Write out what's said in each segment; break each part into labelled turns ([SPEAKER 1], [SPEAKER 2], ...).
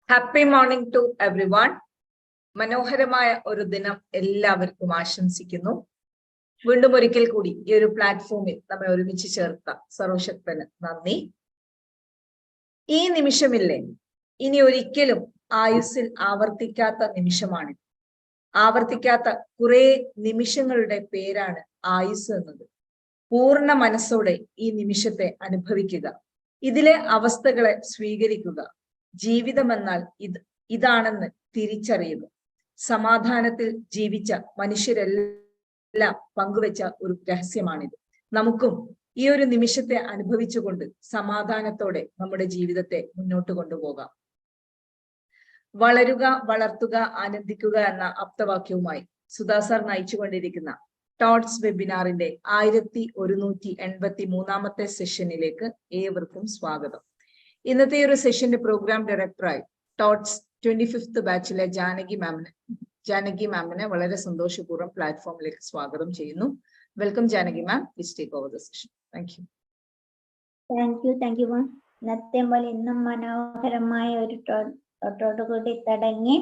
[SPEAKER 1] Happy morning to everyone. മനോഹരമായ ഒരു ദിനം എല്ലാവർക്കും ആശംസിക്കുന്നു. വീണ്ടും ഒരിക്കൽ കൂടി ഈ ഒരു പ്ലാറ്റ്ഫോമിൽ നമ്മെ ഒരുമിച്ച് ചേർത്ത സർവശക്തന് നന്ദി. ഈ നിമിഷമില്ലേ, ഇനി ഒരിക്കലും ആയുസ്സിൽ ആവർത്തിക്കാത്ത നിമിഷമാണ്. ആവർത്തിക്കാത്ത കുറെ നിമിഷങ്ങളുടെ പേരാണ് ആയുസ് എന്നത്. പൂർണ്ണ മനസ്സോടെ ഈ നിമിഷത്തെ അനുഭവിക്കുക, ഇതിലെ അവസ്ഥകളെ സ്വീകരിക്കുക. ജീവിതമെന്നാൽ ഇതാണെന്ന് തിരിച്ചറിയുക. സമാധാനത്തിൽ ജീവിച്ച മനുഷ്യരെല്ലാം പങ്കുവെച്ച ഒരു രഹസ്യമാണിത്. നമുക്കും ഈ ഒരു നിമിഷത്തെ അനുഭവിച്ചുകൊണ്ട് സമാധാനത്തോടെ നമ്മുടെ ജീവിതത്തെ മുന്നോട്ട് കൊണ്ടുപോകാം. വളരുക, വളർത്തുക, ആനന്ദിക്കുക എന്ന ആപ്തവാക്യവുമായി സുധാ സാർ നയിച്ചുകൊണ്ടിരിക്കുന്ന ടോട്സ് വെബിനാറിന്റെ 1183ാമത്തെ സെഷനിലേക്ക് ഏവർക്കും സ്വാഗതം. ഇന്നത്തെ ഒരു സെഷന്റെ പ്രോഗ്രാം ഡയറക്ടറായി ടോട്സ് 25th ബാച്ചിലെ ജാനകി മാമിനെ വളരെ സന്തോഷപൂർവ്വം പ്ലാറ്റ്ഫോമിലേക്ക് സ്വാഗതം ചെയ്യുന്നു. Welcome Janaki ma'am, please take over the session. Thank you.
[SPEAKER 2] Thank you ma'am. ഇന്നത്തെ പോലെ ഇന്നും മനോഹരമായ ഒരു ടോട്ടോട് കൂടി തുടങ്ങി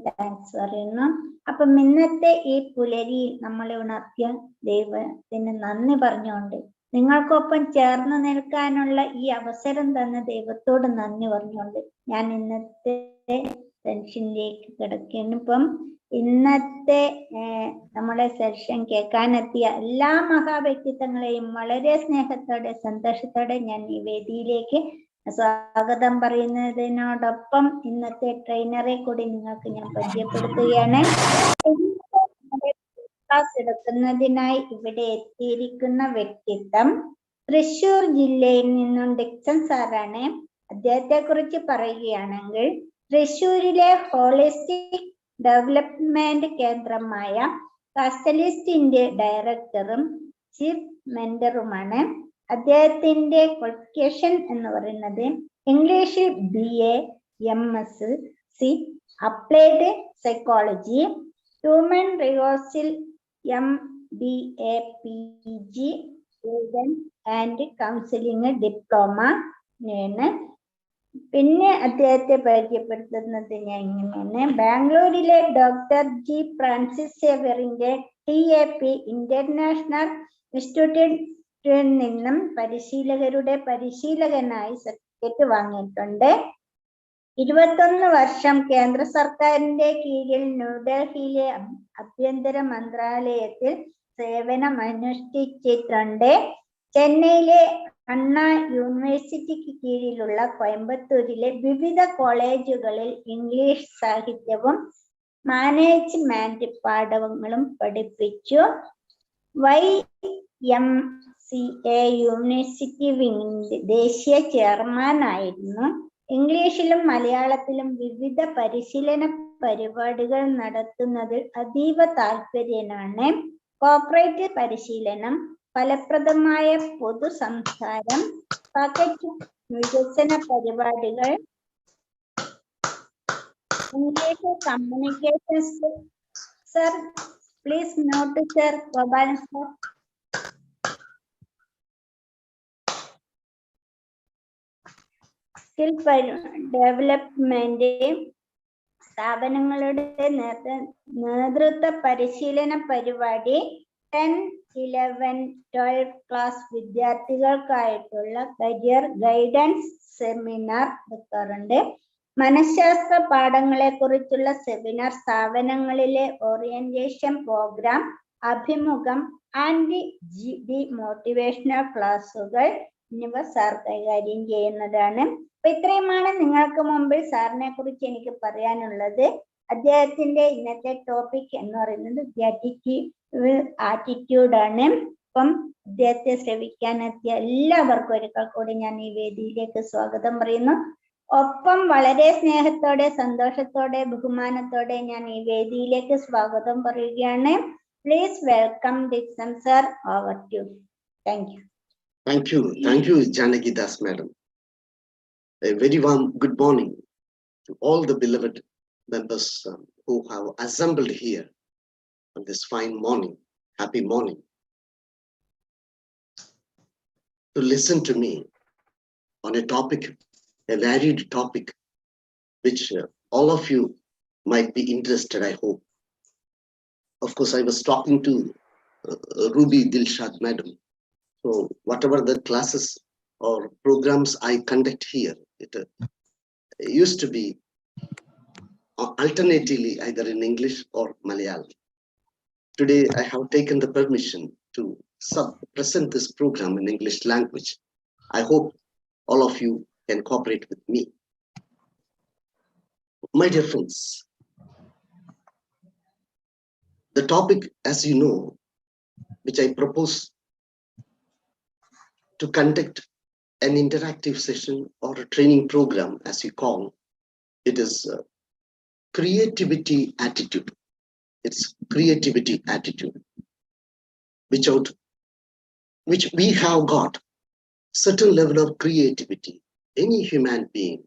[SPEAKER 2] താങ്ക്സ് പറയുന്നു. അപ്പം ഇന്നത്തെ ഈ പുലരിയിൽ നമ്മളെ ഉണർത്തിയ ദൈവത്തിന് നന്ദി പറഞ്ഞുകൊണ്ട്, നിങ്ങൾക്കൊപ്പം ചേർന്ന് നിൽക്കാനുള്ള ഈ അവസരം തന്ന ദൈവത്തോട് നന്ദി പറഞ്ഞുകൊണ്ട് ഞാൻ ഇന്നത്തെ സെഷനിലേക്ക് കിടക്കുന്നു. ഇപ്പം ഇന്നത്തെ നമ്മളെ സെഷൻ കേൾക്കാനെത്തിയ എല്ലാ മഹാവ്യക്തിത്വങ്ങളെയും വളരെ സ്നേഹത്തോടെ സന്തോഷത്തോടെ ഞാൻ ഈ വേദിയിലേക്ക് സ്വാഗതം പറയുന്നതിനോടൊപ്പം ഇന്നത്തെ ട്രെയിനറെ കൂടി നിങ്ങൾക്ക് ഞാൻ പരിചയപ്പെടുത്തുകയാണ്. ക്ലാസ് എടുക്കുന്നതിനായി ഇവിടെ എത്തിയിരിക്കുന്ന വ്യക്തിത്വം തൃശൂർ ജില്ലയിൽ നിന്നും ഡിക്സൺ സാറാണ്. അദ്ദേഹത്തെ കുറിച്ച് പറയുകയാണെങ്കിൽ, തൃശൂരിലെ ഹോളിസ്റ്റിക് ഡെവലപ്മെന്റ് കേന്ദ്രമായ കാസ്റ്റലിസ്റ്റിന്റെ ഡയറക്ടറും ചീഫ് മെന്ററുമാണ്. അദ്ദേഹത്തിന്റെ ക്വാളിഫിക്കേഷൻ എന്ന് പറയുന്നത് ഇംഗ്ലീഷിൽ BA MSc applied psychology, human റിസോഴ്സിൽ MBA PG and counselling diploma ആണ്. പിന്നെ അദ്ദേഹത്തെ പരിചയപ്പെടുത്തുന്നത് ഞാൻ ഇങ്ങനെയാണ്. ബാംഗ്ലൂരിലെ ഡോക്ടർ G ഫ്രാൻസിസ് സേവ്യറിന്റെ TAP ഇന്റർനാഷണൽ ഇൻസ്റ്റിറ്റ്യൂട്ടിൽ നിന്നും പരിശീലകരുടെ പരിശീലകനായി സർട്ടിഫിക്കറ്റ് വാങ്ങിയിട്ടുണ്ട്. 21 വർഷം കേന്ദ്ര സർക്കാരിന്റെ കീഴിൽ ന്യൂഡൽഹിയിലെ ആഭ്യന്തര മന്ത്രാലയത്തിൽ സേവനം അനുഷ്ഠിച്ചിട്ടുണ്ട്. ചെന്നൈയിലെ അണ്ണാ യൂണിവേഴ്സിറ്റിക്ക് കീഴിലുള്ള കോയമ്പത്തൂരിലെ വിവിധ കോളേജുകളിൽ ഇംഗ്ലീഷ് സാഹിത്യവും മാനേജ്മെന്റ് പാഠങ്ങളും പഠിപ്പിച്ചു. YMCA യൂണിവേഴ്സിറ്റി വിങ്ങിന്റെ ദേശീയ ചെയർമാൻ ആയിരുന്നു. ഇംഗ്ലീഷിലും മലയാളത്തിലും വിവിധ പരിശീലന പരിപാടികൾ നടത്തുന്നതിൽ അതീവ താല്പര്യനാണ്. കോർപ്പറേറ്റ് പരിശീലനം, ഫലപ്രദമായ പൊതു സംസാരം, പാക്കറ്റ് വികസന പരിപാടികൾ, English communication. Sir please note sir. Gopalan sir. Skill development സ്ഥാപനങ്ങളുടെ നേതൃത്വ പരിശീലന പരിപാടി 10, 11, 12 ക്ലാസ് വിദ്യാർത്ഥികൾക്കായിട്ടുള്ള കരിയർ ഗൈഡൻസ് സെമിനാർ എടുക്കാറുണ്ട്. മനഃശാസ്ത്ര പാഠങ്ങളെ കുറിച്ചുള്ള സെമിനാർ, സ്ഥാപനങ്ങളിലെ ഓറിയന്റേഷൻ പ്രോഗ്രാം, അഭിമുഖം, GD മോട്ടിവേഷണൽ ക്ലാസുകൾ എന്നിവ സാർ കൈകാര്യം ചെയ്യുന്നതാണ്. അപ്പൊ ഇത്രയുമാണ് നിങ്ങൾക്ക് മുമ്പിൽ സാറിനെ കുറിച്ച് എനിക്ക് പറയാനുള്ളത്. അദ്ദേഹത്തിന്റെ ഇന്നത്തെ ടോപ്പിക് എന്ന് പറയുന്നത് ആറ്റിറ്റ്യൂഡ് ആണ്. അപ്പം അദ്ദേഹത്തെ ശ്രവിക്കാനെത്തിയ എല്ലാവർക്കും ഒരിക്കൽ കൂടി ഞാൻ ഈ വേദിയിലേക്ക് സ്വാഗതം പറയുന്നു. ഒപ്പം വളരെ സ്നേഹത്തോടെ, സന്തോഷത്തോടെ, ബഹുമാനത്തോടെ ഞാൻ ഈ വേദിയിലേക്ക് സ്വാഗതം പറയുകയാണ്. Please welcome Dixon sir. Over to you. Thank you.
[SPEAKER 3] Thank you, Janaki Das madam. A very warm good morning to all the beloved members who have assembled here on this fine morning. Happy morning. To listen to me on a topic, a varied topic which all of you might be interested, I hope. Of course, I was talking to Ruby Dilshad Madam. So whatever the classes or programs I conduct here, it used to be alternatively either in English or Malayalam. Today, I have taken the permission to present this program in English language. I hope all of you can cooperate with me. My dear friends, the topic, as you know, which I propose to conduct an interactive session or a training program, as you call, it is creativity attitude. It's creativity attitude, which we have got certain level of creativity. Any human being,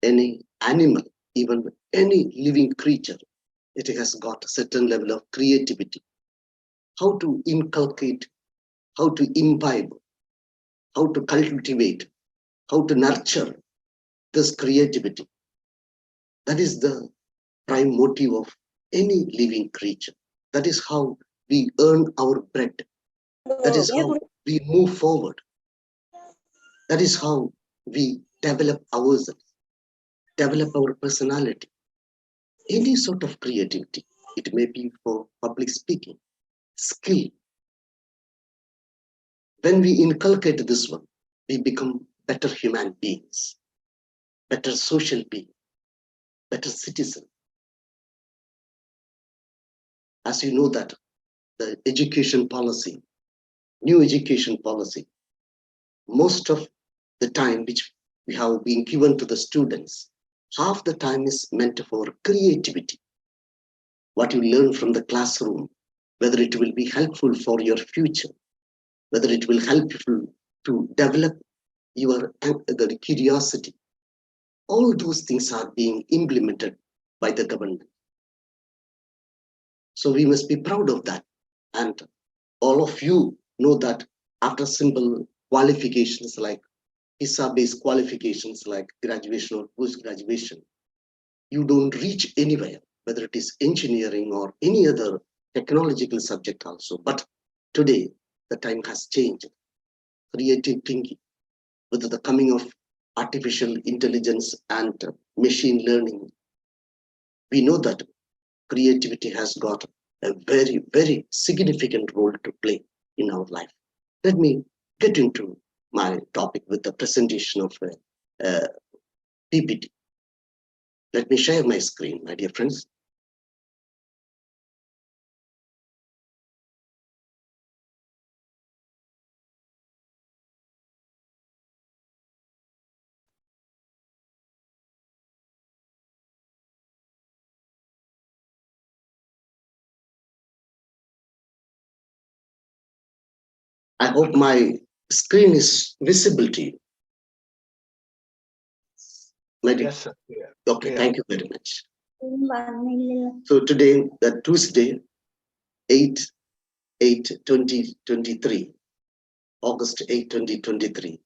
[SPEAKER 3] any animal, even any living creature, it has got a certain level of creativity. How to inculcate, how to imbibe, how to cultivate, how to nurture this creativity. That is the prime motive of any living creature. That is how we earn our bread. That is how we move forward. That is how we develop ourselves, develop our personality. Any sort of creativity. It may be for public speaking, skill. When we inculcate this one, we become better human beings, better social beings, better citizens. As you know that the education policy, new education policy, most of the time which we have been given to the students, half the time is meant for creativity. What you learn from the classroom, whether it will be helpful for your future, whether it will help you to develop your the curiosity. All those things are being implemented by the government. So we must be proud of that. And all of you know that after simple qualifications like PISA-based qualifications like graduation or post-graduation, you don't reach anywhere, whether it is engineering or any other technological subject also. But today, the time has changed. Creative thinking, with the coming of artificial intelligence and machine learning, we know that creativity has got a very, very significant role to play in our life. Let me get into my topic with the presentation of a PPT. Let me share my screen, my dear friends. I hope my screen is visible to you.
[SPEAKER 4] Yes, sir. Yeah.
[SPEAKER 3] Okay,
[SPEAKER 4] Yeah.
[SPEAKER 3] thank you very much. So today, the Tuesday, 8/8/2023, August 8, 2023.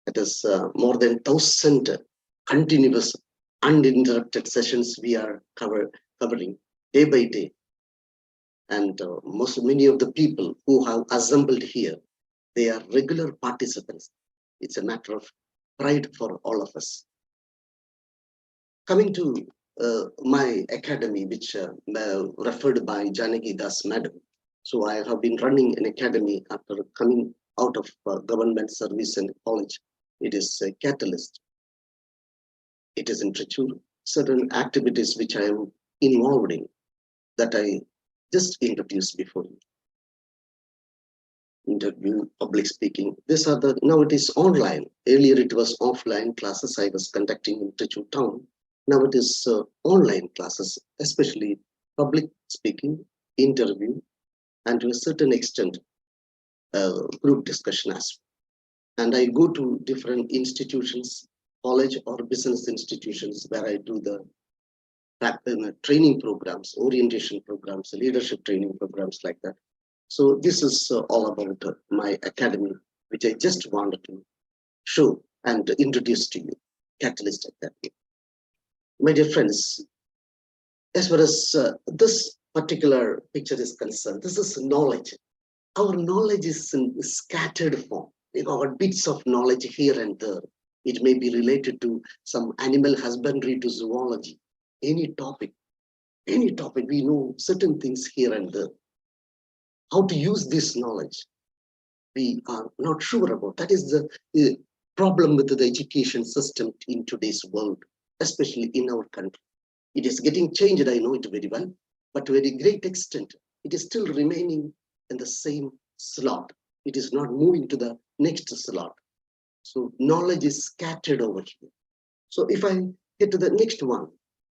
[SPEAKER 3] It is more than 1,000 continuous, uninterrupted sessions we are covering day by day. And many of the people who have assembled here, they are regular participants. It's a matter of pride for all of us. Coming to my academy, which referred by Janaki Das Madam. So I have been running an academy after coming out of government service and college. It is a catalyst. It is in certain activities which I am involved in that I just introduced before you. Interview, public speaking. These are now it is online. Earlier it was offline classes I was conducting in Trichy town. Now it is online classes, especially public speaking, interview, and to a certain extent, group discussion as well. And I go to different institutions, college or business institutions where I do the training programs, orientation programs, leadership training programs like that. So this is all about my academy, which I just wanted to show and introduce to you, Catalyst Academy. my dear friends, as far as this particular picture is concerned, this is knowledge. Our knowledge is in scattered form. We got bits of knowledge here and there. It may be related to some animal husbandry to zoology, any topic, we know certain things here and there. How to use this knowledge, we are not sure about. That is the problem with the education system in today's world, especially in our country. It is getting changed, I know it very well, but to a very great extent, it is still remaining in the same slot. It is not moving to the next slot. So knowledge is scattered over here. So if I get to the next one,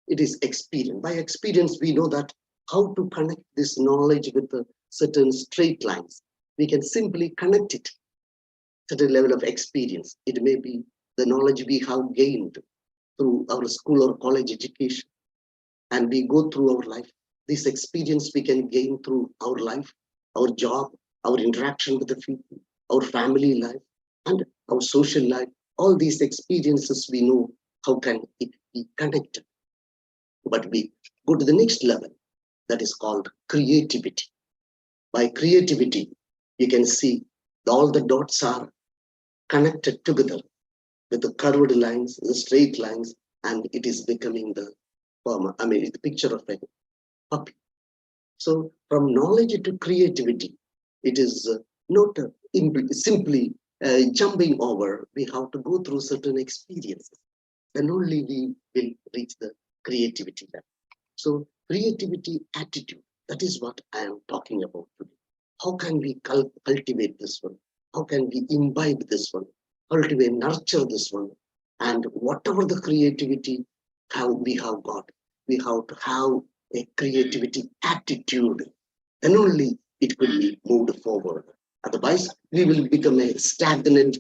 [SPEAKER 3] it is experience. By experience, we know that how to connect this knowledge with the certain straight lines. We can simply connect it to the level of experience. It may be the knowledge we have gained through our school or college education, and we go through our life. This experience we can gain through our life, our job, our interaction with the people, our family life, and our social life. All these experiences we know how can it be connected. But we go to the next level, that is called creativity. By creativity, you can see all the dots are connected together with the curved lines, the straight lines, and it is becoming the the picture of a puppy. So from knowledge to creativity, it is not simply jumping over. We have to go through certain experiences. Then only we will reach the creativity level. So creativity attitude, that is what I am talking about today. How can we cultivate this one? How can we imbibe this one? Cultivate, nurture this one? And whatever the creativity we have got, we have to have a creativity attitude. Then only it could be moved forward. Otherwise, we will become a stagnant,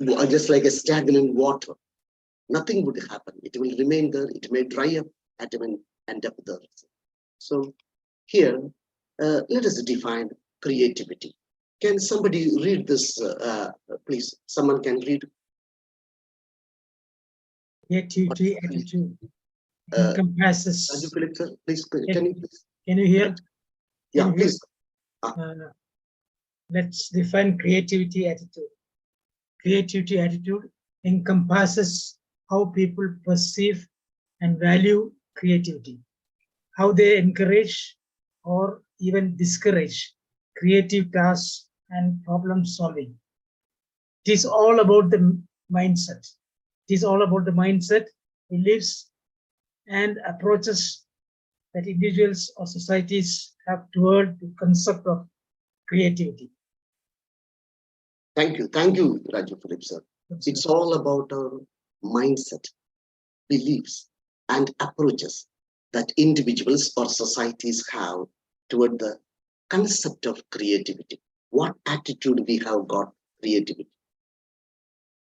[SPEAKER 3] just like a stagnant water. Nothing would happen. It will remain there. It may dry up and even end up there. So here, let us define creativity. Can somebody read this, please? Someone can read.
[SPEAKER 5] Creativity attitude encompasses.
[SPEAKER 3] Raju Philip, sir, please, can you please?
[SPEAKER 5] Can you hear?
[SPEAKER 3] Yeah,
[SPEAKER 5] Can you
[SPEAKER 3] please.
[SPEAKER 5] hear? Let's define creativity attitude. Creativity attitude encompasses how people perceive and value creativity, how they encourage or even discourage creative tasks and problem solving. It is all about the mindset. It is all about the mindset, beliefs, and approaches that individuals or societies have toward the concept of creativity.
[SPEAKER 3] Thank you, Raju Philip, sir. It's all about our mindset, beliefs, and approaches that individuals or societies have toward the concept of creativity. What attitude we have got creativity.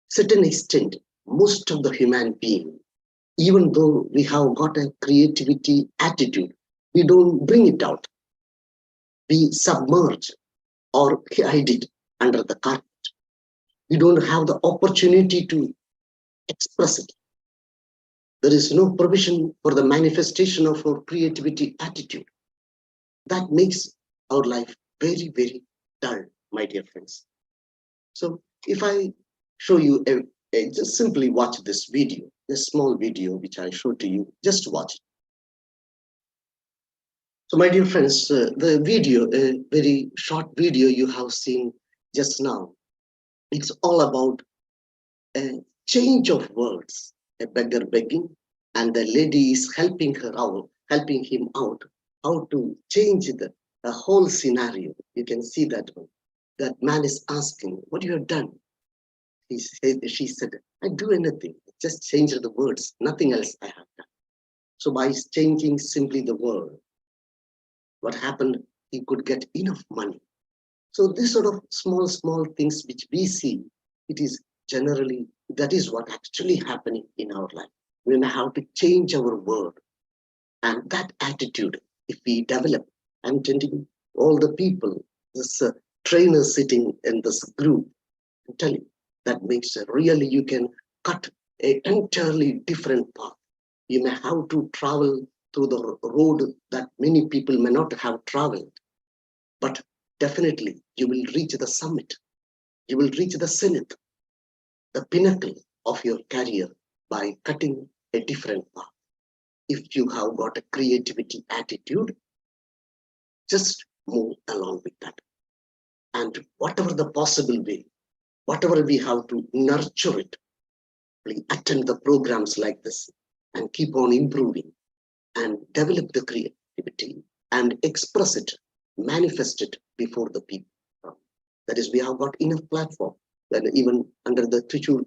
[SPEAKER 3] Certain extent, most of the human being, even though we have got a creativity attitude, we don't bring it out. We submerge or hide it under the carpet. We don't have the opportunity to express it. There is no provision for the manifestation of our creativity attitude. That makes our life very, very dull, my dear friends. So if I show you, just simply watch this video, this small video which I showed to you, just watch it. So my dear friends, the video, a very short video you have seen just now, it's all about a change of words, a beggar begging, and the lady is helping him out, how to change the whole scenario. You can see that one. That man is asking, what you have done? She said, I do anything, just change the words, nothing else I have done. So by changing simply the word, what happened? He could get enough money. So this sort of small things which we see, it is generally, that is what actually happening in our life. We know how to change our word. And that attitude, if we develop, I'm telling all the people, this trainer sitting in this group, I'm telling, that makes really, you can cut an entirely different path. You may have to travel through the road that many people may not have traveled. But definitely you will reach the summit. You will reach the zenith, the pinnacle of your career by cutting a different path. If you have got a creativity attitude, just move along with that. And whatever the possible way, whatever we have to nurture it, please attend the programs like this and keep on improving and develop the creativity and express it, manifest it before the people. That is, we have got enough platform. That even under the Trichur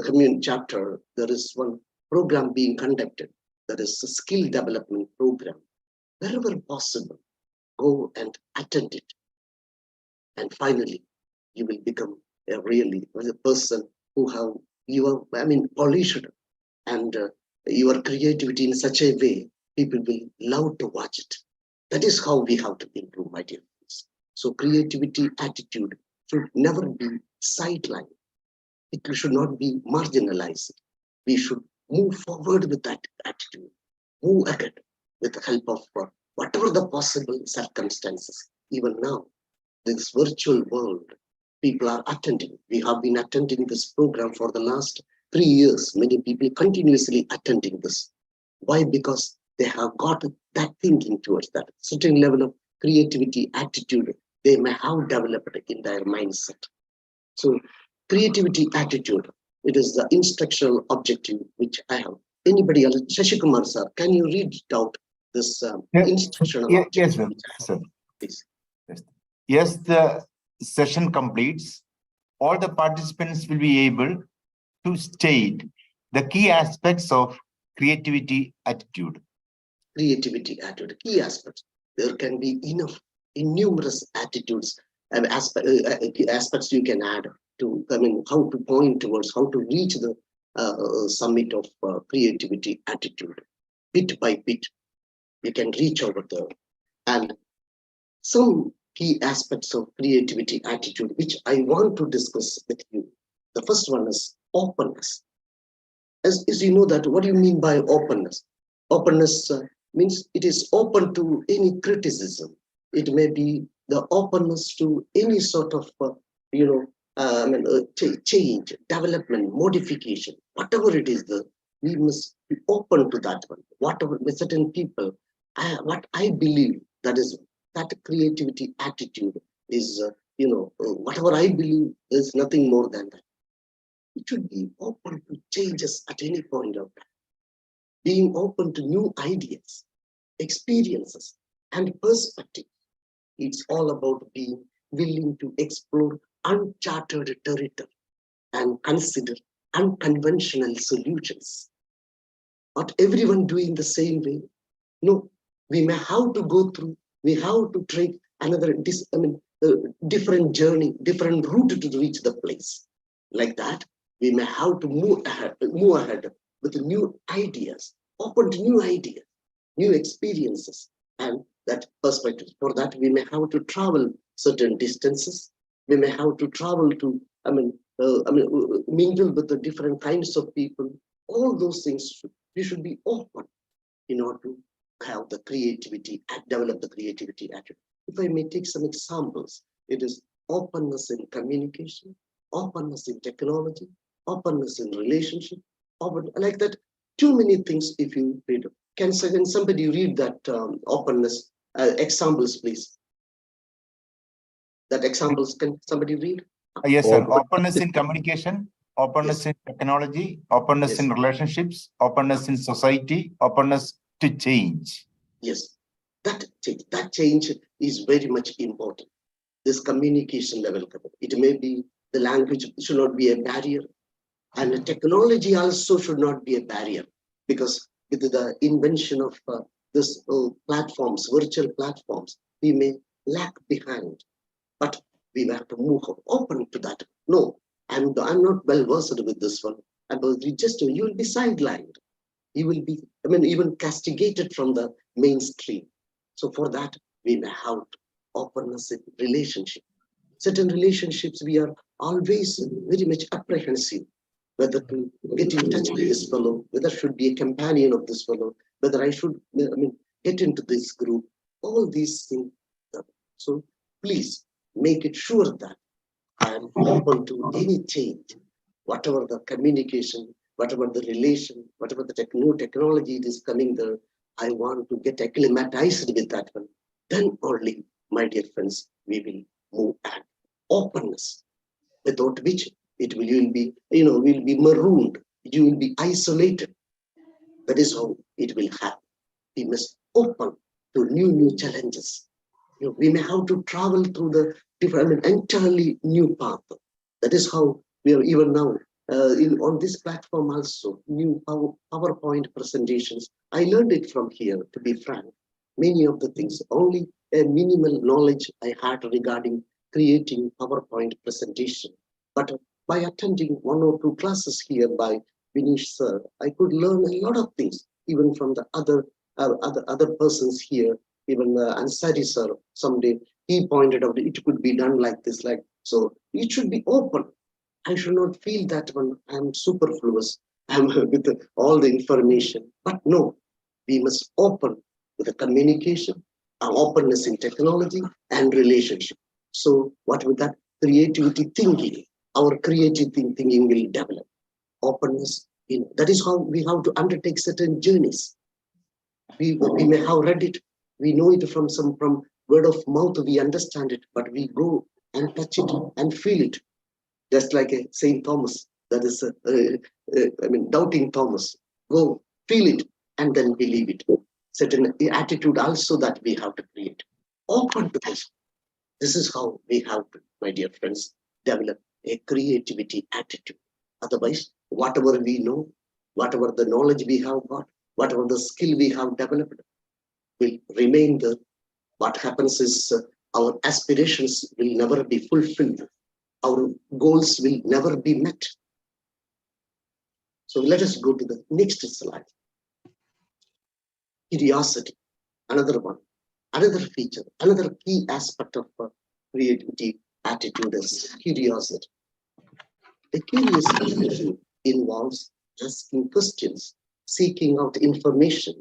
[SPEAKER 3] commune chapter, there is one program being conducted. That is a skill development program. Wherever possible, go and attend it. And finally, you will become a person who have polished and your creativity in such a way, people will love to watch it. That is how we have to improve, my dear friends. So creativity attitude should never be sidelined. It should not be marginalized. We should move forward with that attitude, move ahead with the help of whatever the possible circumstances. Even now, this virtual world, people are attending. We have been attending this program for the last 3 years. Many people continuously attending this. Why? Because they have got that thinking towards that certain level of creativity attitude they may have developed in their mindset. So creativity attitude, it is the instructional objective which I have. Anybody else? Shashikumar sir, can you read it out, this instructional objective?
[SPEAKER 6] Yes, sir.
[SPEAKER 3] Please.
[SPEAKER 6] Yes, the session completes. All the participants will be able to state the key aspects of creativity attitude.
[SPEAKER 3] Creativity attitude, key aspects. There can be innumerous attitudes and aspects you can add to, how to point towards, how to reach the summit of creativity attitude. Bit by bit, you can reach over there. And some key aspects of creativity attitude, which I want to discuss with you. The first one is openness. As you know that, what do you mean by openness? Openness means it is open to any criticism. It may be the openness to any sort of, change, development, modification, whatever it is, we must be open to that one. Whatever with certain people, what I believe, that is that creativity attitude is, whatever I believe is nothing more than that. It should be open to changes at any point of time. Being open to new ideas, experiences, and perspectives. It's all about being willing to explore uncharted territory and consider unconventional solutions. Not everyone doing the same way. No, we may have to go through, we have to take another different journey, different route to reach the place. Like that, we may have to move ahead with new ideas, open to new ideas, new experiences, and that perspective. For that, we may have to travel certain distances. We may have to travel to, mingle with the different kinds of people. All those things, we should be open in order to have the creativity and develop the creativity attitude. If I may take some examples, it is openness in communication, openness in technology, openness in relationship, like that. Too many things. If you read, can somebody read that openness examples, please? That examples, can somebody read?
[SPEAKER 6] Yes, sir. Openness in communication, openness in technology, openness in relationships, openness in society, openness to change.
[SPEAKER 3] Yes, that change is very much important. This communication level, it may be the language should not be a barrier, and the technology also should not be a barrier, because with the invention of this platforms, virtual platforms, we may lag behind, but we have to move open to that. No, I'm not well versed with this one. You will be sidelined. You will be, even castigated from the mainstream. So for that, we may have openness in relationship. Certain relationships, we are always very much apprehensive whether to get in touch with this fellow, whether I should be a companion of this fellow, whether I should, get into this group, all these things. So please make it sure that I am open to any change, whatever the communication, whatever the relation, whatever the new technology it is coming there, I want to get acclimatized with that one. Then only, my dear friends, we will move at openness, without which it will, you will be, will be marooned, you will be isolated. That is how it will happen. We must open to new challenges. We may have to travel through the different, entirely new path. That is how we are even now on this platform also, new PowerPoint presentations. I learned it from here, to be frank. Many of the things, only a minimal knowledge I had regarding creating PowerPoint presentation. But by attending 1 or 2 classes here by Vinish sir, I could learn a lot of things, even from the other persons here. Even Ansari sir, someday he pointed out it could be done like this, like so. It should be open. I should not feel that one I'm superfluous. I'm with all the information. But no, we must open with the communication, our openness in technology and relationship. So what with that creativity thinking, our creative thinking will develop. Openness in that is how we have to undertake certain journeys. We may have read it, we know it from word of mouth, we understand it, but we go and touch it and feel it. Just like a Saint Thomas, that is, doubting Thomas. Go feel it and then believe it. Certain attitude also that we have to create. Open to this. This is how we have to, my dear friends, develop a creativity attitude. Otherwise, whatever we know, whatever the knowledge we have got, whatever the skill we have developed will remain there. What happens is our aspirations will never be fulfilled. Our goals will never be met. So let us go to the next slide. Curiosity, another one, another feature, another key aspect of creativity attitude is curiosity. A curious attitude involves asking questions, seeking out information,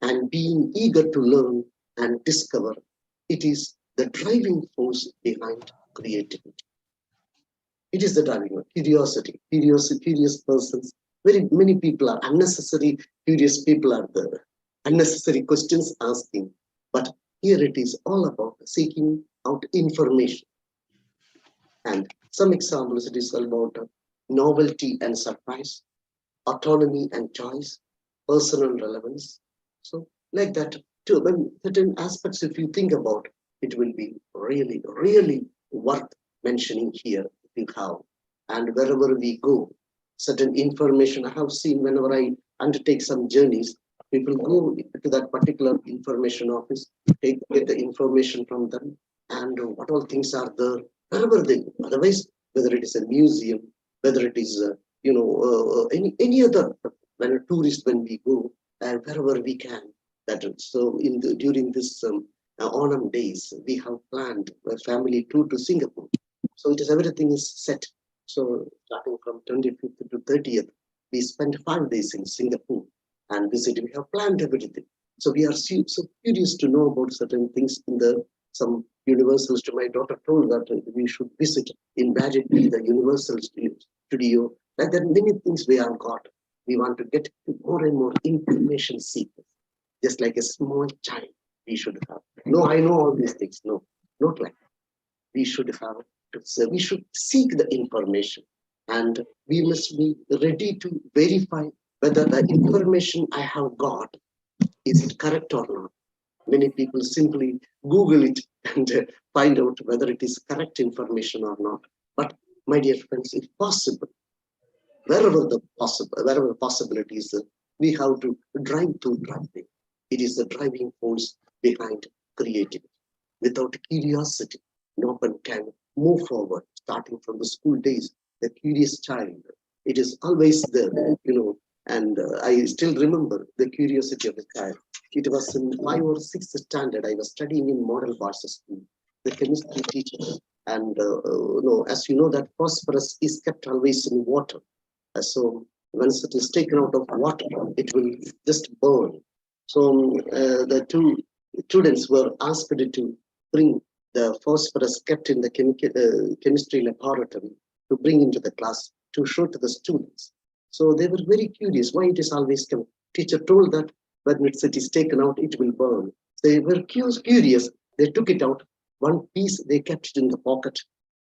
[SPEAKER 3] and being eager to learn and discover. It is the driving force behind creativity. It is the driving force. Curiosity, curious persons. Very many people are unnecessary. Curious people are the unnecessary questions asking. But here it is all about seeking out information. And some examples, it is about novelty and surprise, autonomy and choice, personal relevance. So like that too, when certain aspects, if you think about, it will be really, really worth mentioning here if you have. And wherever we go, certain information I have seen whenever I undertake some journeys, people go to that particular information office, get the information from them, and what all things are there, wherever they go. Otherwise, whether it is a museum, whether it is any other, when a tourist, when we go, and wherever we can. That so during this Onam days, we have planned a family tour to Singapore. So it is everything is set. So starting from 25th to 30th, we spent 5 days in Singapore and visited. We have planned everything. So we are so curious to know about certain things in some Universal Studio. My daughter told that we should visit in Badgett, the Universal Studio. Like there are many things we have got. We want to get more and more information seekers. Just like a small child, we should have. No, I know all these things. No, not like that. We should have. We should seek the information, and we must be ready to verify whether the information I have got is it correct or not. Many people simply Google it and find out whether it is correct information or not. But my dear friends, if possible, wherever the possibility is, we have to drive through driving. It is the driving force behind creativity. Without curiosity, no one can move forward. Starting from the school days, the curious child, it is always there, and I still remember the curiosity of the child. It was in 5th or 6th standard. I was studying in Model Barsa School, the chemistry teacher. And as you know, that phosphorus is kept always in water. So once it is taken out of water, it will just burn. So the two students were asked to bring the phosphorus kept in the chemistry laboratory to bring into the class to show to the students. So they were very curious why it is always come. Teacher told that when it is taken out, it will burn. They were curious. They took it out. One piece, they kept it in the pocket.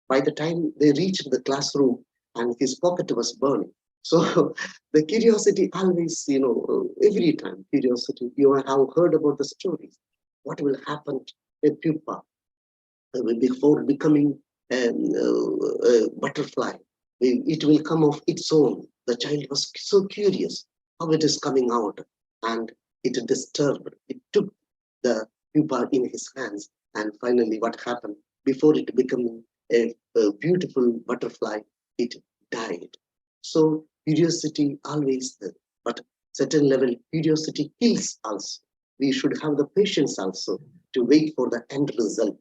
[SPEAKER 3] By the time they reached the classroom, and his pocket was burning. So the curiosity always, every time curiosity, you have heard about the stories. What will happen to a pupa before becoming a butterfly? It will come of its own. The child was so curious how it is coming out, and it disturbed. It took the pupa in his hands, and finally what happened? Before it becoming a beautiful butterfly, it died. So curiosity always, but certain level curiosity kills also. We should have the patience also to wait for the end result.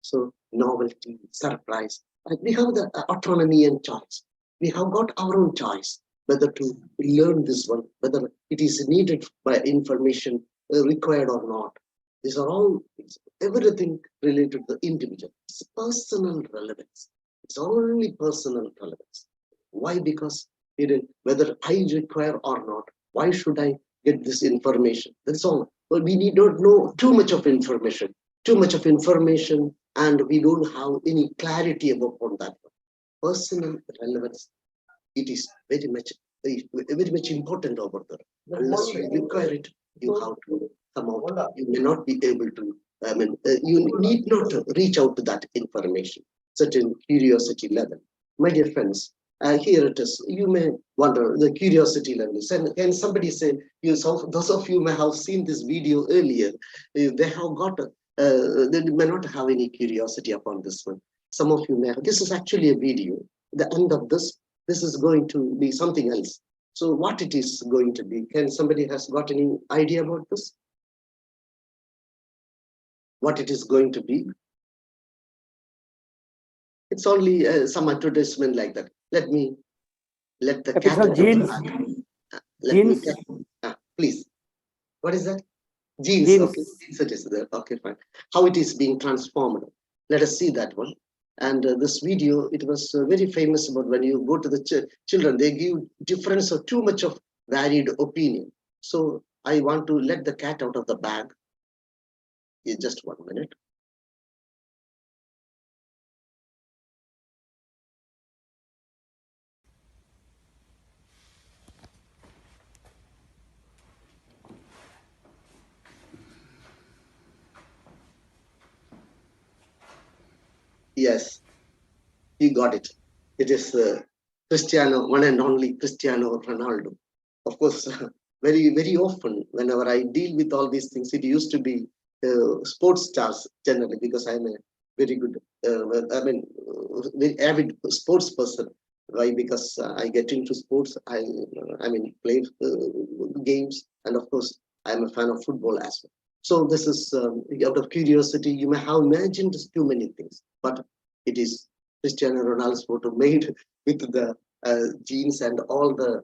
[SPEAKER 3] So novelty, surprise, we have the autonomy and choice. We have got our own choice whether to learn this one, whether it is needed by information required or not. These are all everything related to the individual. It's personal relevance. It's only personal relevance. Why? Because whether I require or not, why should I get this information? That's all. Well, we need not know too much of information, and we don't have any clarity about that. Personal relevance, it is very much important over there. Unless you require it, you have to come out. You may not be able to. You need not to reach out to that information. Certain curiosity level, my dear friends. Here it is. You may wonder the curiosity level. Can somebody say, those of you may have seen this video earlier. They have got. They may not have any curiosity upon this one. Some of you may have. This is actually a video. The end of this is going to be something else. So what it is going to be? Can somebody has got any idea about this? What it is going to be? It's only some advertisement like that. Let the cat out of the bag. Please. What is that? Genes. Okay. It is there. Okay, fine. How it is being transformed. Let us see that one. And this video, it was very famous about when you go to the children, they give difference of too much of varied opinion. So I want to let the cat out of the bag. Just 1 minute. Yes, you got it. It is Cristiano, one and only Cristiano Ronaldo. Of course, very, very often, whenever I deal with all these things, it used to be sports stars generally, because I'm a very good, very avid sports person. Why? Because I get into sports, I play games, and of course, I'm a fan of football as well. So this is out of curiosity. You may have imagined too many things, but it is Cristiano Ronaldo's photo made with the genes and all the.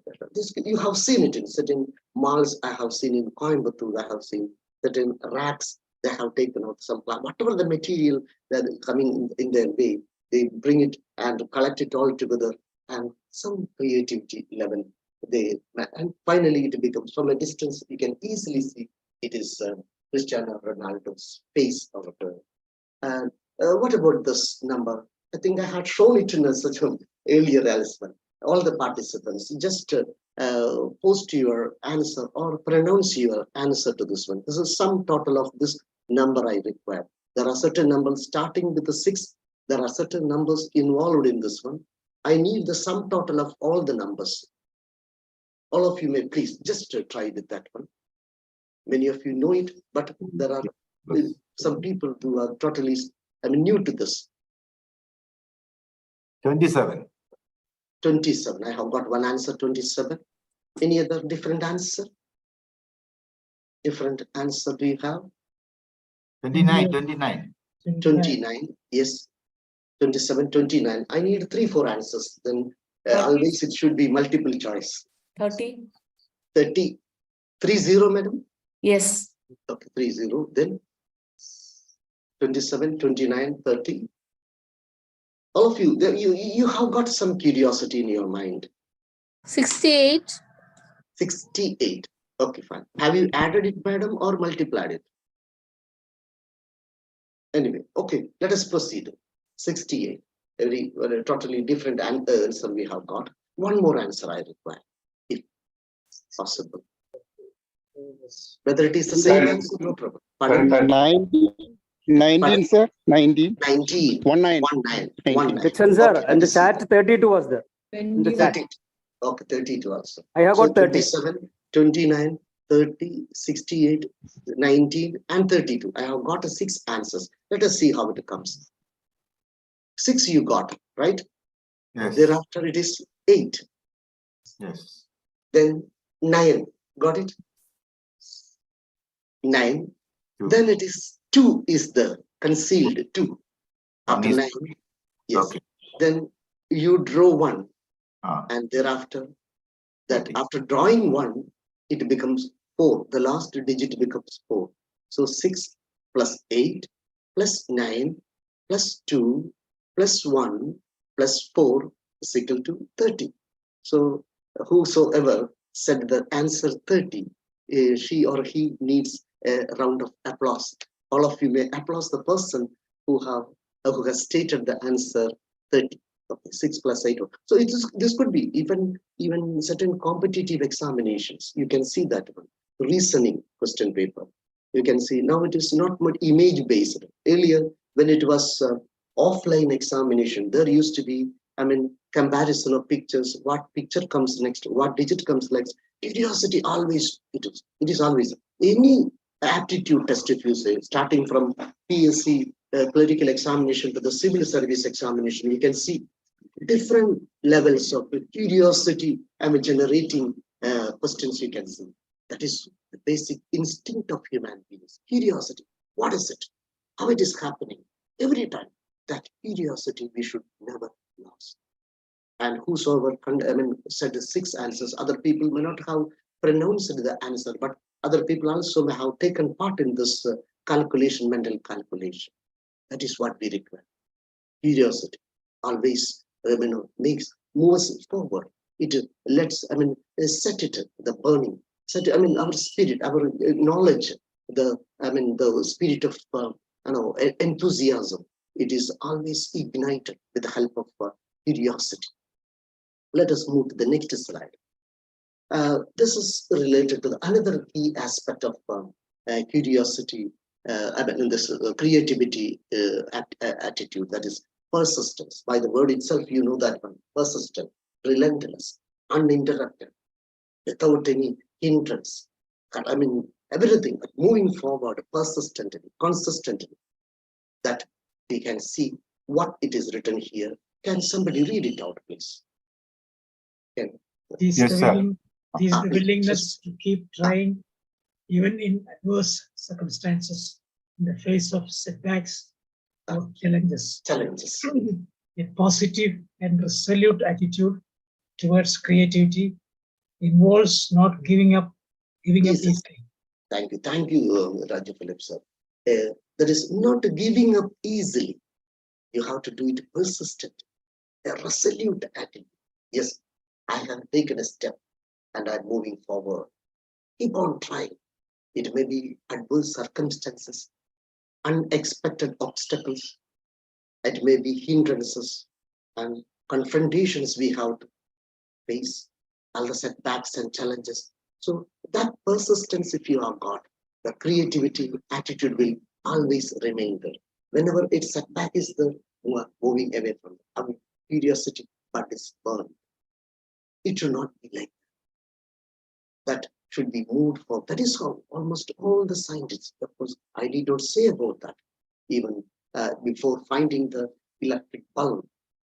[SPEAKER 3] You have seen it in certain malls. I have seen in Coimbatore. I have seen certain racks. They have taken out some plant, whatever the material that is coming in their way. They bring it and collect it all together, and some creativity level. And finally it becomes, from a distance you can easily see it is Cristiano Ronaldo's face over there. And what about this number? I think I had shown it in such an earlier as well. All the participants, just post your answer or pronounce your answer to this one. This is sum total of this number I require. There are certain numbers starting with the 6. There are certain numbers involved in this one. I need the sum total of all the numbers. All of you may please just try with that one. Many of you know it, but there are some people who are totally new to this.
[SPEAKER 6] 27.
[SPEAKER 3] 27. I have got one answer, 27. Any other different answer? Different answer do you have?
[SPEAKER 6] 29.
[SPEAKER 3] 29. Yes. 27, 29. I need 3-4 answers. Then Always it should be multiple choice.
[SPEAKER 7] 30.
[SPEAKER 3] 30. 30, madam?
[SPEAKER 7] Yes.
[SPEAKER 3] Okay, 30. Then 27, 29, 30. All of you, you have got some curiosity in your mind.
[SPEAKER 7] 68.
[SPEAKER 3] 68. Okay, fine. Have you added it, madam, or multiplied it? Anyway, okay, let us proceed. 68. A totally different answer we have got. One more answer I require, if possible. Whether it is the same answer, no problem. Pardon?
[SPEAKER 8] 19, sir. 19.
[SPEAKER 3] 19.
[SPEAKER 8] 19.
[SPEAKER 3] 19.
[SPEAKER 9] Dixon sir,
[SPEAKER 3] Okay,
[SPEAKER 9] and the chat 32 was there. In the chat.
[SPEAKER 3] 30. Okay, 32 also.
[SPEAKER 9] I have
[SPEAKER 3] So
[SPEAKER 9] got 30.
[SPEAKER 3] 27, 29, 30, 68, 19, and 32. I have got 6 answers. Let us see how it comes. 6 you got, right?
[SPEAKER 6] Yes.
[SPEAKER 3] Thereafter it is 8.
[SPEAKER 6] Yes.
[SPEAKER 3] Then 9. Got it? 9.
[SPEAKER 6] Two.
[SPEAKER 3] Then it is 2 is the concealed 2. After
[SPEAKER 6] One is-
[SPEAKER 3] 9. Yes.
[SPEAKER 6] Okay.
[SPEAKER 3] Then you draw 1.
[SPEAKER 6] Ah,
[SPEAKER 3] And thereafter, that
[SPEAKER 6] 30.
[SPEAKER 3] after drawing 1, it becomes 4. The last digit becomes 4. So 6 plus 8 plus 9 plus 2 plus 1 plus 4 is equal to 30. So whosoever said the answer 30, she or he needs a round of applause. All of you may applaud the person who has stated the answer 30. Okay, 6 plus 8. So this could be even certain competitive examinations. You can see that one. Reasoning question paper. You can see now it is not much image based. Earlier, when it was offline examination, there used to be, comparison of pictures. What picture comes next? What digit comes next? Curiosity always it is always any aptitude test. If you say starting from PSC clerical examination to the civil service examination, you can see different levels of curiosity generating questions. You can see that is the basic instinct of human beings. Curiosity. What is it? How it is happening? Every time that curiosity we should never lose. And whosoever said the 6 answers, other people may not have pronounced the answer, but other people also may have taken part in this calculation, mental calculation. That is what we require. Curiosity always moves us forward. It lets set it the burning, set our spirit, our knowledge, the spirit of enthusiasm. It is always ignited with the help of curiosity. Let us move to the next slide. This is related to another key aspect of curiosity, this creativity attitude, that is persistence. By the word itself, you know that one. Persistent, relentless, uninterrupted, without any hindrance. Everything, moving forward persistently, consistently. That we can see what it is written here. Can somebody read it out, please?
[SPEAKER 5] This
[SPEAKER 6] Yes, sir.
[SPEAKER 5] is the willingness to keep trying even in adverse circumstances, in the face of setbacks or challenges. A positive and resolute attitude towards creativity involves not giving up easily.
[SPEAKER 3] Thank you, Raju Philip, sir. That is not giving up easily. You have to do it persistent, a resolute attitude. Yes, I have taken a step and I'm moving forward. Keep on trying. It may be adverse circumstances, unexpected obstacles. It may be hindrances and confrontations we have to face, all the setbacks and challenges. So that persistence, if you have got, the creativity attitude will always remain there. Whenever its setback is there, you are moving away from it. Curiosity, but it's burned. It should not be like that. That should be moved for. That is how almost all the scientists, of course, I need not say about that. Even before finding the electric bulb,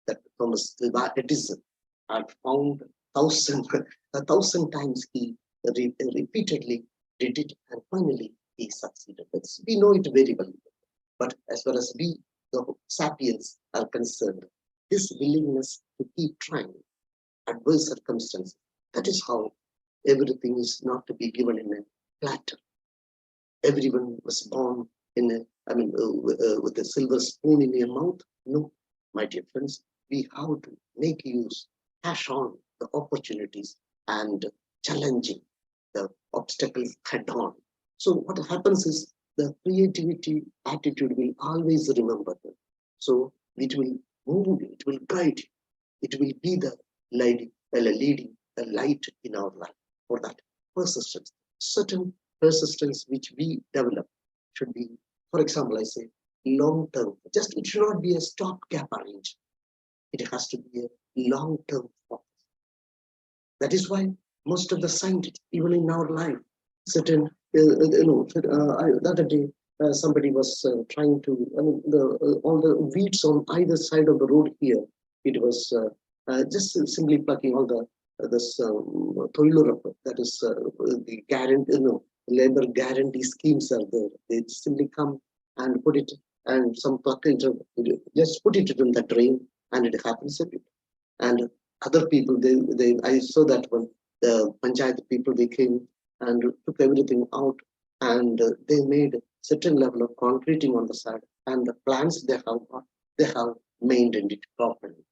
[SPEAKER 3] that Thomas Edison had found 1,000 times. He repeatedly did it, and finally he succeeded. We know it very well. But as far as we, the sapiens, are concerned, this willingness to keep trying, adverse circumstances. That is how everything is not to be given in a platter. Everyone was born in with a silver spoon in your mouth. No, my dear friends, we have to make use, cash on the opportunities and challenging the obstacles head on. So what happens is the creativity attitude will always remember them. So it will move you, it will guide you, it will be the leading a light in our life. For that persistence, certain persistence which we develop should be, for example, I say long-term. Just it should not be a stopgap arrangement. It has to be a long-term focus. That is why most of the scientists, even in our life, certain the other day somebody was trying to, all the weeds on either side of the road here. It was just simply plucking all the this Toilurappa, that is the guarantee, labor guarantee schemes are there. They simply come and put it and some pluck it, just put it in the drain and it happens a bit. And other people, I saw that when the Panchayat people, they came and took everything out and they made certain level of concreting on the side, and the plants they have got, they have maintained it properly.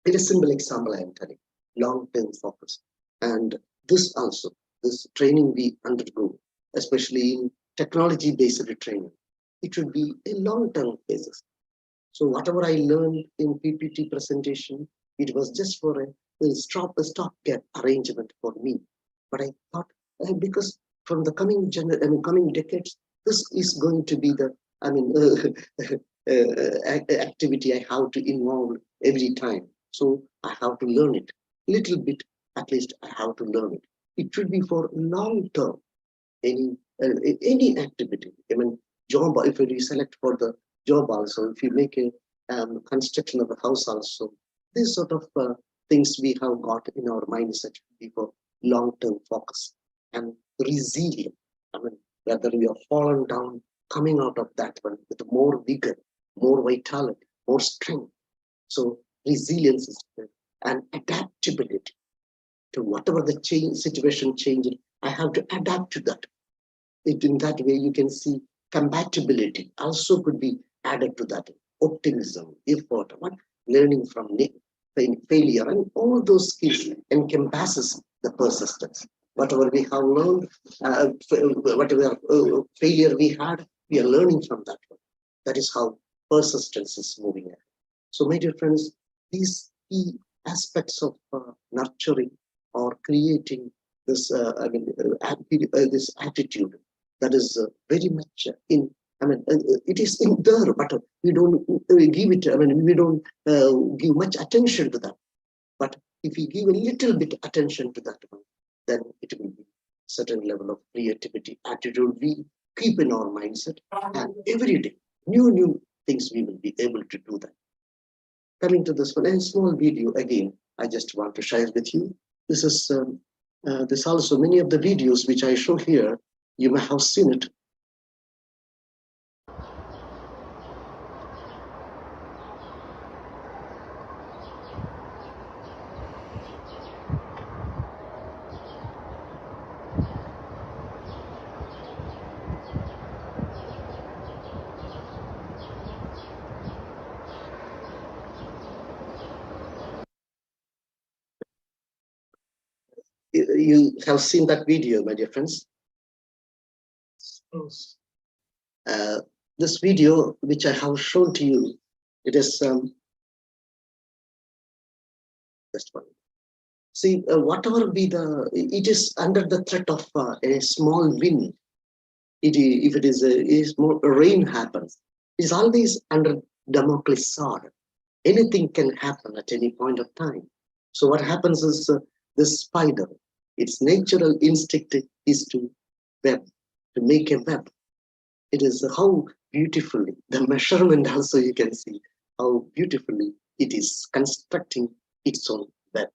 [SPEAKER 3] It is a simple example I am telling, long-term focus. And this also, this training we undergo, especially in technology-based training, it should be a long-term basis. So whatever I learned in PPT presentation, it was just for a stopgap arrangement for me. But I thought, because from the coming decades, this is going to be the activity I have to involve every time. So I have to learn it little bit. At least I have to learn it. It should be for long term. Any activity. Job. If you select for the job also, if you make a construction of a house also, this sort of things we have got in our mindset for long-term focus and resilient. Whether we are fallen down, coming out of that one with more vigor, more vitality, more strength. So resilience is there, and adaptability to whatever the situation changes. I have to adapt to that. In that way, you can see compatibility also could be added to that. Optimism, effort, learning from failure, and all those skills encompasses the persistence. Whatever we have learned, whatever failure we had, we are learning from that one. That is how persistence is moving ahead. So, my dear friends, these key aspects of nurturing or creating this, this attitude, that is very much in. It is in there, but we don't give it. We don't give much attention to that. But if we give a little bit attention to that one, then it will be certain level of creativity, attitude we keep in our mindset, and every day, new things we will be able to do that. Coming to this one, a small video again, I just want to share with you. This is this also many of the videos which I show here. You may have seen it. You have seen that video, my dear friends. This video, which I have shown to you, it is just one. See, whatever be it is under the threat of a small wind. If it is a small rain happens, it is always under Damocles sword. Anything can happen at any point of time. So what happens is this spider, its natural instinct is to web, to make a web. It is how beautifully, the measurement also you can see how beautifully it is constructing its own web.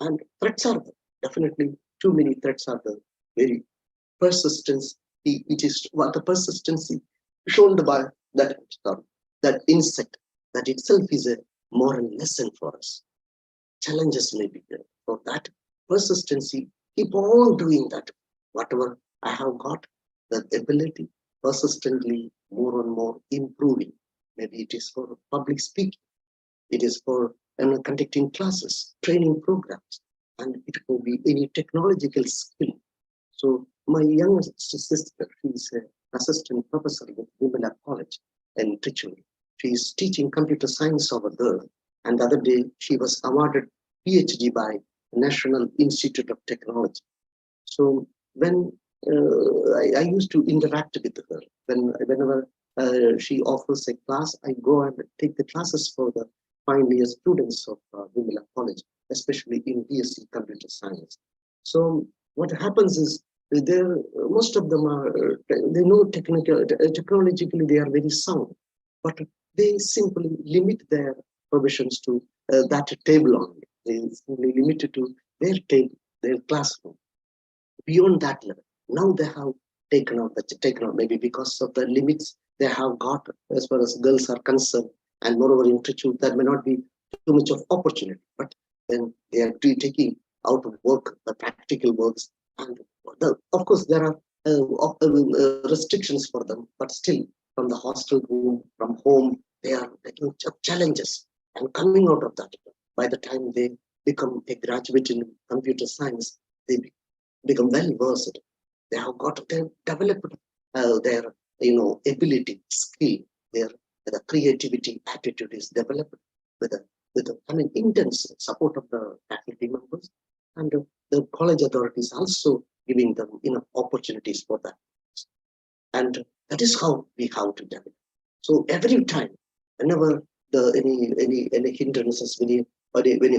[SPEAKER 3] And threats are there. Definitely too many threats are there. Very persistence, it is what the persistency shown by that insect, that itself is a moral lesson for us. challenges may be there. For that persistency, keep on doing that. Whatever I have got, the ability, persistently, more and more improving. Maybe it is for public speaking, it is for conducting classes, training programs, and it could be any technological skill. So my youngest sister, she's an assistant professor with Vimala College in Trichy. She is teaching computer science over there. And the other day, she was awarded PhD by the National Institute of Technology. So when I used to interact with her, whenever she offers a class, I go and take the classes for the final year students of Vimala College, especially in BSc Computer Science. So what happens is, most of them are, they know technologically they are very sound, but they simply limit their provisions to that table only. They simply limit it to their table, their classroom. Beyond that level, now they have taken out maybe because of the limits they have got as far as girls are concerned, and moreover in Trichy, there may not be too much of opportunity, but then they are taking out of work the practical works, and of course there are restrictions for them, but still from the hostel room, from home, they are taking challenges and coming out of that. By the time they become a graduate in computer science, they become well versed. They have got developed their ability, skill, their creativity, attitude is developed with intense support of the faculty members, and the college authorities also giving them enough opportunities for that. And that is how we have to develop. So every time, whenever any hindrances, when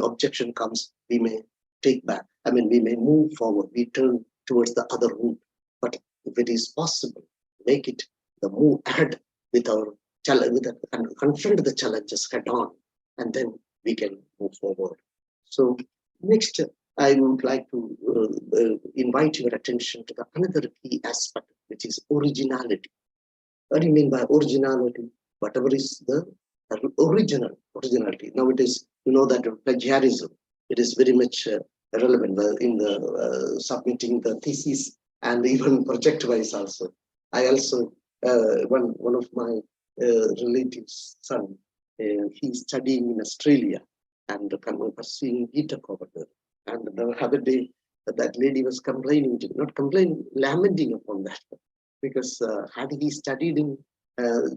[SPEAKER 3] objection comes, we may take back. We may move forward. We turn towards the other route. But if it is possible, make it the move ahead with our challenge, and confront the challenges head on, and then we can move forward. So next, I would like to invite your attention to another key aspect, which is originality. What do you mean by originality? Whatever is the originality. Now it is, that plagiarism, it is very much relevant in the submitting the thesis and even project-wise also. I also, one of my relatives' son, he's studying in Australia and pursuing BTech over there. And the other day, that lady was lamenting upon that, because had he studied in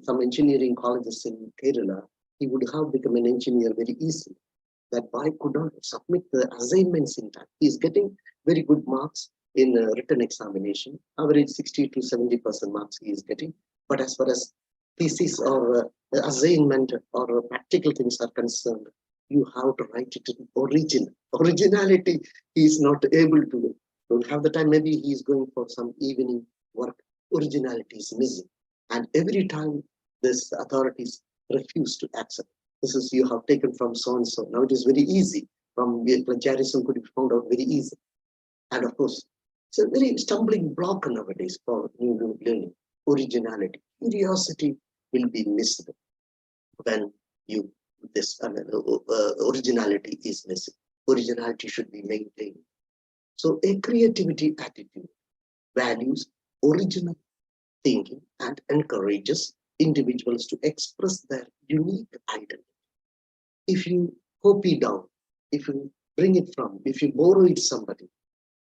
[SPEAKER 3] some engineering colleges in Kerala, he would have become an engineer very easily. That boy could not submit the assignments in time. He is getting very good marks in written examination, average 60 to 70% marks he is getting. But as far as thesis or assignment or practical things are concerned, you have to write it in originality. He is not able to, don't have the time. Maybe he is going for some evening work. Originality is missing. And every time this authorities refuse to accept. This is, you have taken from so-and-so. Now it is very easy. From plagiarism could be found out very easy. And of course, it's a very stumbling block nowadays for new learning. Originality. Curiosity will be missed when originality is missing. Originality should be maintained. So a creativity attitude values original thinking and encourages individuals to express their unique identity. If you copy down, if you bring it from, if you borrow it somebody,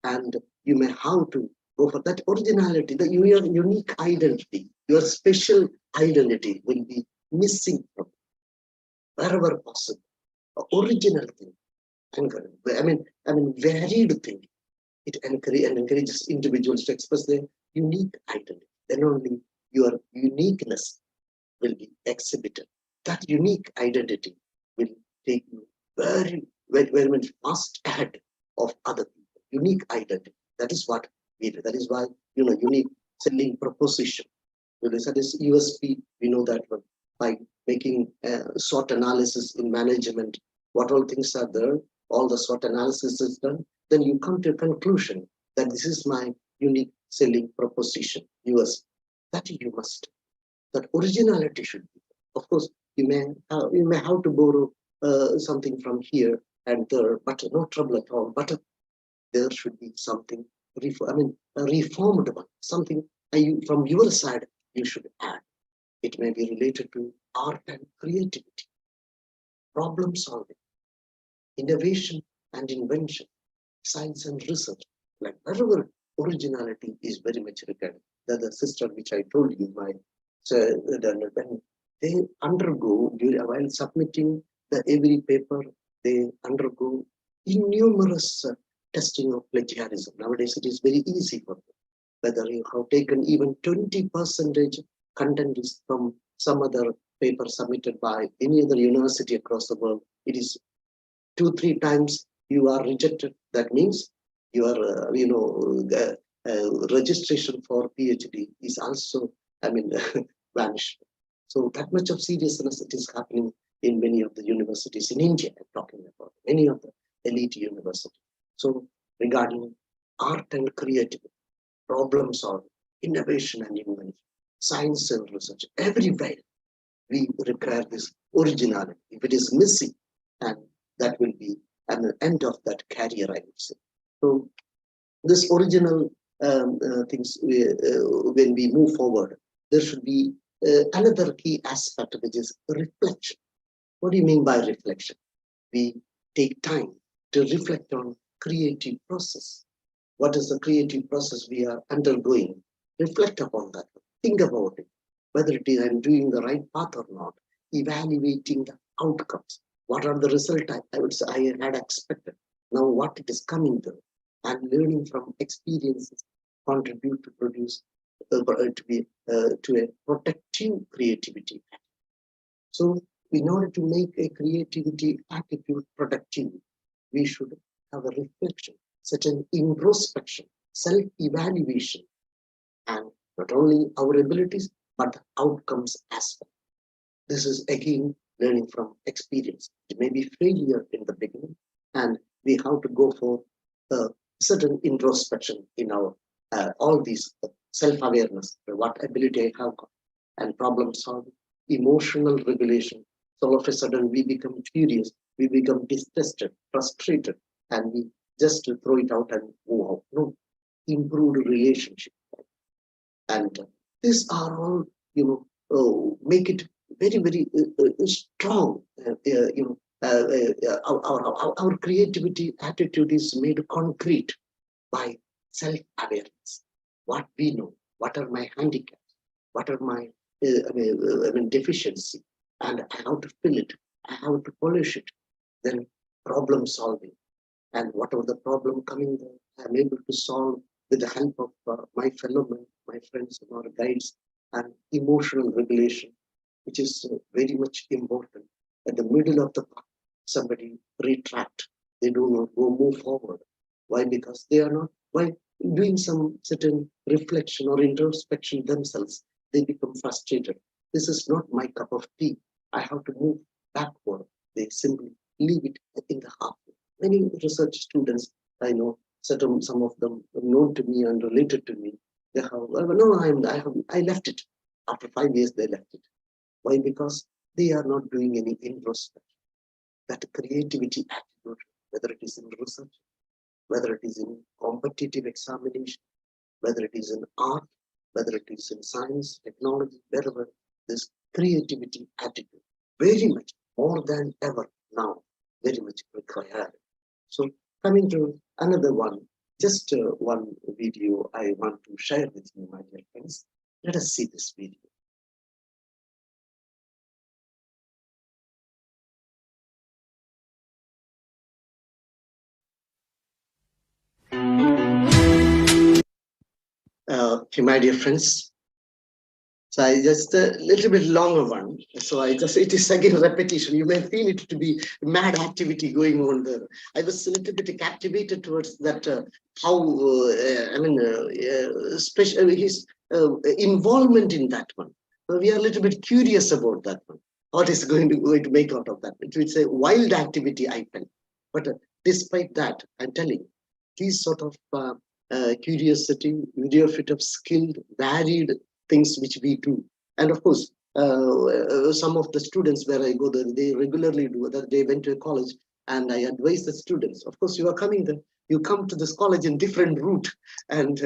[SPEAKER 3] and you may have to go for that originality, your unique identity, your special identity will be missing from wherever possible. Original thing, varied thing. It encourages individuals to express their unique identity. Then only your uniqueness will be exhibited. That unique identity will take you very much fast ahead of other people. Unique identity. That is what we do. That is why, unique selling proposition. That is USP. We know that one. By making SWOT analysis in management, what all things are there, all the SWOT analysis is done, then you come to a conclusion that this is my unique selling proposition, USP. That you must. That originality should be. Of course, you may have to borrow something from here, and there, but no trouble at all. But there should be something, a reformed one, something from your side you should add. It may be related to art and creativity, problem solving, innovation and invention, science and research. Like wherever originality is very much required. The sister which I told you, when they undergo, while submitting every paper, they undergo innumerous testing of plagiarism. Nowadays, it is very easy for them. Whether you have taken even 20% content is from some other paper submitted by any other university across the world, it is 2-3 times you are rejected. That means your, the registration for PhD is also, vanished. So that much of seriousness it is happening in many of the universities in India. I'm talking about many of the elite universities. So regarding art and creativity, problem solving, innovation and invention, science and research, everywhere we require this originality. If it is missing, and that will be an end of that career, I would say. So this original things, when we move forward, there should be another key aspect, which is reflection. What do you mean by reflection? We take time to reflect on creative process. What is the creative process we are undergoing? Reflect upon that. Think about it. Whether it is I'm doing the right path or not. Evaluating the outcomes. What are the results I would say I had expected? Now what it is coming to, and learning from experiences contribute to produce to a protective creativity. So in order to make a creativity attitude productive, we should have a reflection, such an introspection, self-evaluation, and not only our abilities, but the outcomes as well. This is again learning from experience. It may be failure in the beginning, and we have to go for a certain introspection in our all these self-awareness, what ability I have got, and problem solving, emotional regulation. So all of a sudden we become furious, we become distressed, frustrated, and we just throw it out and move out. No, improved relationship. And these are all, make it very, very strong. Our creativity attitude is made concrete by self-awareness. What we know, what are my handicaps, what are my deficiency, and I have to fill it, I have to polish it. Then problem solving, and whatever the problem coming there, I'm able to solve with the help of my fellow men, my friends, and our guides, and emotional regulation, which is very much important. At the middle of the path, somebody retract, they do not go move forward. Why? Because they are not, while doing some certain reflection or introspection themselves, they become frustrated. This is not my cup of tea. I have to move backward. They simply leave it in the half. Many research students, I know, some of them known to me and related to me, they have, I left it. After 5 years, they left it. Why? Because they are not doing any introspection. That creativity attitude, whether it is in research, whether it is in competitive examination, whether it is in art, whether it is in science, technology, wherever, this creativity attitude, very much more than ever now, very much required. So coming to another one, just one video I want to share with you, my dear friends. Let us see this video. My dear friends, so I just a little bit longer one. So it is again repetition. You may feel it to be mad activity going on there. I was a little bit captivated towards that, special his involvement in that one. So we are a little bit curious about that one. What is going to make out of that? It's a wild activity, I felt. But despite that, I'm telling you, these sort of curiosity, video fit of skilled, varied things which we do. And of course, some of the students where I go there, they regularly do that. They went to college, and I advise the students, of course, you are coming there, you come to this college in different route and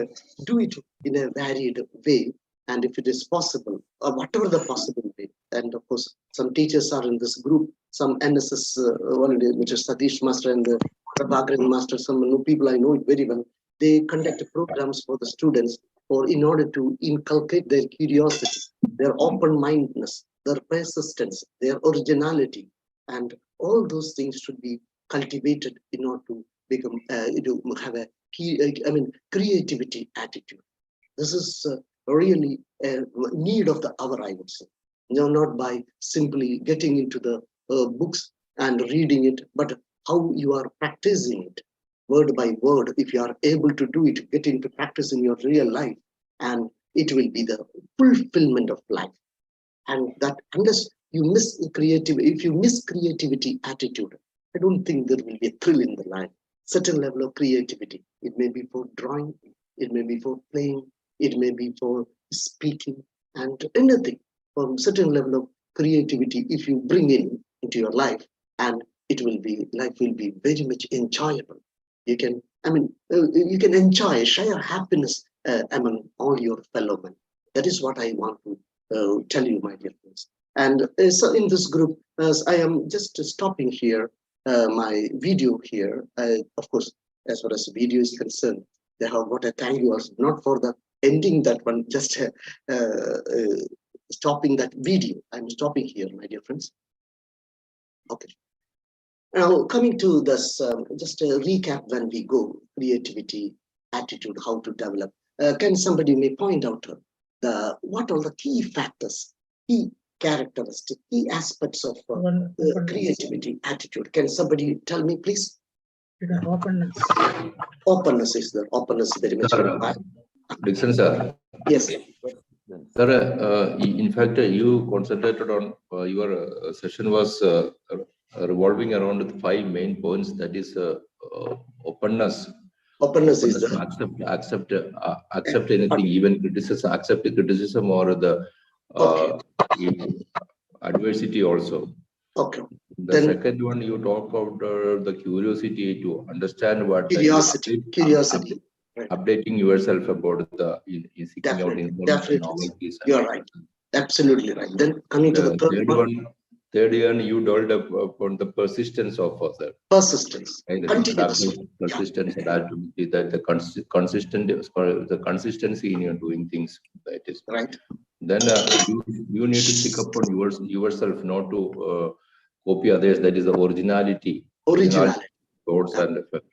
[SPEAKER 3] do it in a varied way. And if it is possible, or whatever the possible way. And of course, some teachers are in this group, some NSS, Mr. Satish Master and the Prabhakaran Master, some people I know it very well. They conduct programs for the students in order to inculcate their curiosity, their open-mindedness, their persistence, their originality, and all those things should be cultivated in order to become, to have a creativity attitude. This is really a need of the hour, I would say. Not by simply getting into the books and reading it, but how you are practicing it word by word. If you are able to do it, get into practice in your real life, and it will be the fulfillment of life. And that unless you miss creativity, if you miss creativity attitude, I don't think there will be a thrill in the life. Certain level of creativity. It may be for drawing, it may be for playing, it may be for speaking, and anything. From certain level of creativity, if you bring into your life, and life will be very much enjoyable. You can, you can enjoy, share happiness among all your fellow men. That is what I want to tell you, my dear friends. And so in this group, as I am just stopping here, my video here, of course, as far as the video is concerned, they have got a thank you also, not for the ending that one, just stopping that video. I'm stopping here, my dear friends. Okay. Now, coming to this, just a recap when we go, creativity, attitude, how to develop. Can somebody may point out what are the key factors, key characteristics, key aspects of creativity, attitude? Can somebody tell me, please?
[SPEAKER 5] Openness.
[SPEAKER 3] Openness is there. Openness is very much required.
[SPEAKER 10] DIXON, sir.
[SPEAKER 3] Yes.
[SPEAKER 10] Sir, in fact, you concentrated on your session was revolving around the 5 main points. That is openness.
[SPEAKER 3] Openness is the
[SPEAKER 10] accept anything, even criticism, accept the criticism or the adversity also.
[SPEAKER 3] Okay.
[SPEAKER 10] The second one, you talk about the curiosity to understand what
[SPEAKER 3] curiosity.
[SPEAKER 10] Right. Updating yourself about the seeking out information, novelties.
[SPEAKER 3] You're right. Absolutely right. Then coming to the
[SPEAKER 10] third one, you dwelled upon the persistence of other.
[SPEAKER 3] Persistence.
[SPEAKER 10] Persistence, adaptability, that the consistency in your doing things. That is
[SPEAKER 3] right.
[SPEAKER 10] Then you need to stick up on yourself, not to copy others. That is the originality. Thoughts and effect.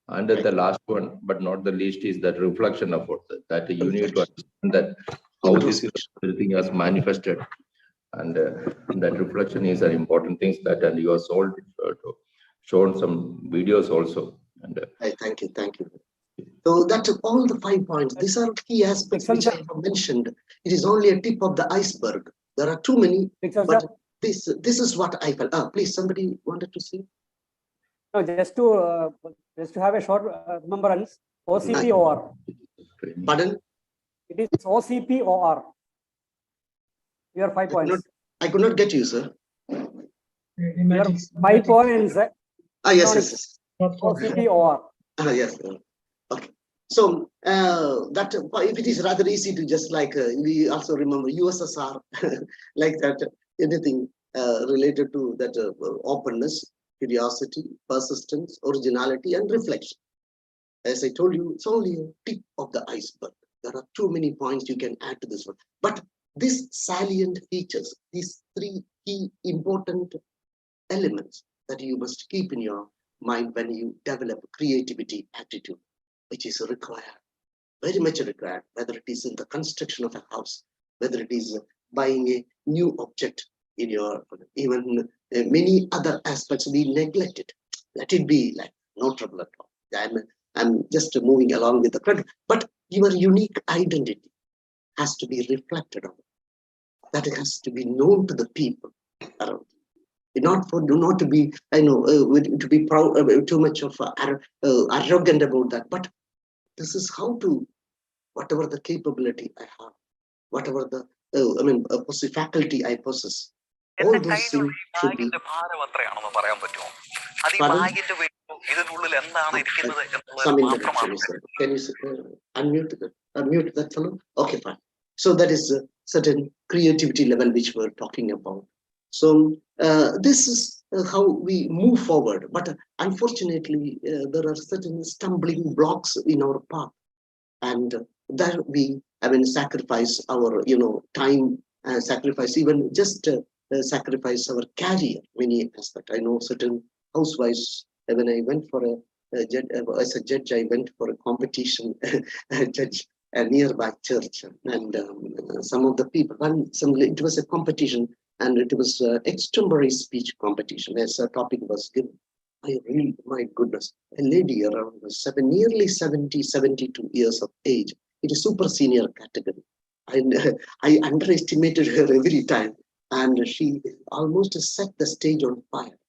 [SPEAKER 10] And the last one, but not the least, is that reflection of that you need to understand that how this is everything has manifested, and that reflection is an important thing. That and you have shown some videos also. And
[SPEAKER 3] thank you. So that's all the 5 points. These are key aspects which I have mentioned. It is only a tip of the iceberg. There are too many, but this is what I felt. Please, somebody wanted to say.
[SPEAKER 9] No, just to have a short remembrance, OCPOR.
[SPEAKER 3] Pardon?
[SPEAKER 9] It is OCPOR. Your 5 points.
[SPEAKER 3] I could not get you, sir.
[SPEAKER 9] Your 5 points.
[SPEAKER 3] Yes.
[SPEAKER 9] OCPOR.
[SPEAKER 3] Yes. Okay. So that if it is rather easy to just like we also remember USSR like that, anything related to that openness, curiosity, persistence, originality, and reflection. As I told you, it's only a tip of the iceberg. There are too many points you can add to this one. But these salient features, these 3 key important elements that you must keep in your mind when you develop creativity attitude, which is required, very much required, whether it is in the construction of a house, whether it is buying a new object in your, even many other aspects we neglected. Let it be like no trouble at all. I'm just moving along with the credit, but your unique identity has to be reflected on. That has to be known to the people around. Not to be, to be proud, too much of arrogant about that. But this is how to, whatever the capability I have, whatever the faculty I possess, all those things should be Some interruption is there. Can you unmute that fellow? Okay, fine. So that is a certain creativity level which we're talking about. So this is how we move forward. But unfortunately, there are certain stumbling blocks in our path, and that we sacrifice our time, sacrifice even just sacrifice our career. Many aspects. I know certain housewives. When I went for as a judge, I went for a competition, a judge, a nearby church, and some of the people. It was a competition, and it was extemporary speech competition. As a topic was given, I really, my goodness, a lady around nearly 70, 72 years of age. It is super senior category. I underestimated her every time, and she almost set the stage on fire.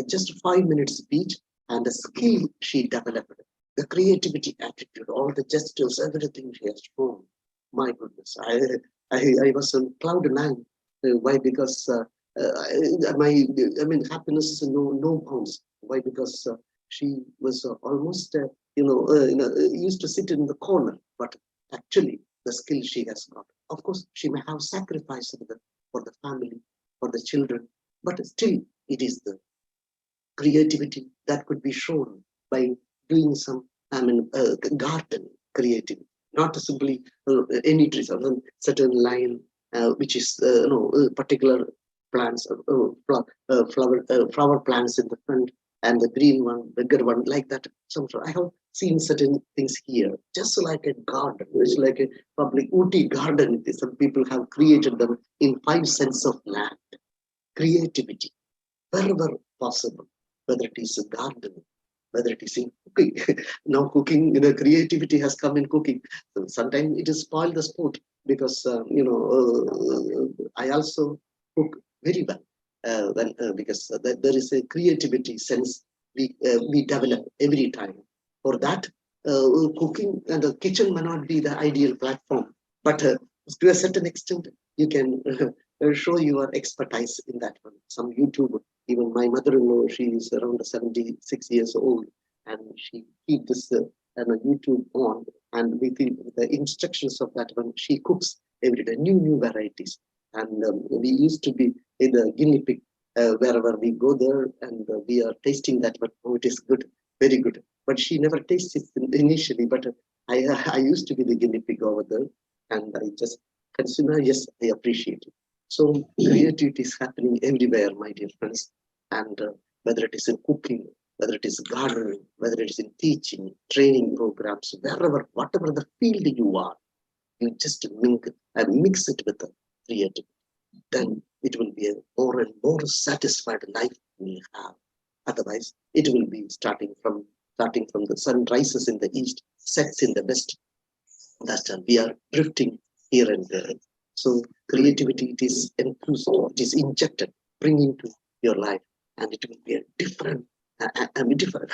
[SPEAKER 3] Just 5 minutes speech, and the skill she developed, the creativity, attitude, all the gestures, everything she has shown. My goodness, I was on cloud nine. Why? Because happiness no bounds. Why? Because she was almost used to sit in the corner, but actually the skill she has got. Of course, she may have sacrificed for the family, for the children, but still it is the creativity that could be shown by doing some, garden creativity, not simply any trees, or certain line which is particular plants, flower plants in the front, and the green one, bigger one, like that. I have seen certain things here, just like a garden, it's like a public Ooty garden. Some people have created them in 5 cents of land. Creativity, wherever possible, whether it is a garden, whether it is in cooking. Now cooking, creativity has come in cooking. So sometimes it is spoiled the sport, because I also cook very well because there is a creativity sense we develop every time. For that, cooking and the kitchen may not be the ideal platform, but to a certain extent, you can show your expertise in that one. Some YouTube. Even my mother-in-law, she is around 76 years old, and she keeps this YouTube on, and with the instructions of that one, she cooks every day new varieties. And we used to be in the guinea pig wherever we go there, and we are tasting that one. Oh, it is good, very good. But she never tasted it initially. But I used to be the guinea pig over there, and I just consumer. Yes, I appreciate it. So creativity is happening everywhere, my dear friends. And whether it is in cooking, whether it is gardening, whether it is in teaching, training programs, wherever, whatever the field you are, you just mix it with the creativity. Then it will be a more and more satisfied life we have. Otherwise, it will be starting from the sun rises in the east, sets in the west. That's done. We are drifting here and there. So creativity, it is infused, it is injected, bring into your life, and it will be a different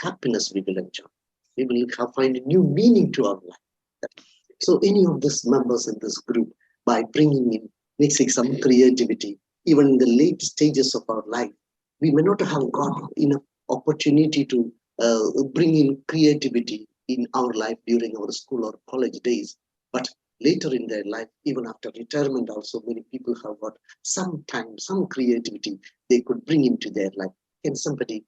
[SPEAKER 3] happiness we will enjoy. We will find a new meaning to our life. So any of these members in this group, by bringing in, mixing some creativity, even in the late stages of our life, we may not have got enough opportunity to bring in creativity in our life during our school or college days, but later in their life, even after retirement also, many people have got some time, some creativity they could bring into their life. Can somebody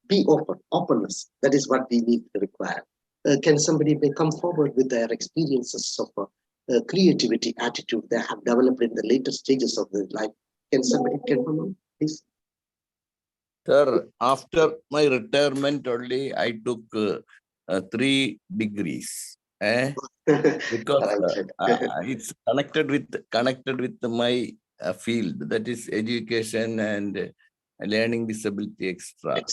[SPEAKER 3] be open, openness? That is what we need to require. Can somebody come forward with their experiences of creativity, attitude they have developed in the later stages of their life? Can somebody come on, please?
[SPEAKER 11] Sir, after my retirement only, I took 3 degrees. Because it's connected with my field, that is education and learning disability extra.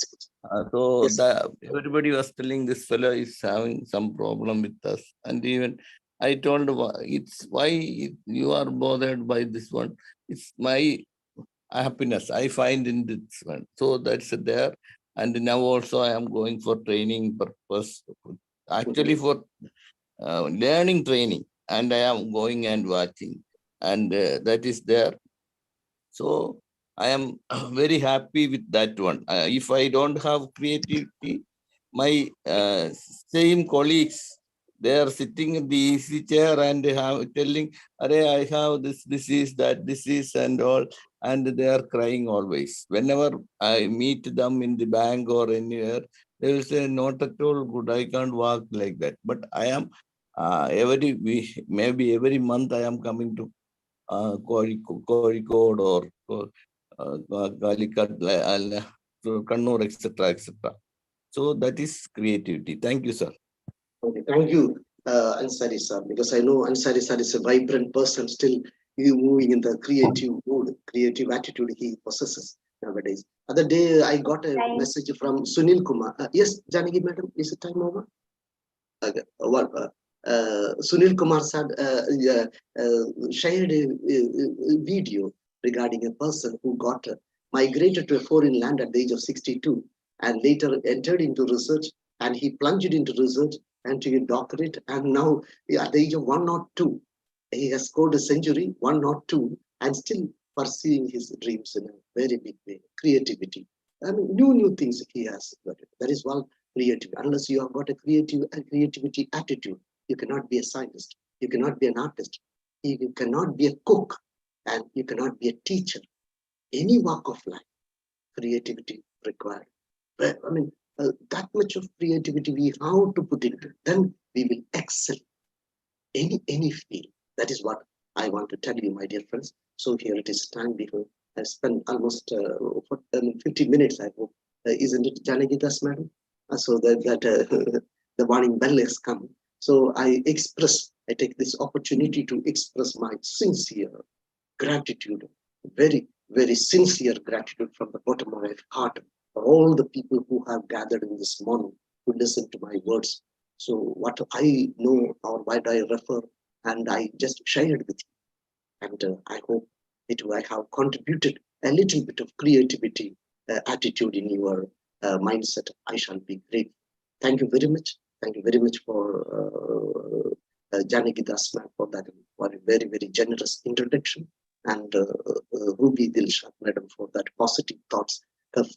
[SPEAKER 11] So yes, everybody was telling this fellow is having some problem with us, and even I told it's why you are bothered by this one. It's my happiness I find in this one. So that's there. And now also I am going for training purpose, actually for learning training, and I am going and watching, and that is there. So I am very happy with that one. If I don't have creativity, my same colleagues, they are sitting in the easy chair and they have telling, I have this is that, this is and all, and they are crying always. Whenever I meet them in the bank or anywhere, they will say, not at all good, I can't walk like that. But I am maybe every month I am coming to Kozhikode or Calicut, Kannur, etc., etc. So that is creativity. Thank you, sir.
[SPEAKER 3] Okay, thank you, Ansari sir, because I know Ansari sir is a vibrant person, still moving in the creative mood, creative attitude he possesses nowadays. Other day, I got a message from Sunil Kumar. Yes, Janagi madam, is it time over? Okay. Sunil Kumar sir shared a video regarding a person who got migrated to a foreign land at the age of 62 and later entered into research, and he plunged into research and to a doctorate, and now at the age of 102 he has scored a century, 102, and still pursuing his dreams in a very big way. Creativity, I mean, new things he has got. That is one creative. Unless you have got a creativity attitude, you cannot be a scientist, you cannot be an artist, you cannot be a cook, and you cannot be a teacher. Any walk of life, creativity required. I mean, that much of creativity we have to put into, then we will excel any field. That is what I want to tell you, my dear friends. So here it is time before I spent almost 50 minutes, I hope. Isn't it, Janagi Das, madam? So that the warning bell has come. So I take this opportunity to express my sincere gratitude, very, very sincere gratitude from the bottom of my heart for all the people who have gathered in this morning to listen to my words. So what I know or what I refer, and I just shared with you. And I hope I have contributed a little bit of creativity, attitude in your mindset. I shall be grateful. Thank you very much. Thank you very much for Janaki Das for that very, very generous introduction. And Ruby Dilshad madam for that positive thoughts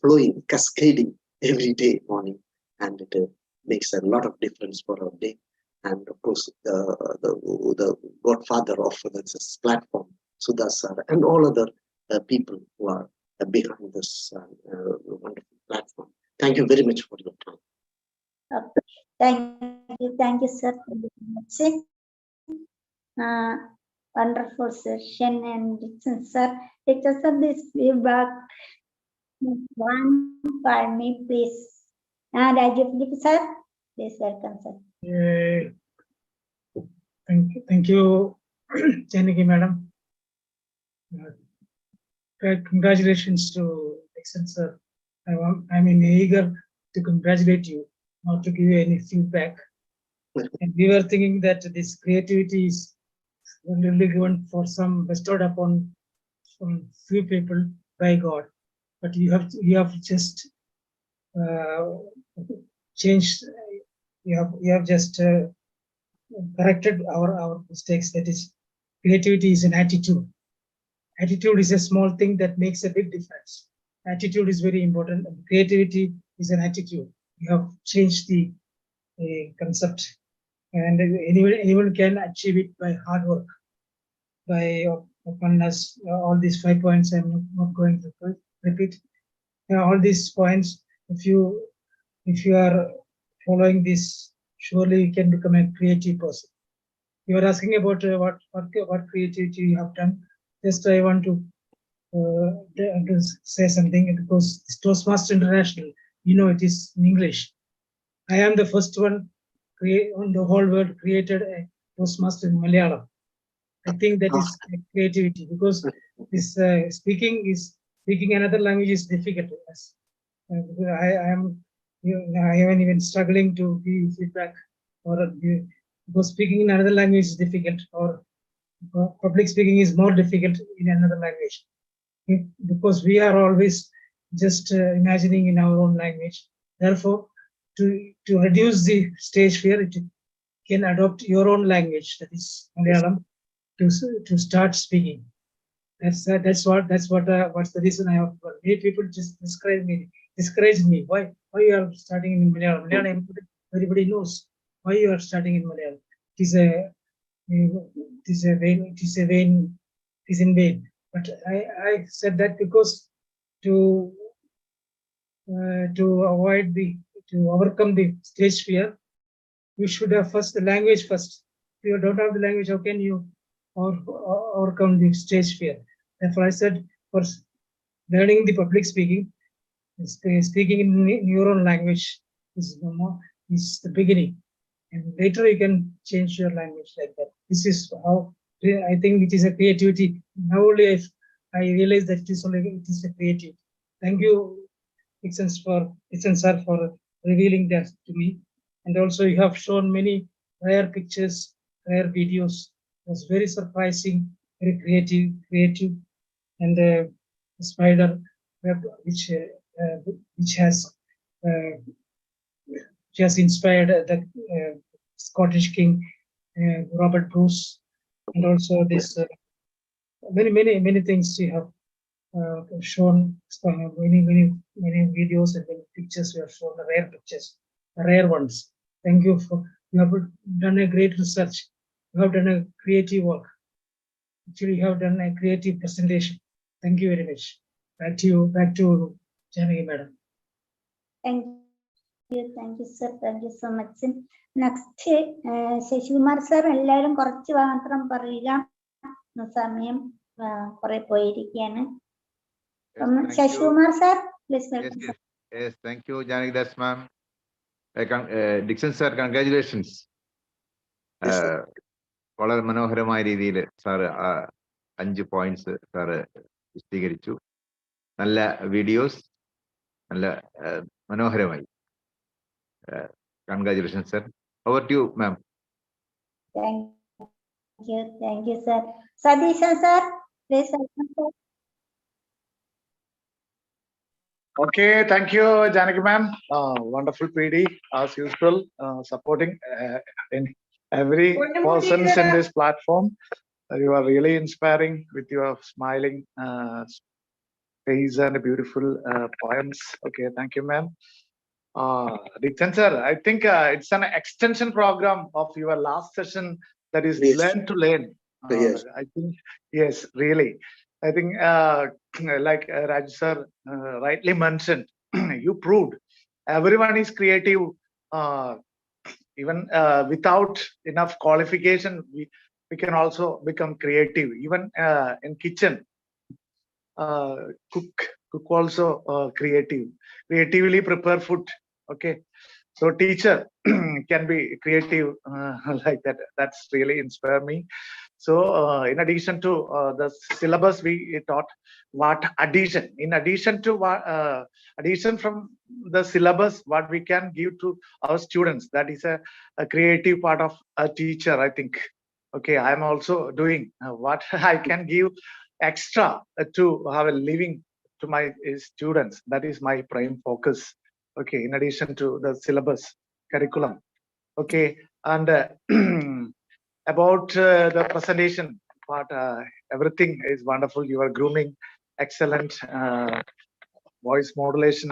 [SPEAKER 3] flowing, cascading every day morning. And it makes a lot of difference for our day. And of course, the godfather of this platform, Sudha sir, and all other people who are behind this wonderful platform. Thank you very much for your time.
[SPEAKER 2] Thank you, sir. Wonderful session, and DIXON sir, take us up this feedback. One for me, please. Raju sir, please welcome, sir.
[SPEAKER 5] Thank you, Janaki madam. Congratulations to DIXON sir. I'm eager to congratulate you, not to give you any feedback. And we were thinking that this creativity is only given for some, bestowed upon some few people by God. But you have just changed. You have just corrected our mistakes. That is, creativity is an attitude. Attitude is a small thing that makes a big difference. Attitude is very important. Creativity is an attitude. You have changed the concept, and anyone can achieve it by hard work. By upon us, all these 5 points, I'm not going to repeat. All these points, if you are following this, surely you can become a creative person. You are asking about what creativity you have done. Just I want to say something, because Toastmaster International, it is in English. I am the first one on the whole world created a Toastmaster in Malayalam. I think that is creativity, because this speaking another language is difficult. I am even struggling to give feedback, because speaking in another language is difficult, or public speaking is more difficult in another language, because we are always just imagining in our own language. Therefore, to reduce the stage fear, you can adopt your own language, that is Malayalam, to start speaking. That's what's the reason I have. Many people just discourage me. Why you are starting in Malayalam? Malayalam, everybody knows why you are starting in Malayalam. It is in vain. But I said that because to overcome the stage fear, you should have first the language first. If you don't have the language, how can you overcome the stage fear? Therefore, I said first, learning the public speaking, speaking in your own language is the beginning, and later you can change your language like that. This is how I think it is a creativity. Now only I realize that it is a creativity. Thank you, DIXON sir, for revealing that to me. And also you have shown many rare pictures, rare videos. It was very surprising, very creative, and the spider web which has inspired the Scottish King Robert Bruce, and also this many things you have shown, many videos and many pictures you have shown, rare pictures, rare ones. Thank you you have done a great research. You have done a creative work. Actually, you have done a creative presentation. Thank you very much. Back to Janaki madam.
[SPEAKER 2] Thank you, sir. Thank you so much. Next, Shashimar sir, എല്ലാവരും കുറച്ച് മാത്രം പറയുക. സമയം കുറെ പോയിരിക്കുകയാണ്. Shashimar sir, please welcome.
[SPEAKER 12] Yes, thank you, Janaki Das ma'am. DIXON sir, congratulations. വളരെ മനോഹരമായ രീതിയിൽ സാറ് 5 പോയിന്റ്സ് സാറ് വിശദീകരിച്ചു. നല്ല വീഡിയോസ്, നല്ല മനോഹരമായി. Congratulations, sir. Over to you, ma'am.
[SPEAKER 2] Thank you, sir. Sadisha sir, please welcome, sir.
[SPEAKER 4] Okay, thank you, Janaki ma'am. Wonderful PD as usual, supporting in every person in this platform. You are really inspiring with your smiling face and beautiful poems. Okay, thank you, ma'am. DIXON sir, I think it's an extension program of your last session, that is learn to learn.
[SPEAKER 3] Yes.
[SPEAKER 4] I think, yes, really. I think like Raj sir rightly mentioned, you proved everyone is creative. Even without enough qualification, we can also become creative. Even in kitchen, cook also creatively prepare food. Okay, so teacher can be creative like that. That's really inspire me. So in addition to the syllabus, we taught what addition. In addition to addition from the syllabus, what we can give to our students. That is a creative part of a teacher, I think. Okay, I am also doing what I can give extra to have a living to my students. That is my prime focus. Okay, in addition to the syllabus curriculum. Okay, and about the presentation part, everything is wonderful. You are grooming, excellent voice modulation,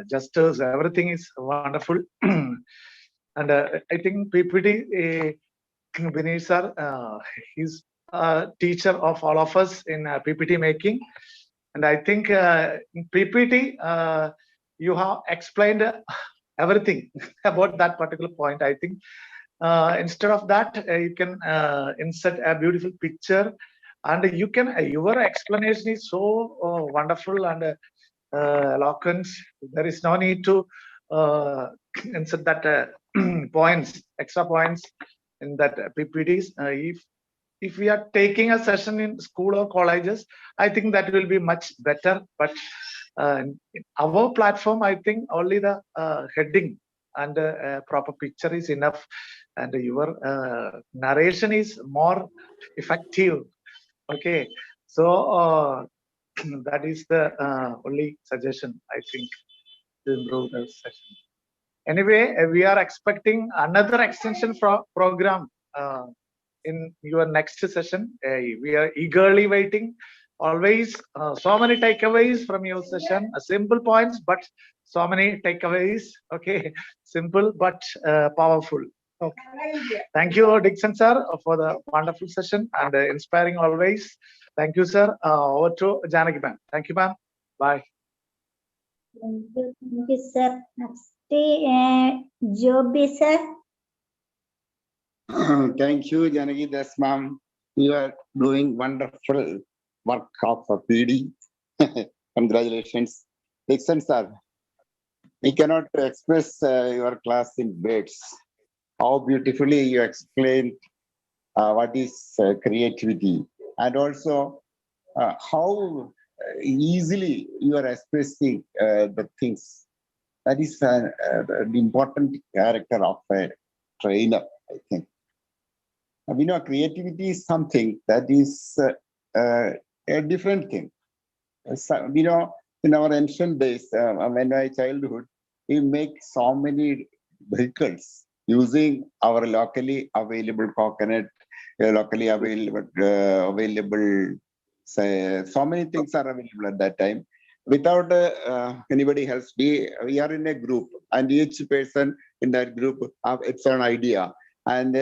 [SPEAKER 4] gestures, everything is wonderful. And I think PPT, Vinay sir, he's a teacher of all of us in PPT making. And I think in PPT, you have explained everything about that particular point. I think instead of that, you can insert a beautiful picture, and you can your explanation is so wonderful and eloquent. There is no need to insert that points, extra points in that PPTs. If we are taking a session in school or colleges, I think that will be much better. But in our platform, I think only the heading and proper picture is enough, and your narration is more effective. Okay, so that is the only suggestion, I think, to improve the session. Anyway, we are expecting another extension program in your next session. We are eagerly waiting always so many takeaways from your session, simple points, but so many takeaways. Okay, simple but powerful. Okay, thank you, Dixon sir, for the wonderful session and inspiring always. Thank you, sir. Over to Janaki ma'am. Thank you, ma'am. Bye.
[SPEAKER 2] Thank you, sir. Next, Joby, sir.
[SPEAKER 8] Thank you, Janaki Das ma'am. You are doing wonderful work of a PD. Congratulations. Dixon sir, we cannot express your class in words. How beautifully you explained what is creativity, and also how easily you are expressing the things. That is the important character of a trainer, I think. We know creativity is something that is a different thing. So, we know in our ancient days, when my childhood, we make so many vehicles using our locally available coconut, locally available, so many things are available at that time. Without anybody else, we are in a group, and each person in that group have its own idea. And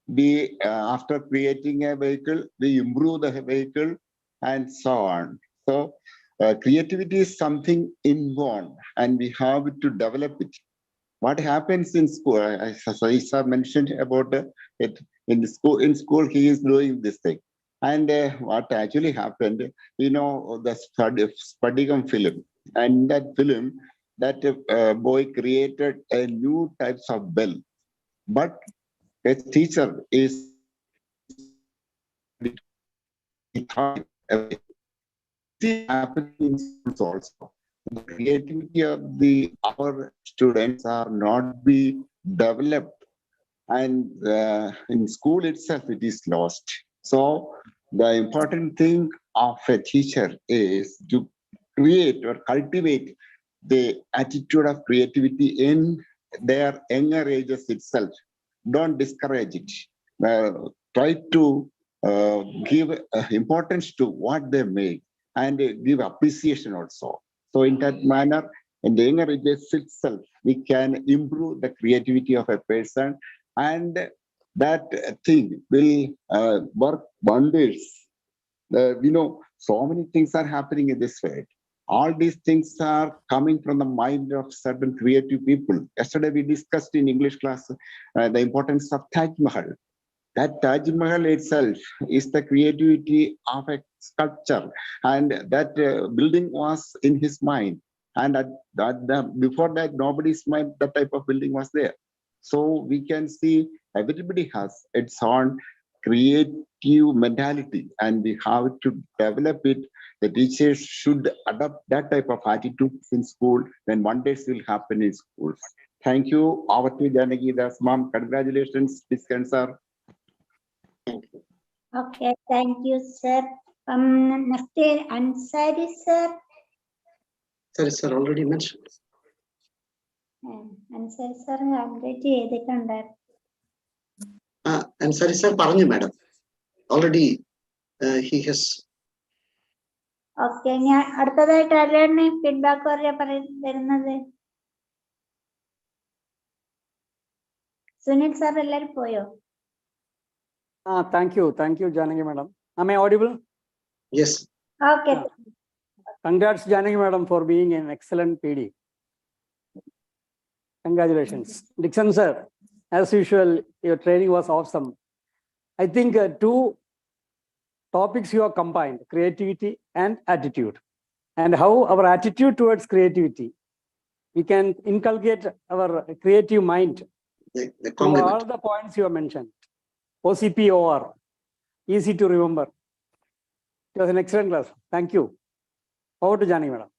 [SPEAKER 8] we, after creating a vehicle, we improve the vehicle and so on. So creativity is something inborn, and we have to develop it. What happens in school? As Isa mentioned about it in the school. In school, he is doing this thing, and what actually happened? You know, the Spadigam film, and that film, that boy created a new types of bell, but a teacher is happening in schools also. The creativity of our students are not be developed, and in school itself it is lost. So the important thing of a teacher is to create or cultivate the attitude of creativity in their younger ages itself. Don't discourage it. Try to give importance to what they make, and give appreciation also. So in that manner, in the younger ages itself, we can improve the creativity of a person, and that thing will work wonders. We know so many things are happening in this way. All these things are coming from the mind of certain creative people. Yesterday we discussed in English class the importance of Taj Mahal. That Taj Mahal itself is the creativity of a sculpture, and that building was in his mind. And before that, nobody's mind that type of building was there. So we can see everybody has its own creative mentality, and we have to develop it. The teachers should adopt that type of attitude in school, then wonders will happen in schools. Thank you. Over to Janaki Das ma'am. Congratulations, Dixon sir.
[SPEAKER 2] Okay, thank you, sir. Next, Ansari, sir.
[SPEAKER 3] Sorry, sir, already mentioned.
[SPEAKER 2] Ansari, sir, update
[SPEAKER 3] Ansari, sir, പറഞ്ഞു, madam. Already he has.
[SPEAKER 2] Okay, ഞാൻ അടുത്തതായിട്ട് ആരാണ് feedback തരുന്നത്? Sunil sir എല്ലാരും പോയോ?
[SPEAKER 9] Thank you, Janaki madam. Am I audible?
[SPEAKER 3] Yes.
[SPEAKER 2] Okay.
[SPEAKER 9] Congrats, Janaki madam, for being an excellent PD. Congratulations. Dixon sir, as usual, your training was awesome. I think two topics you have combined, creativity and attitude, and how our attitude towards creativity, we can inculcate our creative mind through all the points you have mentioned. OCPOR, easy to remember. It was an excellent class. Thank you. Over to Janaki madam.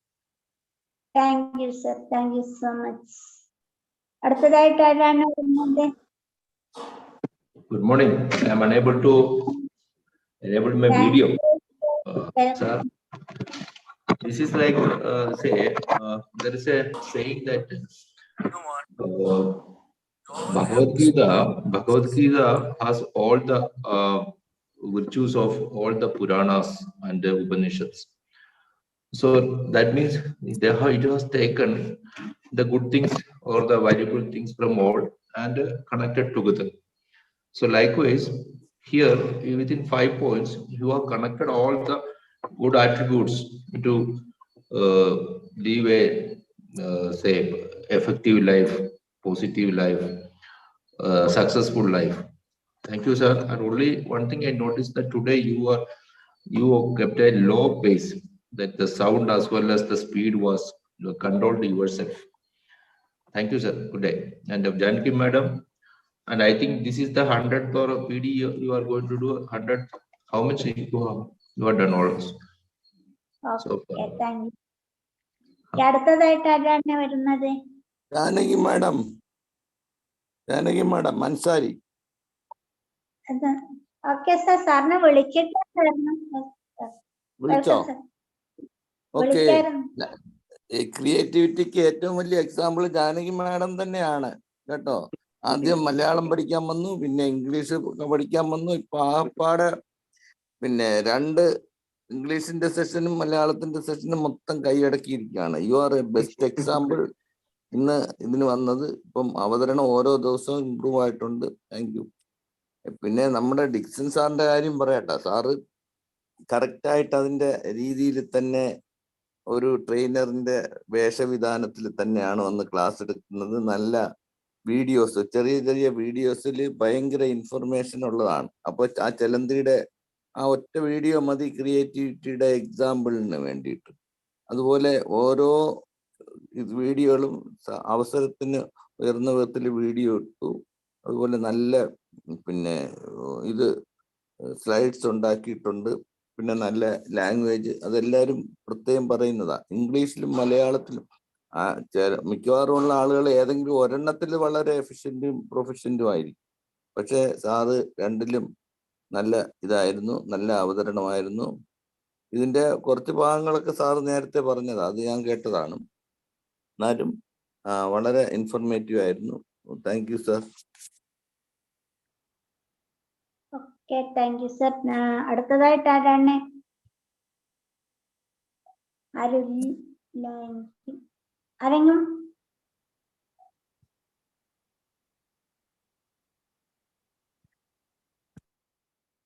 [SPEAKER 2] Thank you, sir. Thank you so much. അടുത്തതായിട്ട് ആരാണ് വരുന്നത്?
[SPEAKER 10] Good morning. I am unable to enable my video. Sir, this is like, say, there is a saying that Bhagavad Gita has all the virtues of all the Puranas and the Upanishads. So that means it was taken the good things or the valuable things from all and connected together. So likewise, here within 5 points, you have connected all the good attributes to live a say effective life, positive life, successful life. Thank you, sir. And only one thing I noticed that today you kept a low pace, that the sound as well as the speed was controlled yourself. Thank you, sir. Good day. And Janki madam, and I think this is the 100th or PD you are going to do 100. How much you have done also?
[SPEAKER 2] Okay, thank you. അടുത്തതായിട്ട് ആരാണ് വരുന്നത്?
[SPEAKER 11] Janaki madam മൻസാരി.
[SPEAKER 2] Okay sir, സാറിനെ വിളിച്ചിട്ടുണ്ടായിരുന്നു.
[SPEAKER 11] വിളിച്ചോ? Okay. ക്രിയേറ്റിവിറ്റിക്ക് ഏറ്റവും വലിയ example Janaki madam തന്നെയാണ് കേട്ടോ. ആദ്യം മലയാളം പഠിക്കാൻ വന്നു, പിന്നെ ഇംഗ്ലീഷ് പഠിക്കാൻ വന്നു. ഇപ്പൊ ആപ്പാടെ പിന്നെ 2 ഇംഗ്ലീഷിന്റെ സെഷനും മലയാളത്തിന്റെ സെഷനും മൊത്തം കൈയടക്കിയിരിക്കുകയാണ്. You are a best example. ഇന്ന് ഇതിന് വന്നത്. ഇപ്പം അവതരണം ഓരോ ദിവസവും ഇമ്പ്രൂവ് ആയിട്ടുണ്ട്. Thank you. പിന്നെ നമ്മുടെ ഡിക്സൺ സാറിന്റെ കാര്യം പറയട്ടെ. സാറ് കറക്റ്റായിട്ട് അതിന്റെ രീതിയിൽ തന്നെ ഒരു ട്രെയിനറിന്റെ വേഷവിധാനത്തിൽ തന്നെയാണ് വന്ന് ക്ലാസ് എടുക്കുന്നത്. നല്ല വീഡിയോസ്, ചെറിയ ചെറിയ വീഡിയോസിൽ ഭയങ്കര ഇൻഫർമേഷൻ ഉള്ളതാണ്. അപ്പൊ ആ ചെലന്തിയുടെ ആ ഒറ്റ വീഡിയോ മതി ക്രിയേറ്റിവിറ്റിയുടെ എക്സാമ്പിളിന് വേണ്ടിയിട്ട്. അതുപോലെ ഓരോ വീഡിയോകളും അവസരത്തിന് ഉയർന്ന വിധത്തിൽ വീഡിയോ ഇട്ടു. അതുപോലെ നല്ല പിന്നെ ഇത് സ്ലൈഡ്സ് ഉണ്ടാക്കിയിട്ടുണ്ട്. പിന്നെ നല്ല ലാംഗ്വേജ്, അതെല്ലാവരും പ്രത്യേകം പറയുന്നതാ. ഇംഗ്ലീഷിലും മലയാളത്തിലും മിക്കവാറും ഉള്ള ആളുകൾ ഏതെങ്കിലും ഒരെണ്ണത്തിൽ വളരെ എഫിഷ്യന്റും പ്രൊഫഷന്റും ആയിരിക്കും. പക്ഷെ സാറ് രണ്ടിലും നല്ല ഇതായിരുന്നു, നല്ല അവതരണമായിരുന്നു. ഇതിന്റെ കുറച്ച് ഭാഗങ്ങളൊക്കെ സാറ് നേരത്തെ പറഞ്ഞതാ, അത് ഞാൻ കേട്ടതാണ്. എന്നാലും വളരെ ഇൻഫോർമേറ്റീവ് ആയിരുന്നു. Thank you sir.
[SPEAKER 2] Okay, thank you sir. അടുത്തതായിട്ട് ആരാണ്? ആരെങ്കിലും?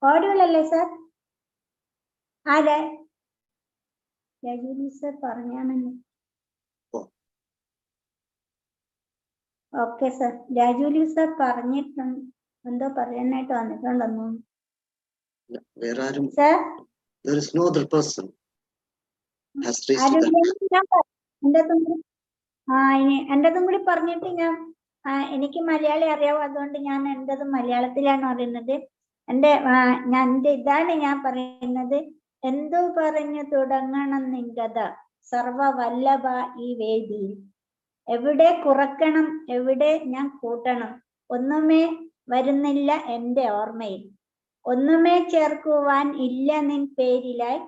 [SPEAKER 2] ഓഡിബിൾ അല്ലേ സർ? ആരെ? രജനി സർ പറഞ്ഞാണല്ലോ. ഓക്കെ സർ, രാജുലി സർ പറഞ്ഞിട്ടുണ്ട്, എന്തോ പറയാനായിട്ട് വന്നിട്ടുണ്ടെന്നു. എന്റെതും കൂടി പറഞ്ഞിട്ട് എനിക്ക് മലയാളി അറിയാവൂ, അതുകൊണ്ട് ഞാൻ എന്റേതും മലയാളത്തിലാണ് പറയുന്നത്. ഇതാണ് ഞാൻ പറയുന്നത്. എന്തു പറഞ്ഞു തുടങ്ങണം നിങ്കഥ സർവ വല്ലഭ ഈ വേദിയിൽ. എവിടെ കുറക്കണം, എവിടെ ഞാൻ കൂട്ടണം, ഒന്നുമേ വരുന്നില്ല എന്റെ ഓർമ്മയിൽ. ഒന്നുമേ ചേർക്കുവാൻ ഇല്ല നിൻ പേരിലായി,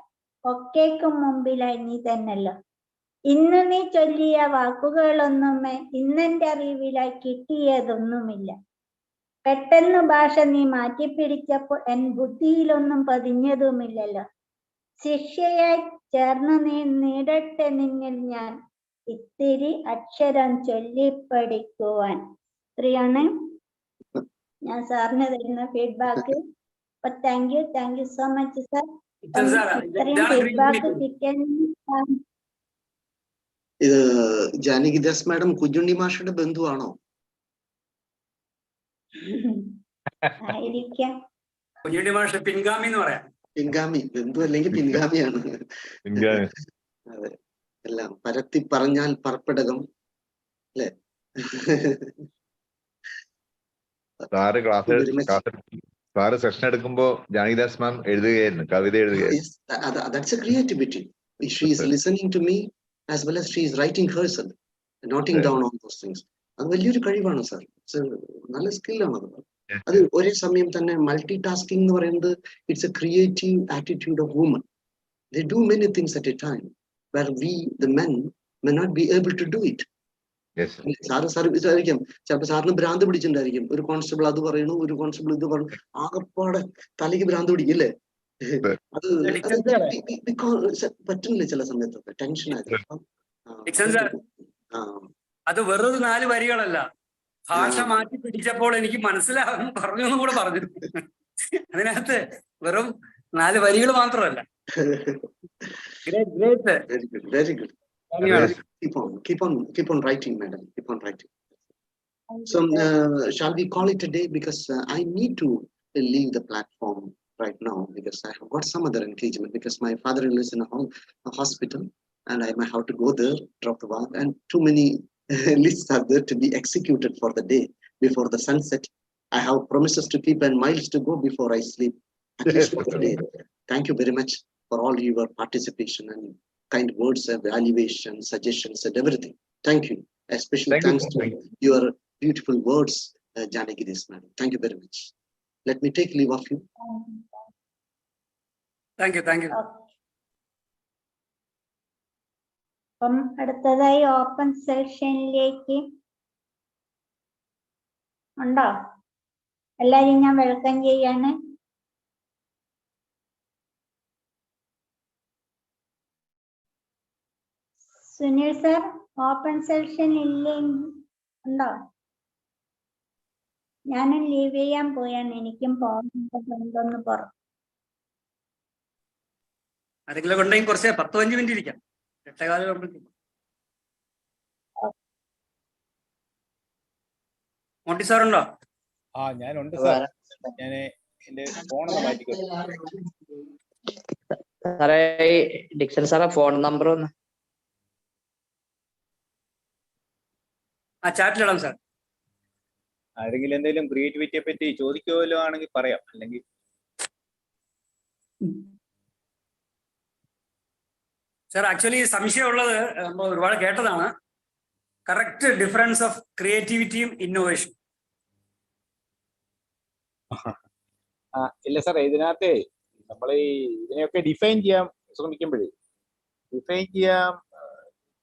[SPEAKER 2] ഒക്കേക്കും മുമ്പിലായി നീ തന്നല്ലോ. ഇന്ന് നീ ചൊല്ലിയ വാക്കുകളൊന്നുമേ ഇന്നെന്റെ അറിവിലായി കിട്ടിയതൊന്നുമില്ല. പെട്ടെന്ന് ഭാഷ നീ മാറ്റിപ്പിടിച്ചപ്പോൾ എൻ ബുദ്ധിയിലൊന്നും പതിഞ്ഞതുമില്ലല്ലോ. ശിഷ്യയായി ചേർന്ന് നീ നീടട്ടെ നിന്നിൽ ഞാൻ ഇത്തിരി അക്ഷരം ചൊല്ലിപ്പടിക്കുവാൻ. ഇത്രയാണ് ഞാൻ സാറിന് തരുന്ന ഫീഡ്ബാക്ക്. അപ്പൊ thank you so much sir. ഇത്രയും ഫീഡ്ബാക്ക് കിട്ടിയ
[SPEAKER 3] ഇത് ജാനകിദാസ് മാഡം കുഞ്ഞുണ്ണി മാഷയുടെ ബന്ധുവാണോ?
[SPEAKER 2] ആയിരിക്കാം.
[SPEAKER 13] കുഞ്ഞുണ്ണി മാഷ പിൻഗാമി എന്ന് പറയാം.
[SPEAKER 3] പിൻഗാമി, ബന്ധു അല്ലെങ്കിൽ പിൻഗാമിയാണ്. അതെ, എല്ലാം പരത്തി പറഞ്ഞാൽ പർപ്പടകം അല്ലെ?
[SPEAKER 12] സാറ് സെഷൻ എടുക്കുമ്പോ ജാനകിദാസ് മാം എഴുതുകയായിരുന്നു, കവിത എഴുതുകയായിരുന്നു.
[SPEAKER 3] That's a creativity. She is listening to me as well as she is writing herself, noting down all those things. അത് വലിയൊരു കഴിവാണ് സാർ, നല്ല സ്കില്ലാണ് അത്. അത് ഒരേ സമയം തന്നെ മൾട്ടി ടാസ്കിംഗ് എന്ന് പറയുന്നത് it's a creative attitude of woman. They do many things at a time where we, the men, may not be able to do it. Sir വിചാരിക്കാം ചിലപ്പോൾ സാറിന് ഭ്രാന്ത് പിടിച്ചിട്ടുണ്ടായിരിക്കും. ഒരു കോൺസ്റ്റബിൾ അത് പറയണു, ഒരു കോൺസ്റ്റബിൾ ഇത് പറയണു, ആകപ്പാടെ തലയ്ക്ക് ഭ്രാന്ത് പിടിക്കില്ലേ? അത് പറ്റുന്നില്ല ചില സമയത്തൊക്കെ ടെൻഷൻ ആയിരുന്നു.
[SPEAKER 13] അത് വെറും 4 വരികളല്ല, ഭാഷ മാറ്റി പിടിച്ചപ്പോൾ എനിക്ക് മനസ്സിലാകും പറഞ്ഞു എന്നും കൂടെ പറഞ്ഞു. അതിനകത്ത് വെറും 4 വരികൾ മാത്രമല്ല.
[SPEAKER 3] Very good. Keep on writing, madam. Keep on writing. So shall we call it a day, because I need to leave the platform right now because I have got some other engagement, because my father-in-law is in a hospital and I might have to go there, drop the work, and too many lists are there to be executed for the day before the sunset. I have promises to keep and miles to go before I sleep. At least for the day. Thank you very much for all your participation and kind words, evaluation, suggestions, and everything. Thank you. Especially thanks to your beautiful words, Janaki this man. Thank you very much. Let me take leave of you.
[SPEAKER 13] Thank you.
[SPEAKER 2] അപ്പം അടുത്തതായി open സെഷനിലേക്ക് ഉണ്ടോ? എല്ലാരും ഞാൻ welcome ചെയ്യാണ്. Sunil sir, open session ഇല്ലെങ്കിൽ ഉണ്ടോ? ഞാനും ലീവ് ചെയ്യാൻ പോയാണ്, എനിക്കും പോകുന്നൊന്ന് പുറത്ത്.
[SPEAKER 13] ആരെങ്കിലും ഉണ്ടെങ്കിൽ കുറച്ച് 10-15 മിനിറ്റ് ഇരിക്കാം. 8:15 മോണ്ടി സാർ ഉണ്ടോ?
[SPEAKER 14] ഞാനുണ്ട് സാർ. ഞാൻ എന്റെ ഫോണൊന്ന് മാറ്റിക്കോട്ടെ
[SPEAKER 15] സാറേ. ഡിക്സൺ സാറേ ഫോൺ നമ്പർ ഒന്ന്
[SPEAKER 13] ചാറ്റിലിടാം സാർ.
[SPEAKER 14] ആരെങ്കിലും എന്തെങ്കിലും ക്രിയേറ്റിവിറ്റിയെ പറ്റി ചോദിക്കുമല്ലോ ആണെങ്കിൽ പറയാം, അല്ലെങ്കിൽ
[SPEAKER 13] സാർ ആക്ച്വലി സംശയമുള്ളത് നമ്മൾ ഒരുപാട് കേട്ടതാണ്, കറക്റ്റ് ഡിഫറൻസ് ഓഫ് ക്രിയേറ്റിവിറ്റിയും ഇന്നോവേഷൻ.
[SPEAKER 14] ഇല്ല സാർ, ഇതിനകത്തെ നമ്മൾ ഇതിനെയൊക്കെ ഡിഫൈൻ ചെയ്യാൻ ശ്രമിക്കുമ്പോഴേ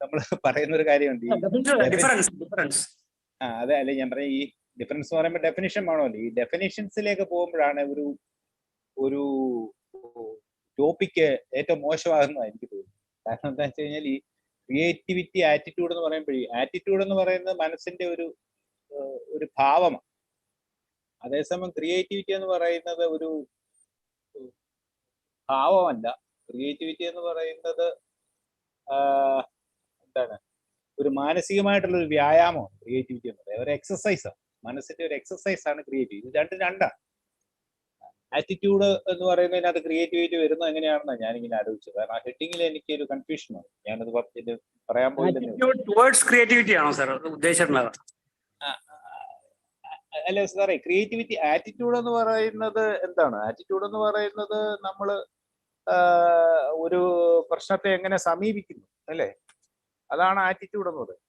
[SPEAKER 14] നമ്മൾ പറയുന്ന ഒരു കാര്യമുണ്ട്. അതെ, അല്ലെ ഞാൻ പറഞ്ഞ ഈ ഡിഫറൻസ് എന്ന് പറയുമ്പോൾ ഡെഫിനിഷൻ വേണമല്ലോ. ഈ ഡെഫിനിഷൻസിലേക്ക് പോകുമ്പോഴാണ് ഒരു ടോപ്പിക്ക് ഏറ്റവും മോശമാകുന്നതാണ് എനിക്ക് തോന്നുന്നത്. കാരണം എന്താ വെച്ച് കഴിഞ്ഞാൽ ഈ ക്രിയേറ്റിവിറ്റി ആറ്റിറ്റ്യൂഡ് എന്ന് പറയുമ്പോഴേ, ആറ്റിറ്റ്യൂഡ് എന്ന് പറയുന്നത് മനസ്സിന്റെ ഒരു ഭാവമാണ്. അതേസമയം ക്രിയേറ്റിവിറ്റി എന്ന് പറയുന്നത് ഒരു ഭാവമല്ല. ക്രിയേറ്റിവിറ്റി എന്ന് പറയുന്നത് എന്താണ്, ഒരു മാനസികമായിട്ടുള്ള ഒരു വ്യായാമമാണ് ക്രിയേറ്റിവിറ്റി എന്ന് പറയുന്നത്. ഒരു എക്സസൈസാണ്, മനസ്സിന്റെ ഒരു എക്സസൈസാണ് ക്രിയേറ്റിവിറ്റി. ഇത് രണ്ടാണ്. ആറ്റിറ്റ്യൂഡ് എന്ന് പറയുന്നതിനകത്ത് ക്രിയേറ്റിവിറ്റി വരുന്നത് എങ്ങനെയാണെന്നാണ് ഞാനിങ്ങനെ ആലോചിച്ചത്. കാരണം ആ ഹെഡിങ്ങിൽ എനിക്ക് ഒരു കൺഫ്യൂഷനാണ്. ഞാനത് പറയാൻ പോയില്ല. അല്ലെ സാറേ, ക്രിയേറ്റിവിറ്റി ആറ്റിറ്റ്യൂഡ് എന്ന് പറയുന്നത് എന്താണ്? ആറ്റിറ്റ്യൂഡ് എന്ന് പറയുന്നത് നമ്മൾ ഒരു പ്രശ്നത്തെ എങ്ങനെ സമീപിക്കുന്നു, അല്ലേ? അതാണ് ആറ്റിറ്റ്യൂഡ് എന്ന് പറയുന്നത്.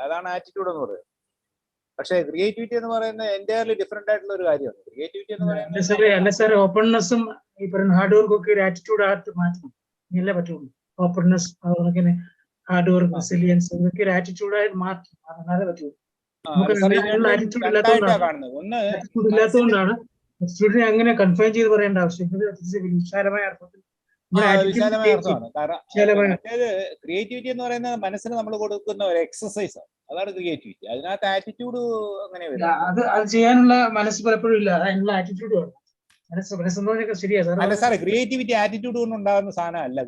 [SPEAKER 14] അതാണ് ആറ്റിറ്റ്യൂഡ് എന്ന് പറയുന്നത്. പക്ഷേ ക്രിയേറ്റിവിറ്റി എന്ന് പറയുന്നത് എൻറ്റയർലി ഡിഫറെന്റ് ആയിട്ടുള്ള ഒരു കാര്യമാണ്. ക്രിയേറ്റിവിറ്റി എന്ന് പറയുന്നത്
[SPEAKER 5] ഓപ്പൺനെസ്സും ഈ പറയുന്ന ഹാർഡ് വർക്കും ഒക്കെ ഒരു ആറ്റിറ്റ്യൂഡ് ആയിട്ട് മാറ്റണം, ഇല്ലേ പറ്റുള്ളൂ. ഓപ്പൺനെസ്, അങ്ങനെ ഹാർഡ് വർക്ക്, റെസിലിയൻസ്, ഇതൊക്കെ ഒരു ആറ്റിറ്റ്യൂഡായി മാറ്റണം, എന്നാലേ പറ്റുള്ളൂ. ആറ്റിറ്റ്യൂഡ് ഇല്ലാത്തതുകൊണ്ടാണ് സ്റ്റുഡന്റിനെ അങ്ങനെ കൺഫൈൻ ചെയ്ത് പറയേണ്ട ആവശ്യം. വിശാലമായ അർത്ഥത്തിൽ
[SPEAKER 14] ക്രിയേറ്റിവിറ്റി എന്ന് പറയുന്നത് മനസ്സിന് നമ്മൾ കൊടുക്കുന്ന ഒരു എക്സസൈസ് ആണ്. അതാണ് ക്രിയേറ്റിവിറ്റി. അതിനകത്ത് ആറ്റിറ്റ്യൂഡ് അങ്ങനെ
[SPEAKER 5] അത് ചെയ്യാനുള്ള മനസ്സ് പലപ്പോഴും ഇല്ല. അതിനുള്ള ആറ്റിറ്റ്യൂഡ് വേണം.
[SPEAKER 14] അല്ല സാറേ, ക്രിയേറ്റിവിറ്റി ആറ്റിറ്റ്യൂഡ് കൊണ്ട് ഉണ്ടാകുന്ന സാധനമല്ല.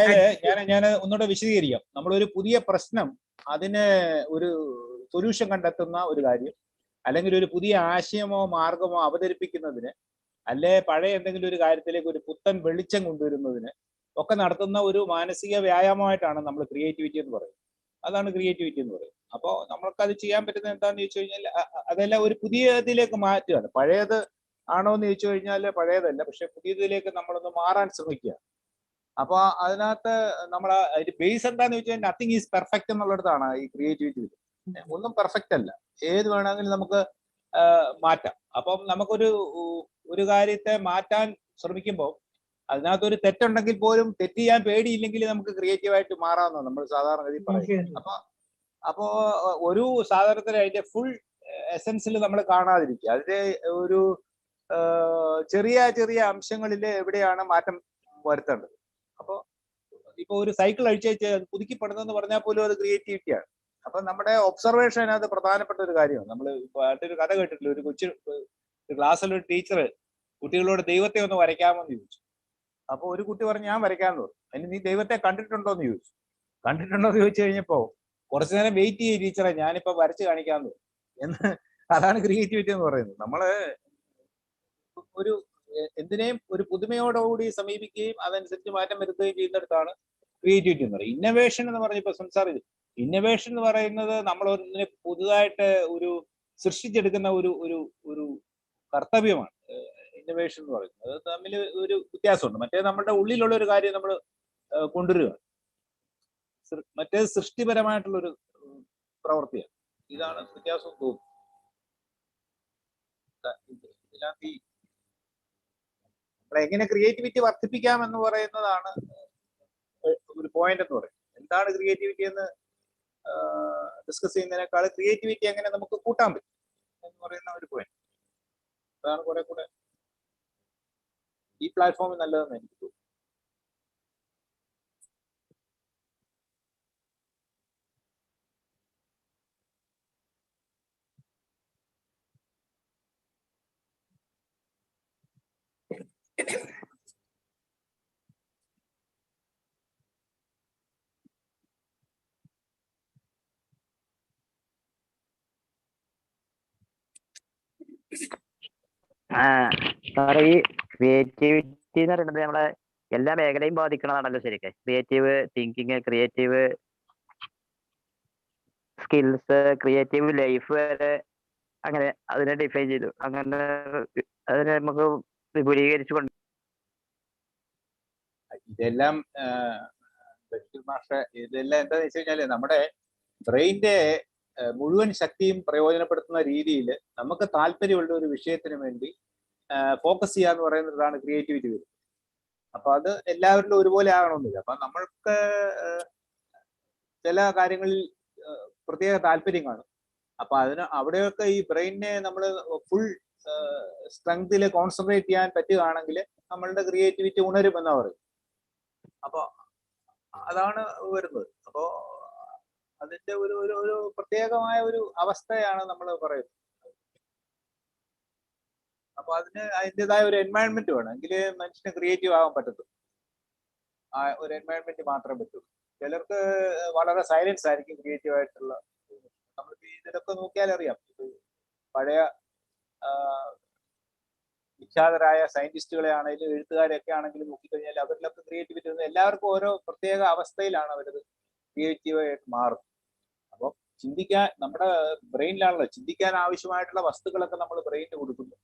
[SPEAKER 14] അതായത് ഞാൻ ഒന്നുകൂടെ വിശദീകരിക്കാം. നമ്മളൊരു പുതിയ പ്രശ്നം, അതിന് ഒരു സൊല്യൂഷൻ കണ്ടെത്തുന്ന ഒരു കാര്യം, അല്ലെങ്കിൽ ഒരു പുതിയ ആശയമോ മാർഗമോ അവതരിപ്പിക്കുന്നതിന്, അല്ലെ പഴയ എന്തെങ്കിലും ഒരു കാര്യത്തിലേക്ക് ഒരു പുത്തൻ വെളിച്ചം കൊണ്ടുവരുന്നതിന് ഒക്കെ നടത്തുന്ന ഒരു മാനസിക വ്യായാമമായിട്ടാണ് നമ്മൾ ക്രിയേറ്റിവിറ്റി എന്ന് പറയുന്നത്. അതാണ് ക്രിയേറ്റിവിറ്റി എന്ന് പറയുന്നത്. അപ്പോൾ നമ്മൾക്ക് അത് ചെയ്യാൻ പറ്റുന്നത് എന്താണെന്ന് ചോദിച്ചു കഴിഞ്ഞാൽ അതെല്ലാം ഒരു പുതിയ ഇതിലേക്ക് മാറ്റുകയാണ്. പഴയത് ആണോ എന്ന് ചോദിച്ചു കഴിഞ്ഞാൽ പഴയതല്ല, പക്ഷെ പുതിയതിലേക്ക് നമ്മളൊന്ന് മാറാൻ ശ്രമിക്കുക. അപ്പോൾ അതിനകത്ത് നമ്മൾ അതിന്റെ ബേസ് എന്താന്ന് ചോദിച്ചാൽ നത്തിങ് ഈസ് പെർഫെക്റ്റ് എന്നുള്ളിടത്താണ് ഈ ക്രിയേറ്റിവിറ്റി. ഒന്നും പെർഫെക്റ്റ് അല്ല, ഏത് വേണമെങ്കിലും നമുക്ക് മാറ്റാം. അപ്പം നമുക്കൊരു ഒരു കാര്യത്തെ മാറ്റാൻ ശ്രമിക്കുമ്പോൾ അതിനകത്തൊരു തെറ്റുണ്ടെങ്കിൽ പോലും തെറ്റ് ചെയ്യാൻ പേടിയില്ലെങ്കിൽ നമുക്ക് ക്രിയേറ്റീവായിട്ട് മാറാമെന്നാണ് നമ്മൾ സാധാരണഗതി പറയുന്നത്. അപ്പോ ഒരു സാധനത്തിൽ അതിന്റെ ഫുൾ എസൻസിൽ നമ്മൾ കാണാതിരിക്കുക, അതിന്റെ ഒരു ചെറിയ ചെറിയ അംശങ്ങളിൽ എവിടെയാണ് മാറ്റം വരുത്തേണ്ടത്. അപ്പോൾ ഇപ്പൊ ഒരു സൈക്കിൾ അഴിച്ചേച്ച് പുതുക്കിപ്പെടുന്നെന്ന് പറഞ്ഞാൽ പോലും അത് ക്രിയേറ്റിവിറ്റിയാണ്. അപ്പൊ നമ്മുടെ ഒബ്സർവേഷൻ അതിനകത്ത് പ്രധാനപ്പെട്ട ഒരു കാര്യമാണ്. നമ്മൾ ഒരു കഥ കേട്ടിട്ടില്ല, ഒരു കൊച്ചു ക്ലാസ്സിൽ ഒരു ടീച്ചർ കുട്ടികളോട് ദൈവത്തെ ഒന്ന് വരയ്ക്കാമെന്ന് ചോദിച്ചു. അപ്പൊ ഒരു കുട്ടി പറഞ്ഞു ഞാൻ വരയ്ക്കാമെന്ന് പറഞ്ഞു. അതിന് നീ ദൈവത്തെ കണ്ടിട്ടുണ്ടോ എന്ന് ചോദിച്ചു. കണ്ടിട്ടുണ്ടോ എന്ന് ചോദിച്ചു കഴിഞ്ഞപ്പോ കുറച്ചു നേരം വെയിറ്റ് ചെയ്യും ടീച്ചറെ, ഞാനിപ്പോ വരച്ച് കാണിക്കാമെന്ന് എന്ന്. അതാണ് ക്രിയേറ്റിവിറ്റി എന്ന് പറയുന്നത്. നമ്മള് ഒരു എന്തിനേയും ഒരു പുതുമയോടുകൂടി സമീപിക്കുകയും അതനുസരിച്ച് മാറ്റം വരുത്തുകയും ചെയ്യുന്നിടത്താണ് ക്രിയേറ്റിവിറ്റി എന്ന് പറയുന്നത്. ഇന്നോവേഷൻ എന്ന് പറഞ്ഞപ്പോൾ സംസാരിച്ചു, ഇന്നോവേഷൻ എന്ന് പറയുന്നത് നമ്മൾ ഒന്നിനെ പുതുതായിട്ട് ഒരു സൃഷ്ടിച്ചെടുക്കുന്ന ഒരു ഒരു ഒരു കർത്തവ്യമാണ് ഇന്നോവേഷൻ എന്ന് പറയുന്നത്. അത് തമ്മിൽ ഒരു വ്യത്യാസമുണ്ട്. മറ്റേ നമ്മുടെ ഉള്ളിലുള്ള ഒരു കാര്യം നമ്മൾ കൊണ്ടുവരിക, മറ്റേത് സൃഷ്ടിപരമായിട്ടുള്ള ഒരു പ്രവൃത്തിയാണ്. ഇതാണ് വ്യത്യാസം തോന്നുന്നു. ഇതിനകത്ത് നമ്മൾ എങ്ങനെ ക്രിയേറ്റിവിറ്റി വർദ്ധിപ്പിക്കാം എന്ന് പറയുന്നതാണ് ഒരു പോയിന്റ് എന്ന് പറയുന്നത്. എന്താണ് ക്രിയേറ്റിവിറ്റി എന്ന് ഡിസ്കസ് ചെയ്യുന്നതിനേക്കാൾ ക്രിയേറ്റിവിറ്റി എങ്ങനെ നമുക്ക് കൂട്ടാൻ പറ്റും എന്ന് പറയുന്ന ഒരു പോയിന്റ്. അതാണ് കുറെ കൂടെ ഈ പ്ലാറ്റ്ഫോമിൽ നല്ലതെന്ന് എനിക്ക് തോന്നുന്നു.
[SPEAKER 15] സാറേ, ഈ ക്രിയേറ്റിവിറ്റി എന്ന് പറയുന്നത് നമ്മളെ എല്ലാ മേഖലയും ബാധിക്കണതാണല്ലോ ശരിക്കും. Creative thinking, creative skills, creative life വരെ അങ്ങനെ അതിനെ ഡിഫൈൻ ചെയ്തു. അങ്ങനെ അതിനെ നമുക്ക് വിപുലീകരിച്ചുകൊണ്ട്
[SPEAKER 14] ഇതെല്ലാം ഇതെല്ലാം എന്താന്ന് വെച്ച് കഴിഞ്ഞാല് നമ്മുടെ ബ്രെയിന്റെ മുഴുവൻ ശക്തിയും പ്രയോജനപ്പെടുത്തുന്ന രീതിയിൽ നമുക്ക് താല്പര്യമുള്ള ഒരു വിഷയത്തിന് വേണ്ടി ഫോക്കസ് ചെയ്യാന്ന് പറയുന്നതാണ് ക്രിയേറ്റിവിറ്റി വരുന്നത്. അപ്പൊ അത് എല്ലാവരിലും ഒരുപോലെ ആകണമെന്നില്ല. അപ്പൊ നമ്മൾക്ക് ചില കാര്യങ്ങളിൽ പ്രത്യേക താല്പര്യം കാണും. അപ്പൊ അതിന് അവിടെയൊക്കെ ഈ ബ്രെയിനിനെ നമ്മൾ ഫുൾ സ്ട്രെങ്തിൽ കോൺസെൻട്രേറ്റ് ചെയ്യാൻ പറ്റുകയാണെങ്കിൽ നമ്മളുടെ ക്രിയേറ്റിവിറ്റി ഉണരുമെന്നാ പറയും. അപ്പൊ അതാണ് വരുന്നത്. അപ്പോ അതിന്റെ ഒരു ഒരു ഒരു പ്രത്യേകമായ ഒരു അവസ്ഥയാണ് നമ്മൾ പറയുന്നത്. അപ്പൊ അതിന് അതിൻ്റെതായ ഒരു എൻവയൺമെന്റ് വേണം, എങ്കിലേ മനുഷ്യന് ക്രിയേറ്റീവ് ആകാൻ പറ്റത്തുള്ളൂ. ആ ഒരു എൻവയൺമെന്റ് മാത്രമേ പറ്റൂ. ചിലർക്ക് വളരെ സൈലൻസ് ആയിരിക്കും ക്രിയേറ്റീവ് ആയിട്ടുള്ള. നമ്മൾ ഇതിലൊക്കെ നോക്കിയാൽ അറിയാം. പഴയ വിഖ്യാതരായ സയന്റിസ്റ്റുകളെ ആണെങ്കിലും എഴുത്തുകാരൊക്കെ ആണെങ്കിലും നോക്കിക്കഴിഞ്ഞാൽ അവരിലൊക്കെ ക്രിയേറ്റിവിറ്റി എല്ലാവർക്കും ഓരോ പ്രത്യേക അവസ്ഥയിലാണ് അവരത് ക്രിയേറ്റീവായിട്ട് മാറുന്നത്. അപ്പം ചിന്തിക്കാൻ നമ്മുടെ ബ്രെയിനിലാണല്ലോ ചിന്തിക്കാൻ ആവശ്യമായിട്ടുള്ള വസ്തുക്കളൊക്കെ നമ്മൾ ബ്രെയിനിന് കൊടുക്കുന്നു.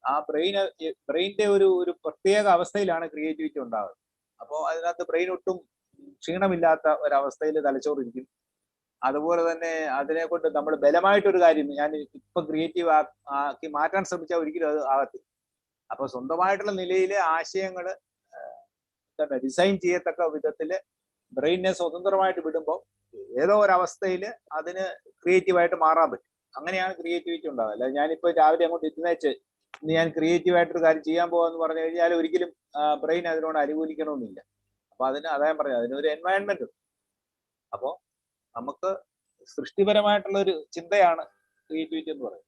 [SPEAKER 14] ആ ബ്രെയിനിന്റെ ഒരു പ്രത്യേക അവസ്ഥയിലാണ് ക്രിയേറ്റിവിറ്റി ഉണ്ടാകുന്നത്. അപ്പോൾ അതിനകത്ത് ബ്രെയിൻ ഒട്ടും ക്ഷീണമില്ലാത്ത ഒരവസ്ഥയിൽ തലച്ചോറിരിക്കും. അതുപോലെ തന്നെ അതിനെ കൊണ്ട് നമ്മൾ ബലമായിട്ടൊരു കാര്യം ഞാൻ ഇപ്പൊ ക്രിയേറ്റീവ് ആക്കി മാറ്റാൻ ശ്രമിച്ചാൽ ഒരിക്കലും അത് ആകത്തില്ല. അപ്പൊ സ്വന്തമായിട്ടുള്ള നിലയിലെ ആശയങ്ങൾ ഡിസൈൻ ചെയ്യത്തക്ക വിധത്തില് ബ്രെയിനിനെ സ്വതന്ത്രമായിട്ട് വിടുമ്പോൾ ഏതോ ഒരവസ്ഥയിൽ അതിന് ക്രിയേറ്റീവായിട്ട് മാറാൻ പറ്റും. അങ്ങനെയാണ് ക്രിയേറ്റിവിറ്റി ഉണ്ടാകുക. അല്ല ഞാനിപ്പോ രാവിലെ അങ്ങോട്ട് ഇരുന്നേച്ച് ഇന്ന് ഞാൻ ക്രിയേറ്റീവായിട്ടൊരു കാര്യം ചെയ്യാൻ പോകാന്ന് പറഞ്ഞു കഴിഞ്ഞാൽ ഒരിക്കലും ബ്രെയിൻ അതിനോട് അനുകൂലിക്കണമെന്നില്ല. അപ്പൊ അതാ പറഞ്ഞത്, അതിനൊരു എൻവയൺമെന്റ് ഉണ്ട്. അപ്പോ നമുക്ക് സൃഷ്ടിപരമായിട്ടുള്ള ഒരു ചിന്തയാണ് ക്രിയേറ്റിവിറ്റി എന്ന് പറയുന്നത്.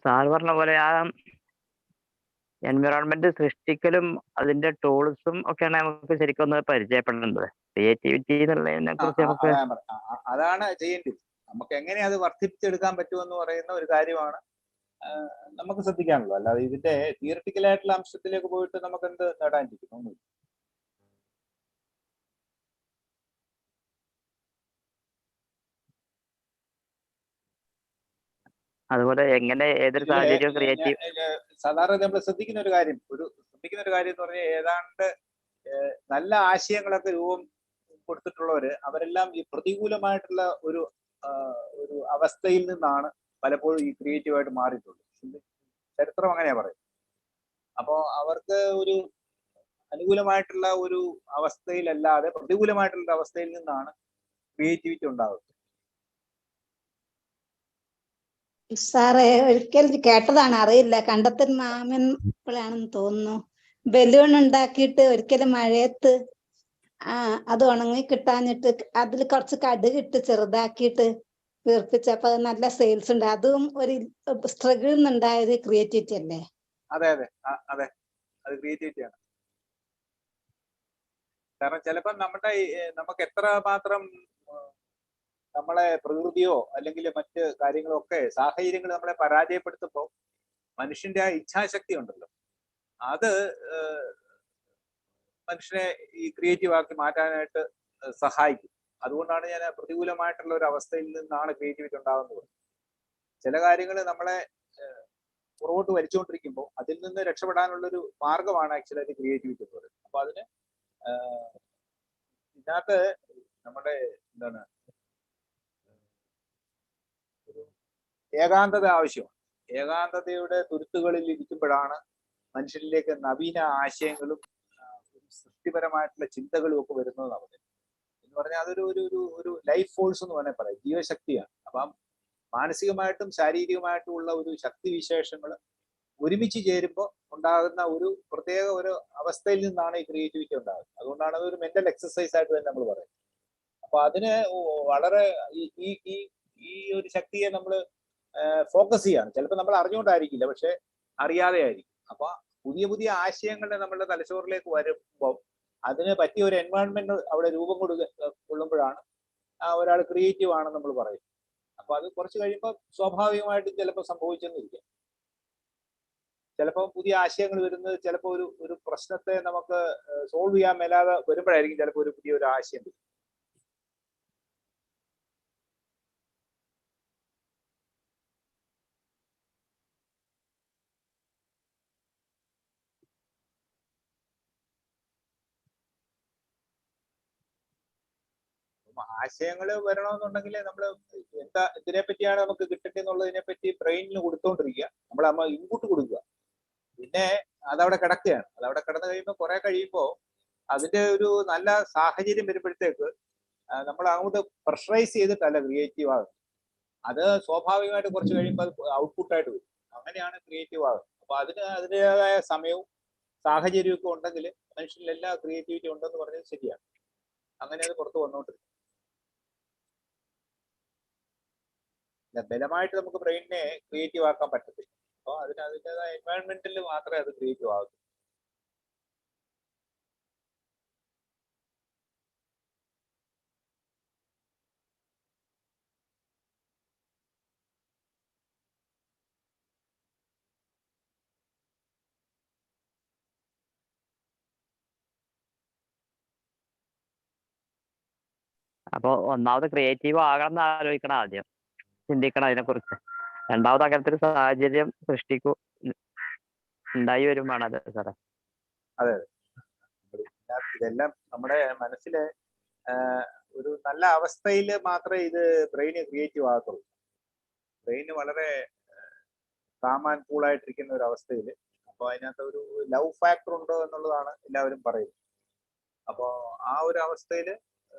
[SPEAKER 15] സാറ് പറഞ്ഞ പോലെ ആ എൻവിറോൺമെന്റ് സൃഷ്ടിക്കലും അതിന്റെ ടൂൾസും ഒക്കെയാണ് നമുക്ക് ശരിക്കും ഒന്ന് പരിചയപ്പെടേണ്ടത്. ക്രിയേറ്റിവിറ്റി എന്നുള്ളതിനെ കുറിച്ച് നമുക്ക്
[SPEAKER 14] അതാണ് ചെയ്യേണ്ടത്. നമുക്ക് എങ്ങനെ അത് വർദ്ധിപ്പിച്ചെടുക്കാൻ പറ്റുമെന്ന് പറയുന്ന ഒരു കാര്യമാണ് നമുക്ക് ശ്രദ്ധിക്കാനുള്ളത്. അല്ലാതെ ഇതിന്റെ തിയറിറ്റിക്കലായിട്ടുള്ള അംശത്തിലേക്ക് പോയിട്ട് നമുക്ക് എന്ത് നേടാനിരിക്കുന്നു?
[SPEAKER 15] അതുപോലെ എങ്ങനെ ഏതൊരു സാഹചര്യവും ക്രിയേറ്റീവ്
[SPEAKER 14] സാധാരണ നമ്മൾ ശ്രദ്ധിക്കുന്ന ഒരു കാര്യം എന്ന് പറഞ്ഞാൽ ഏതാണ്ട് നല്ല ആശയങ്ങളൊക്കെ രൂപം കൊടുത്തിട്ടുള്ളവര് അവരെല്ലാം ഈ പ്രതികൂലമായിട്ടുള്ള ഒരു അവസ്ഥയിൽ നിന്നാണ് പലപ്പോഴും ഈ ക്രിയേറ്റീവായിട്ട് മാറിയിട്ടുള്ളത്. ചരിത്രം അങ്ങനെയാ പറയും. അപ്പോ അവർക്ക് ഒരു അനുകൂലമായിട്ടുള്ള ഒരു അവസ്ഥയിലല്ലാതെ പ്രതികൂലമായിട്ടുള്ള അവസ്ഥയിൽ നിന്നാണ് ക്രിയേറ്റിവിറ്റി ഉണ്ടാകുന്നത്.
[SPEAKER 2] സാറേ ഒരിക്കൽ കേട്ടതാണ്, അറിയില്ല, കണ്ടെത്തൽ മാമൻപ്പോഴാണെന്ന് തോന്നുന്നു. ബലൂൺ ഉണ്ടാക്കിയിട്ട് ഒരിക്കലും മഴയത്ത് അത് ഉണങ്ങി കിട്ടാഞ്ഞിട്ട് അതിൽ കുറച്ച് കടുകിട്ട് ചെറുതാക്കിയിട്ട് വീർപ്പിച്ചപ്പോ നല്ല സെയിൽസ് ഉണ്ട്. അതും ഒരു സ്ട്രഗിൾ നിന്നുണ്ടായത് ക്രിയേറ്റിവിറ്റി അല്ലേ?
[SPEAKER 14] അതെ അതെ അതെ, അത് ക്രിയേറ്റിവിറ്റിയാണ്. കാരണം ചിലപ്പോൾ നമുക്ക് എത്ര മാത്രം നമ്മളെ പ്രകൃതിയോ അല്ലെങ്കിൽ മറ്റ് കാര്യങ്ങളോ ഒക്കെ സാഹചര്യങ്ങൾ നമ്മളെ പരാജയപ്പെടുത്തുമ്പോൾ മനുഷ്യന്റെ ആ ഇച്ഛാശക്തി ഉണ്ടല്ലോ, അത് മനുഷ്യനെ ഈ ക്രിയേറ്റീവ് ആക്കി മാറ്റാനായിട്ട് സഹായിക്കും. അതുകൊണ്ടാണ് ഞാൻ പ്രതികൂലമായിട്ടുള്ള ഒരു അവസ്ഥയിൽ നിന്നാണ് ക്രിയേറ്റിവിറ്റി ഉണ്ടാകുന്നത്. ചില കാര്യങ്ങൾ നമ്മളെ പുറകോട്ട് വലിച്ചുകൊണ്ടിരിക്കുമ്പോൾ അതിൽ നിന്ന് രക്ഷപ്പെടാനുള്ള ഒരു മാർഗമാണ് ആക്ച്വലി ക്രിയേറ്റിവിറ്റി എന്ന് പറയുന്നത്. അപ്പൊ അതിന് ഇതിനകത്ത് നമ്മുടെ എന്താണ് ഒരു ഏകാന്തത ആവശ്യമാണ്. ഏകാന്തതയുടെ തുരുത്തുകളിൽ ഇരിക്കുമ്പോഴാണ് മനുഷ്യരിലേക്ക് നവീന ആശയങ്ങളും സൃഷ്ടിപരമായിട്ടുള്ള ചിന്തകളും ഒക്കെ വരുന്നത്. നമുക്ക് എന്ന് പറഞ്ഞാൽ അതൊരു ഒരു ഒരു ഒരു ലൈഫ് ഫോഴ്സ് എന്ന് വേണേൽ പറയാം, ജീവശക്തിയാണ്. അപ്പം മാനസികമായിട്ടും ശാരീരികമായിട്ടും ഉള്ള ഒരു ശക്തി വിശേഷങ്ങൾ ഒരുമിച്ച് ചേരുമ്പോൾ ഉണ്ടാകുന്ന ഒരു പ്രത്യേക ഒരു അവസ്ഥയിൽ നിന്നാണ് ഈ ക്രിയേറ്റിവിറ്റി ഉണ്ടാകുന്നത്. അതുകൊണ്ടാണ് അതൊരു മെന്റൽ എക്സസൈസ് ആയിട്ട് തന്നെ നമ്മൾ പറയുന്നത്. അപ്പൊ അതിന് വളരെ ഈ ഒരു ശക്തിയെ നമ്മൾ ഫോക്കസ് ചെയ്യാണ്. ചിലപ്പോൾ നമ്മൾ അറിഞ്ഞുകൊണ്ടായിരിക്കില്ല, പക്ഷെ അറിയാതെ ആയിരിക്കും. അപ്പൊ പുതിയ പുതിയ ആശയങ്ങൾ നമ്മളുടെ തലച്ചോറിലേക്ക് വരുമ്പോൾ അതിന് പറ്റിയ ഒരു എൻവയോൺമെന്റ് അവിടെ രൂപം കൊള്ളുമ്പോഴാണ് ഒരാൾ ക്രിയേറ്റീവ് ആണെന്ന് നമ്മൾ പറയും. അപ്പൊ അത് കുറച്ച് കഴിയുമ്പോൾ സ്വാഭാവികമായിട്ടും ചിലപ്പോൾ സംഭവിച്ചെന്നിരിക്കും. ചിലപ്പോൾ പുതിയ ആശയങ്ങൾ വരുന്നത് ചിലപ്പോൾ ഒരു പ്രശ്നത്തെ നമുക്ക് സോൾവ് ചെയ്യാൻ മേലാതെ വരുമ്പോഴായിരിക്കും ചിലപ്പോൾ ഒരു പുതിയ ഒരു ആശയം വരും. ആശയങ്ങൾ വരണമെന്നുണ്ടെങ്കിൽ നമ്മൾ ഇതിനെ പറ്റിയാണ് നമുക്ക് കിട്ടേണ്ടതെന്നുള്ളതിനെ പറ്റി ബ്രെയിനിന് കൊടുത്തോണ്ടിരിക്കുക, നമ്മൾ ഇൻപുട്ട് കൊടുക്കുക. പിന്നെ അതവിടെ കിടക്കുകയാണ്. അതവിടെ കിടന്നു കഴിയുമ്പോൾ കുറെ കഴിയുമ്പോൾ അതിന്റെ ഒരു നല്ല സാഹചര്യം വരുമ്പോഴത്തേക്ക് നമ്മൾ അങ്ങോട്ട് പ്രഷറൈസ് ചെയ്തിട്ടല്ല ക്രിയേറ്റീവ് ആകുന്നത്. അത് സ്വാഭാവികമായിട്ട് കുറച്ച് കഴിയുമ്പോൾ അത് ഔട്ട്പുട്ടായിട്ട് വരും. അങ്ങനെയാണ് ക്രിയേറ്റീവ് ആകുന്നത്. അപ്പൊ അതിൻ്റെതായ സമയവും സാഹചര്യവും ഒക്കെ ഉണ്ടെങ്കിൽ മനുഷ്യരിൽ എല്ലാ ക്രിയേറ്റിവിറ്റി ഉണ്ടെന്ന് പറഞ്ഞത് ശരിയാണ്. അങ്ങനെ അത് പുറത്ത് വന്നോണ്ടിരിക്കും. ബലമായിട്ട് നമുക്ക് ബ്രെയിനിനെ ക്രിയേറ്റീവ് ആക്കാൻ പറ്റത്തില്ല. അപ്പോൾ അതിൻ്റെതായ എൻവയോൺമെന്റിൽ മാത്രമേ അത് ക്രിയേറ്റീവ് ആകൂ.
[SPEAKER 15] അപ്പൊ ഒന്നാമത് ക്രിയേറ്റീവ് ആകണം എന്ന് ആലോചിക്കണം, ആദ്യം ചിന്തിക്കണം അതിനെക്കുറിച്ച്. രണ്ടാമത് അങ്ങനത്തെ ഒരു സാഹചര്യം ഉണ്ടായി വരുമ്പോഴാണ് അത് സാറേ.
[SPEAKER 14] അതെ ഇതെല്ലാം നമ്മുടെ മനസ്സിലെ ഒരു നല്ല അവസ്ഥയിൽ മാത്രമേ ഇത് ബ്രെയിന് ക്രിയേറ്റീവ് ആകത്തുള്ളൂ. ബ്രെയിന് വളരെ കാം ആൻഡ് കൂളായിട്ടിരിക്കുന്ന ഒരു അവസ്ഥയിൽ. അപ്പോൾ അതിനകത്ത് ഒരു ലവ് ഫാക്ടർ ഉണ്ടോ എന്നുള്ളതാണ് എല്ലാവരും പറയുന്നത്. അപ്പോൾ ആ ഒരു അവസ്ഥയിൽ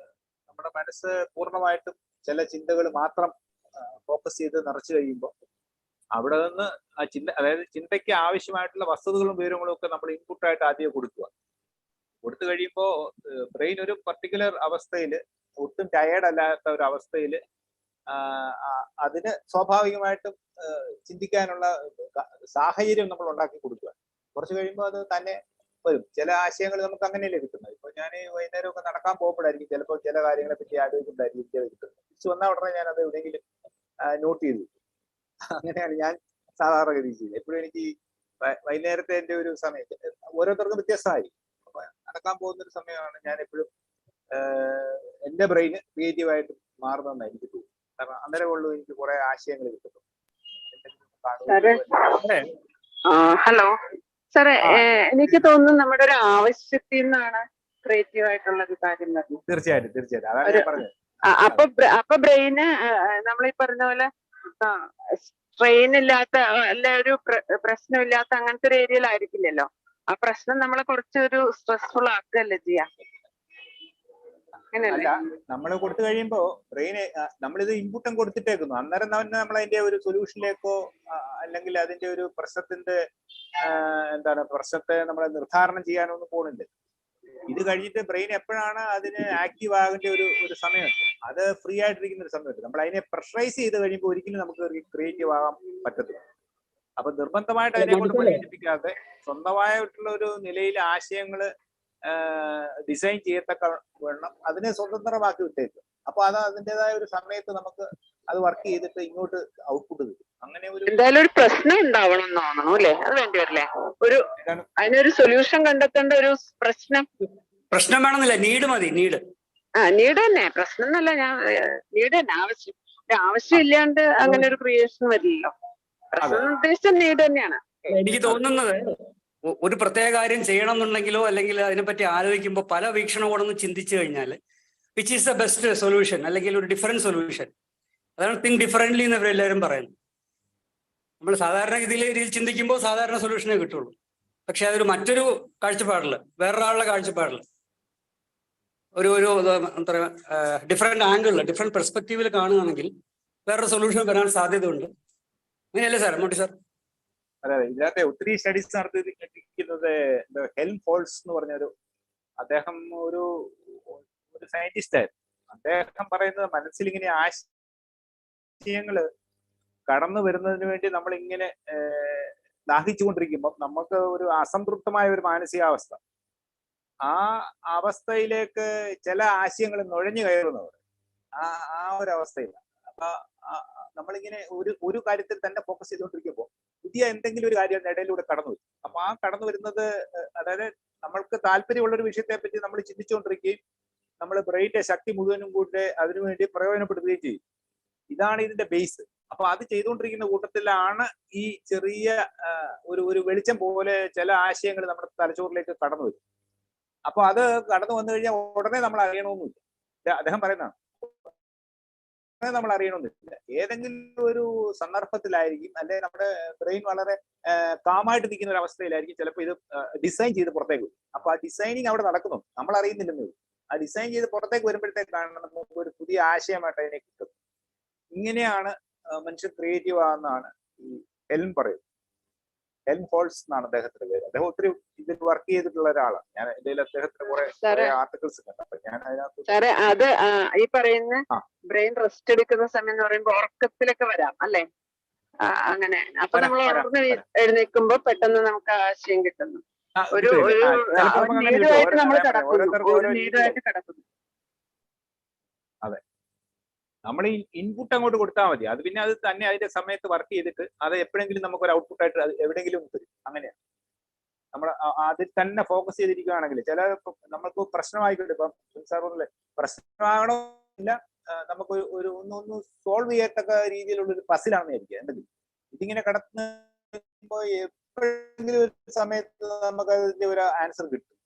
[SPEAKER 14] നമ്മുടെ മനസ്സ് പൂർണ്ണമായിട്ടും ചില ചിന്തകൾ മാത്രം ഫോക്കസ് ചെയ്ത് നിറച്ചു കഴിയുമ്പോൾ അവിടെ നിന്ന് ആ അതായത് ചിന്തയ്ക്ക് ആവശ്യമായിട്ടുള്ള വസ്തുതകളും വിവരങ്ങളും ഒക്കെ നമ്മൾ ഇൻപുട്ടായിട്ട് ആദ്യം കൊടുത്തു കഴിയുമ്പോൾ ബ്രെയിൻ ഒരു പർട്ടിക്കുലർ അവസ്ഥയിൽ ഒട്ടും ടയേർഡ് അല്ലാത്ത ഒരു അവസ്ഥയിൽ അതിന് സ്വാഭാവികമായിട്ടും ചിന്തിക്കാനുള്ള സാഹചര്യം നമ്മൾ ഉണ്ടാക്കി കൊടുക്കുക. കുറച്ച് കഴിയുമ്പോൾ അത് തന്നെ വരും. ചില ആശയങ്ങൾ നമുക്ക് അങ്ങനെയല്ലേ കിട്ടുന്നത്. ഇപ്പൊ ഞാൻ വൈകുന്നേരം ഒക്കെ നടക്കാൻ പോകുമ്പോഴായിരിക്കും ചിലപ്പോൾ ചില കാര്യങ്ങളെ പറ്റി ആലോചിക്കുമ്പോഴായിരിക്കും കിട്ടുന്നത്. തിരിച്ചു വന്ന ഉടനെ ഞാൻ അത് എവിടെയെങ്കിലും നോട്ട് ചെയ്തു. അങ്ങനെയാണ് ഞാൻ സാധാരണ ഗതി ചെയ്യുന്നത്. എപ്പോഴും എനിക്ക് വൈകുന്നേരത്തെ എൻ്റെ ഒരു സമയം ഓരോരുത്തർക്കും വ്യത്യസ്തമായി. അപ്പൊ നടക്കാൻ പോകുന്ന ഒരു സമയമാണ് ഞാൻ എപ്പോഴും എൻ്റെ ബ്രെയിന് ക്രിയേറ്റീവായിട്ട് മാറുന്നതെന്ന് എനിക്ക് തോന്നുന്നു. കാരണം അന്നേരം ഉള്ളൂ എനിക്ക് കുറെ ആശയങ്ങൾ കിട്ടുന്നു. എൻ്റെ
[SPEAKER 16] ഹലോ സാറേ, എനിക്ക് തോന്നുന്നു നമ്മുടെ ഒരു ആവശ്യത്തിൽ നിന്നാണ് ക്രിയേറ്റീവ് ആയിട്ടുള്ള ഒരു കാര്യം വരുന്നത്.
[SPEAKER 14] തീർച്ചയായിട്ടും അതാണ് ഞാൻ പറഞ്ഞത്.
[SPEAKER 16] അപ്പൊ ബ്രെയിന് നമ്മളീ പറഞ്ഞ പോലെ സ്ട്രെയിൻ ഇല്ലാത്ത അല്ല, ഒരു പ്രശ്നമില്ലാത്ത അങ്ങനത്തെ ഒരു ഏരിയയിലായിരിക്കില്ലല്ലോ. ആ പ്രശ്നം നമ്മളെ കുറച്ചൊരു സ്ട്രെസ്ഫുൾ ആക്കുകയല്ലേ ചെയ്യാ.
[SPEAKER 14] അല്ല, നമ്മൾ കൊടുത്തു കഴിയുമ്പോ ബ്രെയിന് നമ്മളിത് ഇൻപുട്ടും കൊടുത്തിട്ടേക്കുന്നു, അന്നേരം തന്നെ നമ്മൾ അതിന്റെ ഒരു സൊല്യൂഷനിലേക്കോ അല്ലെങ്കിൽ അതിന്റെ ഒരു പ്രശ്നത്തിന്റെ പ്രശ്നത്തെ നമ്മളെ നിർദ്ധാരണം ചെയ്യാനൊന്നും പോകുന്നുണ്ട്. ഇത് കഴിഞ്ഞിട്ട് ബ്രെയിൻ എപ്പോഴാണ് അതിന് ആക്റ്റീവ് ആകേണ്ട ഒരു സമയമുണ്ട്, അത് ഫ്രീ ആയിട്ടിരിക്കുന്ന ഒരു സമയത്ത് നമ്മൾ അതിനെ പ്രഷറൈസ് ചെയ്ത് കഴിയുമ്പോൾ ഒരിക്കലും നമുക്ക് ക്രിയേറ്റീവ് ആകാൻ പറ്റത്തില്ല. അപ്പൊ നിർബന്ധമായിട്ട് അതിനെ കൊണ്ട് പരിശീലിപ്പിക്കാതെ സ്വന്തമായിട്ടുള്ള ഒരു നിലയിൽ ആശയങ്ങള് ഡിസൈൻ ചെയ്യത്തക്ക വേണം അതിനെ സ്വതന്ത്രമാക്കി വിട്ടേക്കും. അപ്പൊ അത് അതിൻ്റെതായ ഒരു സമയത്ത് നമുക്ക് അത് വർക്ക് ചെയ്തിട്ട് ഇങ്ങോട്ട് ഔട്ട്പുട്ട് കിട്ടും. അങ്ങനെ
[SPEAKER 16] എന്തായാലും ഒരു പ്രശ്നം ഉണ്ടാവണം എന്ന് തോന്നണം അല്ലേ? അത് വേണ്ടി വരില്ലേ? അതിനൊരു സൊല്യൂഷൻ കണ്ടെത്തേണ്ട ഒരു പ്രശ്നം
[SPEAKER 13] വേണമെന്നില്ല, നീഡ് മതി.
[SPEAKER 16] നീഡ് തന്നെ, പ്രശ്നം എന്നല്ല, ഞാൻ നീഡ് തന്നെ ആവശ്യം ഇല്ലാണ്ട് അങ്ങനെ ഒരു ക്രിയേഷൻ വരില്ലല്ലോ. പ്രശ്നം ഉദ്ദേശിച്ച നീഡ് തന്നെയാണ്.
[SPEAKER 13] എനിക്ക് തോന്നുന്നത് ഒരു പ്രത്യേക കാര്യം ചെയ്യണം എന്നുണ്ടെങ്കിലോ അല്ലെങ്കിൽ അതിനെപ്പറ്റി ആലോചിക്കുമ്പോൾ പല വീക്ഷണകോണൊന്ന് ചിന്തിച്ചു കഴിഞ്ഞാൽ which is the best solution അല്ലെങ്കിൽ ഒരു ഡിഫറൻറ്റ് സൊല്യൂഷൻ, അതാണ് തിങ്ക് ഡിഫറൻ്റ്ലി എന്ന് എല്ലാവരും പറയുന്നത്. നമ്മൾ സാധാരണ രീതിയിൽ ചിന്തിക്കുമ്പോൾ സാധാരണ സൊല്യൂഷനേ കിട്ടുള്ളൂ. പക്ഷെ അതൊരു മറ്റൊരു കാഴ്ചപ്പാടിൽ, വേറൊരാളുടെ കാഴ്ചപ്പാടിൽ ഒരു എന്താ പറയുക, ഡിഫറെന്റ് ആംഗിളിൽ ഡിഫറെന്റ് പെർസ്പെക്റ്റീവിൽ കാണുകയാണെങ്കിൽ വേറൊരു സൊല്യൂഷൻ വരാൻ സാധ്യതയുണ്ട്. അങ്ങനെയല്ലേ സാർ മോട്ടി സാർ?
[SPEAKER 14] അതെ, ഇതിനകത്തെ ഒത്തിരി സ്റ്റഡീസ് നടത്തിയിരിക്കുന്നത് ഹെൽം ഫോൾസ് എന്ന് പറഞ്ഞൊരു അദ്ദേഹം ഒരു സയന്റിസ്റ്റ് ആയിരുന്നു. അദ്ദേഹം പറയുന്നത് മനസ്സിൽ ഇങ്ങനെ ആശയങ്ങള് കടന്നു വരുന്നതിന് വേണ്ടി നമ്മൾ ഇങ്ങനെ ദാഹിച്ചുകൊണ്ടിരിക്കുമ്പോൾ നമുക്ക് ഒരു അസംതൃപ്തമായ ഒരു മാനസികാവസ്ഥ, ആ അവസ്ഥയിലേക്ക് ചില ആശയങ്ങൾ നുഴഞ്ഞു കയറുന്നവർ ആ ഒരു അവസ്ഥയില്ല. അപ്പൊ നമ്മളിങ്ങനെ ഒരു കാര്യത്തിൽ തന്നെ ഫോക്കസ് ചെയ്തുകൊണ്ടിരിക്കുമ്പോൾ പുതിയ എന്തെങ്കിലും ഒരു കാര്യം ഇടയിലൂടെ കടന്നു വരും. അപ്പൊ ആ കടന്നു വരുന്നത്, അതായത് നമ്മൾക്ക് താല്പര്യമുള്ള ഒരു വിഷയത്തെ പറ്റി നമ്മൾ ചിന്തിച്ചുകൊണ്ടിരിക്കുകയും നമ്മൾ ബ്രെയിന്റെ ശക്തി മുഴുവനും കൂടെ അതിനുവേണ്ടി പ്രയോജനപ്പെടുത്തുകയും ചെയ്യും. ഇതാണ് ഇതിന്റെ ബേസ്. അപ്പൊ അത് ചെയ്തുകൊണ്ടിരിക്കുന്ന കൂട്ടത്തിലാണ് ഈ ചെറിയ ഒരു വെളിച്ചം പോലെ ചില ആശയങ്ങൾ നമ്മുടെ തലച്ചോറിലേക്ക് കടന്നു വരും. അപ്പൊ അത് കടന്നു വന്നു കഴിഞ്ഞാൽ ഉടനെ നമ്മൾ അറിയണമെന്നില്ല. അദ്ദേഹം പറയുന്നതാണ്, നമ്മൾ അറിയണമെന്നില്ല. ഏതെങ്കിലും ഒരു സന്ദർഭത്തിലായിരിക്കും, അല്ലെങ്കിൽ നമ്മുടെ ബ്രെയിൻ വളരെ കാമായിട്ട് നിൽക്കുന്ന ഒരു അവസ്ഥയിലായിരിക്കും ചിലപ്പോൾ ഇത് ഡിസൈൻ ചെയ്ത് പുറത്തേക്ക് വരും. അപ്പൊ ആ ഡിസൈനിങ് അവിടെ നടക്കുന്നു, നമ്മൾ അറിയുന്നില്ലെന്ന് വരും. ആ ഡിസൈൻ ചെയ്ത് പുറത്തേക്ക് വരുമ്പോഴത്തേക്കാണ് നമുക്ക് ഒരു പുതിയ ആശയമായിട്ട് അതിനെ കിട്ടുന്നത്. ഇങ്ങനെയാണ് മനുഷ്യൻ ക്രിയേറ്റീവ് ആണെന്നാണ് ഈ ഹെൽം പറയുന്നത്. ഹെൽം ഫോൾസ് എന്നാണ് അദ്ദേഹത്തിന്റെ പേര്. അദ്ദേഹം ഒത്തിരി ഇതിൽ വർക്ക് ചെയ്തിട്ടുള്ള ഒരാളാണ്. ഞാൻ എന്തെങ്കിലും അദ്ദേഹത്തിന് കുറെ ആർട്ടിക്കിൾസ് കണ്ടു. അപ്പൊ ഞാൻ അതിനകത്ത്
[SPEAKER 16] സാറേ, അത് ഈ പറയുന്ന ബ്രെയിൻ റെസ്റ്റ് എടുക്കുന്ന സമയം എന്ന് പറയുമ്പോൾ ഉറക്കത്തിലൊക്കെ വരാം അല്ലേ? അങ്ങനെ അപ്പൊ നമ്മൾ ഉണർന്ന് എഴുന്നേൽക്കുമ്പോ പെട്ടെന്ന് നമുക്ക് ആശയം കിട്ടുന്നു. ഒരു നീഡുമായിട്ട് നമ്മൾ കിടക്കുന്നു.
[SPEAKER 14] അതെ, നമ്മൾ ഈ ഇൻപുട്ട് അങ്ങോട്ട് കൊടുത്താൽ മതി, അത് പിന്നെ അത് തന്നെ അതിന്റെ സമയത്ത് വർക്ക് ചെയ്തിട്ട് അത് എപ്പോഴെങ്കിലും നമുക്ക് ഒരു ഔട്ട്പുട്ട് ആയിട്ട് അത് എവിടെയെങ്കിലും തരും. അങ്ങനെയാണ് നമ്മൾ അതിൽ തന്നെ ഫോക്കസ് ചെയ്തിരിക്കുകയാണെങ്കിൽ ചില നമുക്ക് പ്രശ്നമായിക്കോട്ടെ. ഇപ്പം സാർ പറഞ്ഞില്ലേ, പ്രശ്നമാകണമെന്നില്ല, നമുക്ക് ഒന്ന് സോൾവ് ചെയ്യത്തക്ക രീതിയിലുള്ള ഒരു പസിലാണെന്നായിരിക്കും എന്തെങ്കിലും. ഇതിങ്ങനെ കടന്നുമ്പോ എപ്പോഴെങ്കിലും ഒരു സമയത്ത് നമുക്ക് അതിന്റെ ഒരു ആൻസർ കിട്ടും.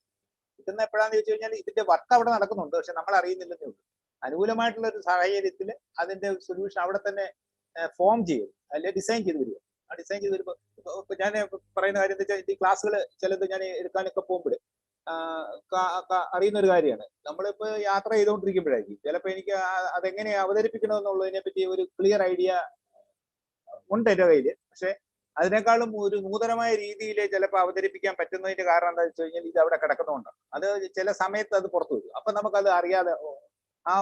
[SPEAKER 14] കിട്ടുന്ന എപ്പോഴാന്ന് ചോദിച്ചു കഴിഞ്ഞാൽ ഇതിന്റെ വർക്ക് അവിടെ നടക്കുന്നുണ്ട്, പക്ഷെ നമ്മൾ അറിയുന്നില്ലെന്നേ ഉള്ളൂ. അനുകൂലമായിട്ടുള്ള ഒരു സാഹചര്യത്തിൽ അതിന്റെ സൊല്യൂഷൻ അവിടെ തന്നെ ഫോം ചെയ്യും, അല്ലെ ഡിസൈൻ ചെയ്ത് വരിക. ആ ഡിസൈൻ ചെയ്ത് വരുമ്പോൾ ഇപ്പൊ ഞാൻ പറയുന്ന കാര്യം എന്താ വെച്ചാൽ, ഈ ക്ലാസ്സുകൾ ചിലത് ഞാൻ എടുക്കാനൊക്കെ പോകുമ്പോൾ അറിയുന്ന ഒരു കാര്യമാണ്. നമ്മളിപ്പോ യാത്ര ചെയ്തുകൊണ്ടിരിക്കുമ്പോഴായിരിക്കും ചിലപ്പോൾ എനിക്ക് അതെങ്ങനെ അവതരിപ്പിക്കണമെന്നുള്ളതിനെ പറ്റി ഒരു ക്ലിയർ ഐഡിയ ഉണ്ട് എൻ്റെ കയ്യിൽ. പക്ഷെ അതിനേക്കാളും ഒരു നൂതനമായ രീതിയിൽ ചിലപ്പോൾ അവതരിപ്പിക്കാൻ പറ്റുന്നതിന്റെ കാരണം എന്താ വെച്ച് കഴിഞ്ഞാൽ ഇത് അവിടെ കിടക്കുന്നതുകൊണ്ടാണ്. അത് ചില സമയത്ത് അത് പുറത്തു വരും. അപ്പൊ നമുക്കത് അറിയാതെ ആ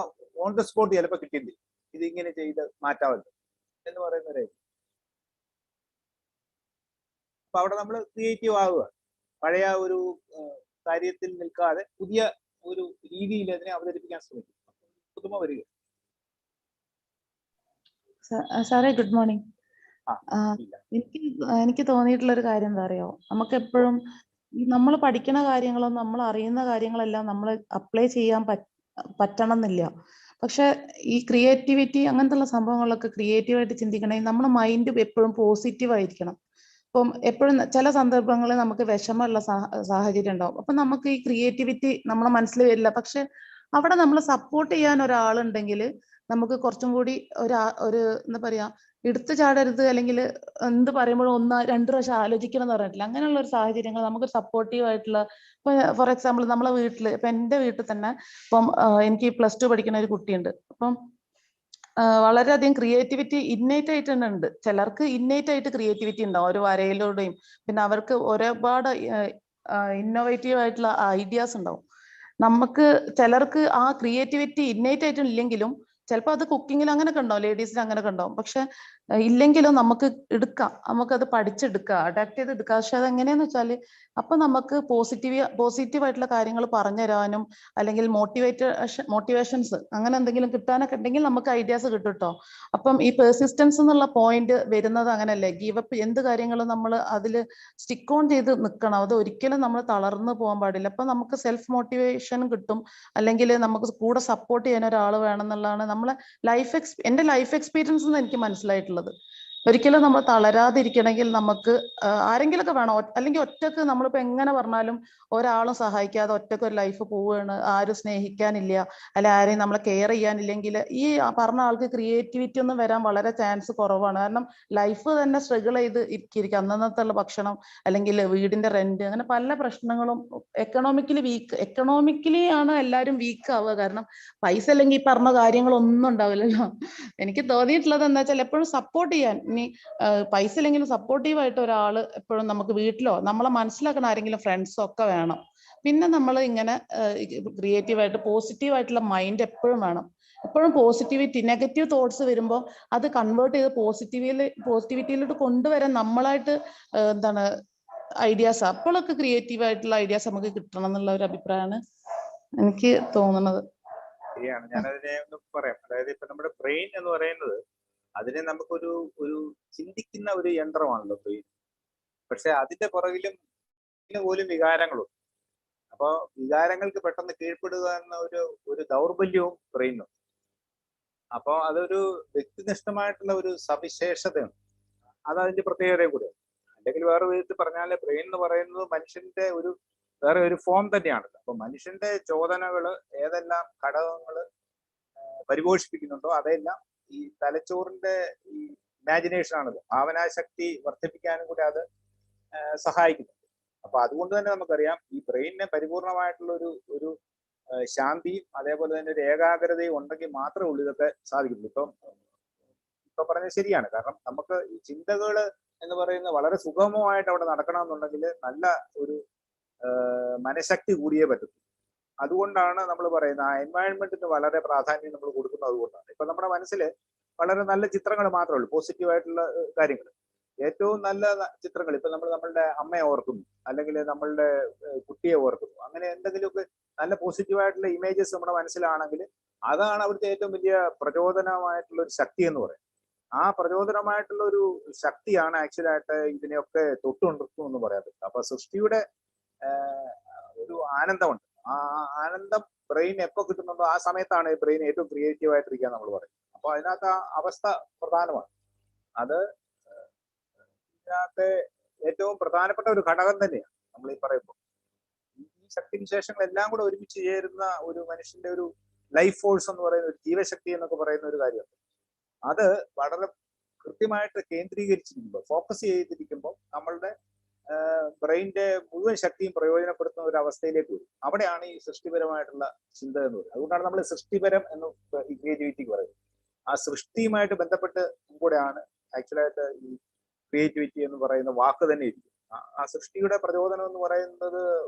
[SPEAKER 14] ഓൺ ദ സ്പോട്ട് ചിലപ്പോൾ കിട്ടിയില്ല, ഇത് ഇങ്ങനെ ചെയ്ത് മാറ്റാമല്ലോ എന്ന് പറയുന്നവരെ. അപ്പൊ അവിടെ നമ്മൾ ക്രിയേറ്റീവ് ആവുക, പഴയ ഒരു കാര്യത്തിൽ നിൽക്കാതെ പുതിയ ഒരു രീതിയിൽ അതിനെ അവതരിപ്പിക്കാൻ ശ്രമിക്കും, പുതുമ വരിക.
[SPEAKER 17] സാറേ ഗുഡ് മോർണിംഗ്. എനിക്ക് തോന്നിയിട്ടുള്ള ഒരു കാര്യം എന്താ അറിയോ, നമുക്ക് എപ്പോഴും നമ്മൾ പഠിക്കുന്ന കാര്യങ്ങളും നമ്മൾ അറിയുന്ന കാര്യങ്ങളെല്ലാം നമ്മൾ അപ്ലൈ ചെയ്യാൻ പറ്റണം എന്നില്ല. പക്ഷെ ഈ ക്രിയേറ്റിവിറ്റി അങ്ങനത്തെ സംഭവങ്ങളൊക്കെ ക്രിയേറ്റീവായിട്ട് ചിന്തിക്കണമെങ്കിൽ നമ്മുടെ മൈൻഡ് എപ്പോഴും പോസിറ്റീവ് ആയിരിക്കണം. ഇപ്പം എപ്പോഴും ചില സന്ദർഭങ്ങളിൽ നമുക്ക് വിഷമമുള്ള സാഹചര്യം ഉണ്ടാവും. അപ്പൊ നമുക്ക് ഈ ക്രിയേറ്റിവിറ്റി നമ്മുടെ മനസ്സിൽ വരില്ല. പക്ഷെ അവിടെ നമ്മൾ സപ്പോർട്ട് ചെയ്യാൻ ഒരാളുണ്ടെങ്കിൽ നമുക്ക് കുറച്ചും കൂടി ഒരു എന്താ പറയാ, എടുത്തു ചാടരുത്, അല്ലെങ്കിൽ എന്ത് പറയുമ്പോഴും 1-2 പ്രാവശ്യം ആലോചിക്കണം എന്ന് പറഞ്ഞിട്ടില്ല. അങ്ങനെയുള്ള ഒരു സാഹചര്യങ്ങൾ നമുക്ക് സപ്പോർട്ടീവ് ആയിട്ടുള്ള, ഇപ്പൊ ഫോർ എക്സാമ്പിൾ നമ്മളെ വീട്ടില്, ഇപ്പൊ എന്റെ വീട്ടിൽ തന്നെ ഇപ്പം എനിക്ക് +2 പഠിക്കുന്ന ഒരു കുട്ടിയുണ്ട്. അപ്പം വളരെയധികം ക്രിയേറ്റിവിറ്റി ഇന്നേറ്റ് ആയിട്ട് തന്നെ ഉണ്ട്. ചിലർക്ക് ഇന്നേറ്റ് ആയിട്ട് ക്രിയേറ്റിവിറ്റി ഉണ്ടാവും ഒരു വരയിലൂടെയും, പിന്നെ അവർക്ക് ഒരുപാട് ഇന്നോവേറ്റീവ് ആയിട്ടുള്ള ഐഡിയാസ് ഉണ്ടാവും. നമുക്ക് ചിലർക്ക് ആ ക്രിയേറ്റിവിറ്റി ഇന്നേറ്റ് ആയിട്ട് ഇല്ലെങ്കിലും ചിലപ്പോൾ അത് കുക്കിങ്ങിൽ അങ്ങനെയൊക്കെ ഉണ്ടാവും, ലേഡീസിന് അങ്ങനെയൊക്കെ ഉണ്ടാവും. പക്ഷെ ഇല്ലെങ്കിലും നമുക്ക് എടുക്കാം, നമുക്കത് പഠിച്ചെടുക്കാം, അഡാപ്റ്റ് ചെയ്ത് എടുക്കാം. പക്ഷെ അതെങ്ങനെയാന്ന് വെച്ചാൽ അപ്പൊ നമുക്ക് പോസിറ്റീവ് ആയിട്ടുള്ള കാര്യങ്ങൾ പറഞ്ഞു തരാനും, അല്ലെങ്കിൽ മോട്ടിവേഷൻസ് അങ്ങനെ എന്തെങ്കിലും കിട്ടാനൊക്കെ ഉണ്ടെങ്കിൽ നമുക്ക് ഐഡിയാസ് കിട്ടും കേട്ടോ. അപ്പം ഈ പെർസിസ്റ്റൻസ് എന്നുള്ള പോയിന്റ് വരുന്നത് അങ്ങനെയല്ലേ, ഗീവ് അപ്പ് എന്ത് കാര്യങ്ങളും നമ്മൾ അതിൽ സ്റ്റിക്ക് ഓൺ ചെയ്ത് നിൽക്കണം. അത് ഒരിക്കലും നമ്മൾ തളർന്നു പോകാൻ പാടില്ല. അപ്പൊ നമുക്ക് സെൽഫ് മോട്ടിവേഷൻ കിട്ടും, അല്ലെങ്കിൽ നമുക്ക് കൂടെ സപ്പോർട്ട് ചെയ്യാൻ ഒരാൾ വേണം എന്നുള്ളതാണ് നമ്മളെ എന്റെ ലൈഫ് എക്സ്പീരിയൻസ് എന്ന് എനിക്ക് മനസ്സിലായിട്ടുള്ളത്. ഒരിക്കലും നമ്മൾ തളരാതിരിക്കണമെങ്കിൽ നമുക്ക് ആരെങ്കിലുമൊക്കെ വേണം. അല്ലെങ്കിൽ ഒറ്റക്ക് നമ്മളിപ്പോ എങ്ങനെ പറഞ്ഞാലും ഒരാളും സഹായിക്കാതെ ഒറ്റക്ക് ഒരു ലൈഫ് പോവുകയാണ്, ആരും സ്നേഹിക്കാനില്ല, അല്ലെ ആരെയും നമ്മളെ കെയർ ചെയ്യാനില്ലെങ്കിൽ ഈ പറഞ്ഞ ആൾക്ക് ക്രിയേറ്റിവിറ്റി ഒന്നും വരാൻ വളരെ ചാൻസ് കുറവാണ്. കാരണം ലൈഫ് തന്നെ സ്ട്രഗിൾ ചെയ്ത് ഇരിക്കും. അന്നന്നത്തുള്ള ഭക്ഷണം, അല്ലെങ്കിൽ വീടിന്റെ റെന്റ്, അങ്ങനെ പല പ്രശ്നങ്ങളും. എക്കണോമിക്കലി ആണ് എല്ലാവരും വീക്ക് ആവുക. കാരണം പൈസ അല്ലെങ്കിൽ ഈ പറഞ്ഞ കാര്യങ്ങളൊന്നും ഉണ്ടാവില്ലല്ലോ. എനിക്ക് തോന്നിയിട്ടുള്ളത് എന്താ വെച്ചാൽ എപ്പോഴും സപ്പോർട്ട് ചെയ്യാൻ, ഇനി പൈസ ഇല്ലെങ്കിലും സപ്പോർട്ടീവ് ആയിട്ട് ഒരാൾ എപ്പോഴും നമുക്ക് വീട്ടിലോ നമ്മളെ മനസ്സിലാക്കുന്ന ആരെങ്കിലും ഫ്രണ്ട്സോ ഒക്കെ വേണം. പിന്നെ നമ്മൾ ഇങ്ങനെ ക്രിയേറ്റീവായിട്ട് പോസിറ്റീവ് ആയിട്ടുള്ള മൈൻഡ് എപ്പോഴും വേണം. എപ്പോഴും പോസിറ്റിവിറ്റി, നെഗറ്റീവ് തോട്ട്സ് വരുമ്പോൾ അത് കൺവേർട്ട് ചെയ്ത് പോസിറ്റിവിറ്റിയിലോട്ട് കൊണ്ടുവരാൻ നമ്മളായിട്ട് എന്താണ് ഐഡിയാസ്, അപ്പോഴൊക്കെ ക്രിയേറ്റീവ് ആയിട്ടുള്ള ഐഡിയാസ് നമുക്ക് കിട്ടണം എന്നുള്ള ഒരു അഭിപ്രായമാണ് എനിക്ക് തോന്നുന്നത്.
[SPEAKER 14] ശരിയാണ്, ഞാനതിനെ ഒന്ന് പറയാം. അതായത് ഇപ്പൊ നമ്മുടെ ബ്രെയിൻ എന്ന് പറയുന്നത്, അതിനെ നമുക്കൊരു ചിന്തിക്കുന്ന ഒരു യന്ത്രമാണല്ലോ ബ്രെയിൻ. പക്ഷെ അതിന്റെ പുറകിലും പോലും വികാരങ്ങളുണ്ട്. അപ്പൊ വികാരങ്ങൾക്ക് പെട്ടെന്ന് കീഴ്പ്പെടുക എന്ന ഒരു ദൗർബല്യവും ബ്രെയിനുണ്ട്. അപ്പൊ അതൊരു വ്യക്തിനിഷ്ഠമായിട്ടുള്ള ഒരു സവിശേഷതയാണ്. അത് അതിന്റെ പ്രത്യേകതയും കൂടെ. അല്ലെങ്കിൽ വേറെ വിധത്തിൽ പറഞ്ഞാൽ ബ്രെയിൻ എന്ന് പറയുന്നത് മനുഷ്യന്റെ വേറെ ഒരു ഫോം തന്നെയാണ്. അപ്പൊ മനുഷ്യന്റെ ചോദനകള് ഏതെല്ലാം ഘടകങ്ങൾ പരിപോഷിപ്പിക്കുന്നുണ്ടോ അതെല്ലാം ഈ തലച്ചോറിന്റെ ഈ ഇമാജിനേഷൻ ആണല്ലോ, ഭാവനാശക്തി വർദ്ധിപ്പിക്കാനും കൂടി അത് സഹായിക്കുന്നുണ്ട്. അപ്പൊ അതുകൊണ്ട് തന്നെ നമുക്കറിയാം ഈ ബ്രെയിനിനെ പരിപൂർണമായിട്ടുള്ള ഒരു ശാന്തിയും അതേപോലെ തന്നെ ഒരു ഏകാഗ്രതയും ഉണ്ടെങ്കിൽ മാത്രമേ ഉള്ളൂ ഇതൊക്കെ സാധിക്കുള്ളൂ. ഇപ്പൊ പറഞ്ഞത് ശരിയാണ്. കാരണം നമുക്ക് ഈ ചിന്തകൾ എന്ന് പറയുന്നത് വളരെ സുഗമമായിട്ട് അവിടെ നടക്കണമെന്നുണ്ടെങ്കിൽ നല്ല ഒരു മനഃശക്തി കൂടിയേ പറ്റത്തുള്ളൂ. അതുകൊണ്ടാണ് നമ്മൾ പറയുന്നത് ആ എൻവയൺമെന്റിന് വളരെ പ്രാധാന്യം നമ്മൾ കൊടുക്കുന്നത്. അതുകൊണ്ടാണ് ഇപ്പൊ നമ്മുടെ മനസ്സിൽ വളരെ നല്ല ചിത്രങ്ങൾ മാത്രമേ ഉള്ളൂ, പോസിറ്റീവായിട്ടുള്ള കാര്യങ്ങൾ. ഏറ്റവും നല്ല ചിത്രങ്ങൾ ഇപ്പൊ നമ്മളുടെ അമ്മയെ ഓർക്കുന്നു, അല്ലെങ്കിൽ നമ്മളുടെ കുട്ടിയെ ഓർക്കുന്നു, അങ്ങനെ എന്തെങ്കിലുമൊക്കെ നല്ല പോസിറ്റീവായിട്ടുള്ള ഇമേജസ് നമ്മുടെ മനസ്സിലാണെങ്കിൽ അതാണ് അവിടുത്തെ ഏറ്റവും വലിയ പ്രചോദനമായിട്ടുള്ള ഒരു ശക്തി എന്ന് പറയുന്നത്. ആ പ്രചോദനമായിട്ടുള്ള ഒരു ശക്തിയാണ് ആക്ച്വലായിട്ട് ഇതിനെയൊക്കെ തൊട്ടുകൊണ്ടിരിക്കും എന്ന് പറയാൻ പറ്റും. അപ്പൊ സൃഷ്ടിയുടെ ഒരു ആനന്ദമുണ്ട്. ആ ആനന്ദം ബ്രെയിൻ എപ്പോൾ കിട്ടുന്നുണ്ടോ ആ സമയത്താണ് ബ്രെയിൻ ഏറ്റവും ക്രിയേറ്റീവ് ആയിട്ടിരിക്കുക നമ്മൾ പറയും. അപ്പൊ അതിനകത്ത് ആ അവസ്ഥ പ്രധാനമാണ്. അത് ഇതിനകത്ത് ഏറ്റവും പ്രധാനപ്പെട്ട ഒരു ഘടകം തന്നെയാണ് നമ്മൾ ഈ പറയുമ്പോൾ. ഈ ശക്തിവിശേഷങ്ങളെല്ലാം കൂടെ ഒരുമിച്ച് ചേരുന്ന ഒരു മനുഷ്യന്റെ ഒരു ലൈഫ് ഫോഴ്സ് എന്ന് പറയുന്ന ഒരു ജീവശക്തി എന്നൊക്കെ പറയുന്ന ഒരു കാര്യമുണ്ട്. അത് വളരെ കൃത്യമായിട്ട് കേന്ദ്രീകരിച്ചിരിക്കുമ്പോൾ, ഫോക്കസ് ചെയ്തിരിക്കുമ്പോൾ നമ്മളുടെ ബ്രെയിനിന്റെ മുഴുവൻ ശക്തിയും പ്രയോജനപ്പെടുത്തുന്ന ഒരു അവസ്ഥയിലേക്ക് വരും. അവിടെയാണ് ഈ സൃഷ്ടിപരമായിട്ടുള്ള ചിന്ത എന്ന് പറയുന്നത്. അതുകൊണ്ടാണ് നമ്മൾ സൃഷ്ടിപരം എന്ന് ഈ ക്രിയേറ്റിവിറ്റിക്ക് പറയുന്നത്. ആ സൃഷ്ടിയുമായിട്ട് ബന്ധപ്പെട്ട് കൂടെയാണ് ആക്ച്വലായിട്ട് ഈ ക്രിയേറ്റിവിറ്റി എന്ന് പറയുന്ന വാക്ക് തന്നെ ഇരിക്കും. ആ സൃഷ്ടിയുടെ പ്രചോദനം എന്ന് പറയുന്നത്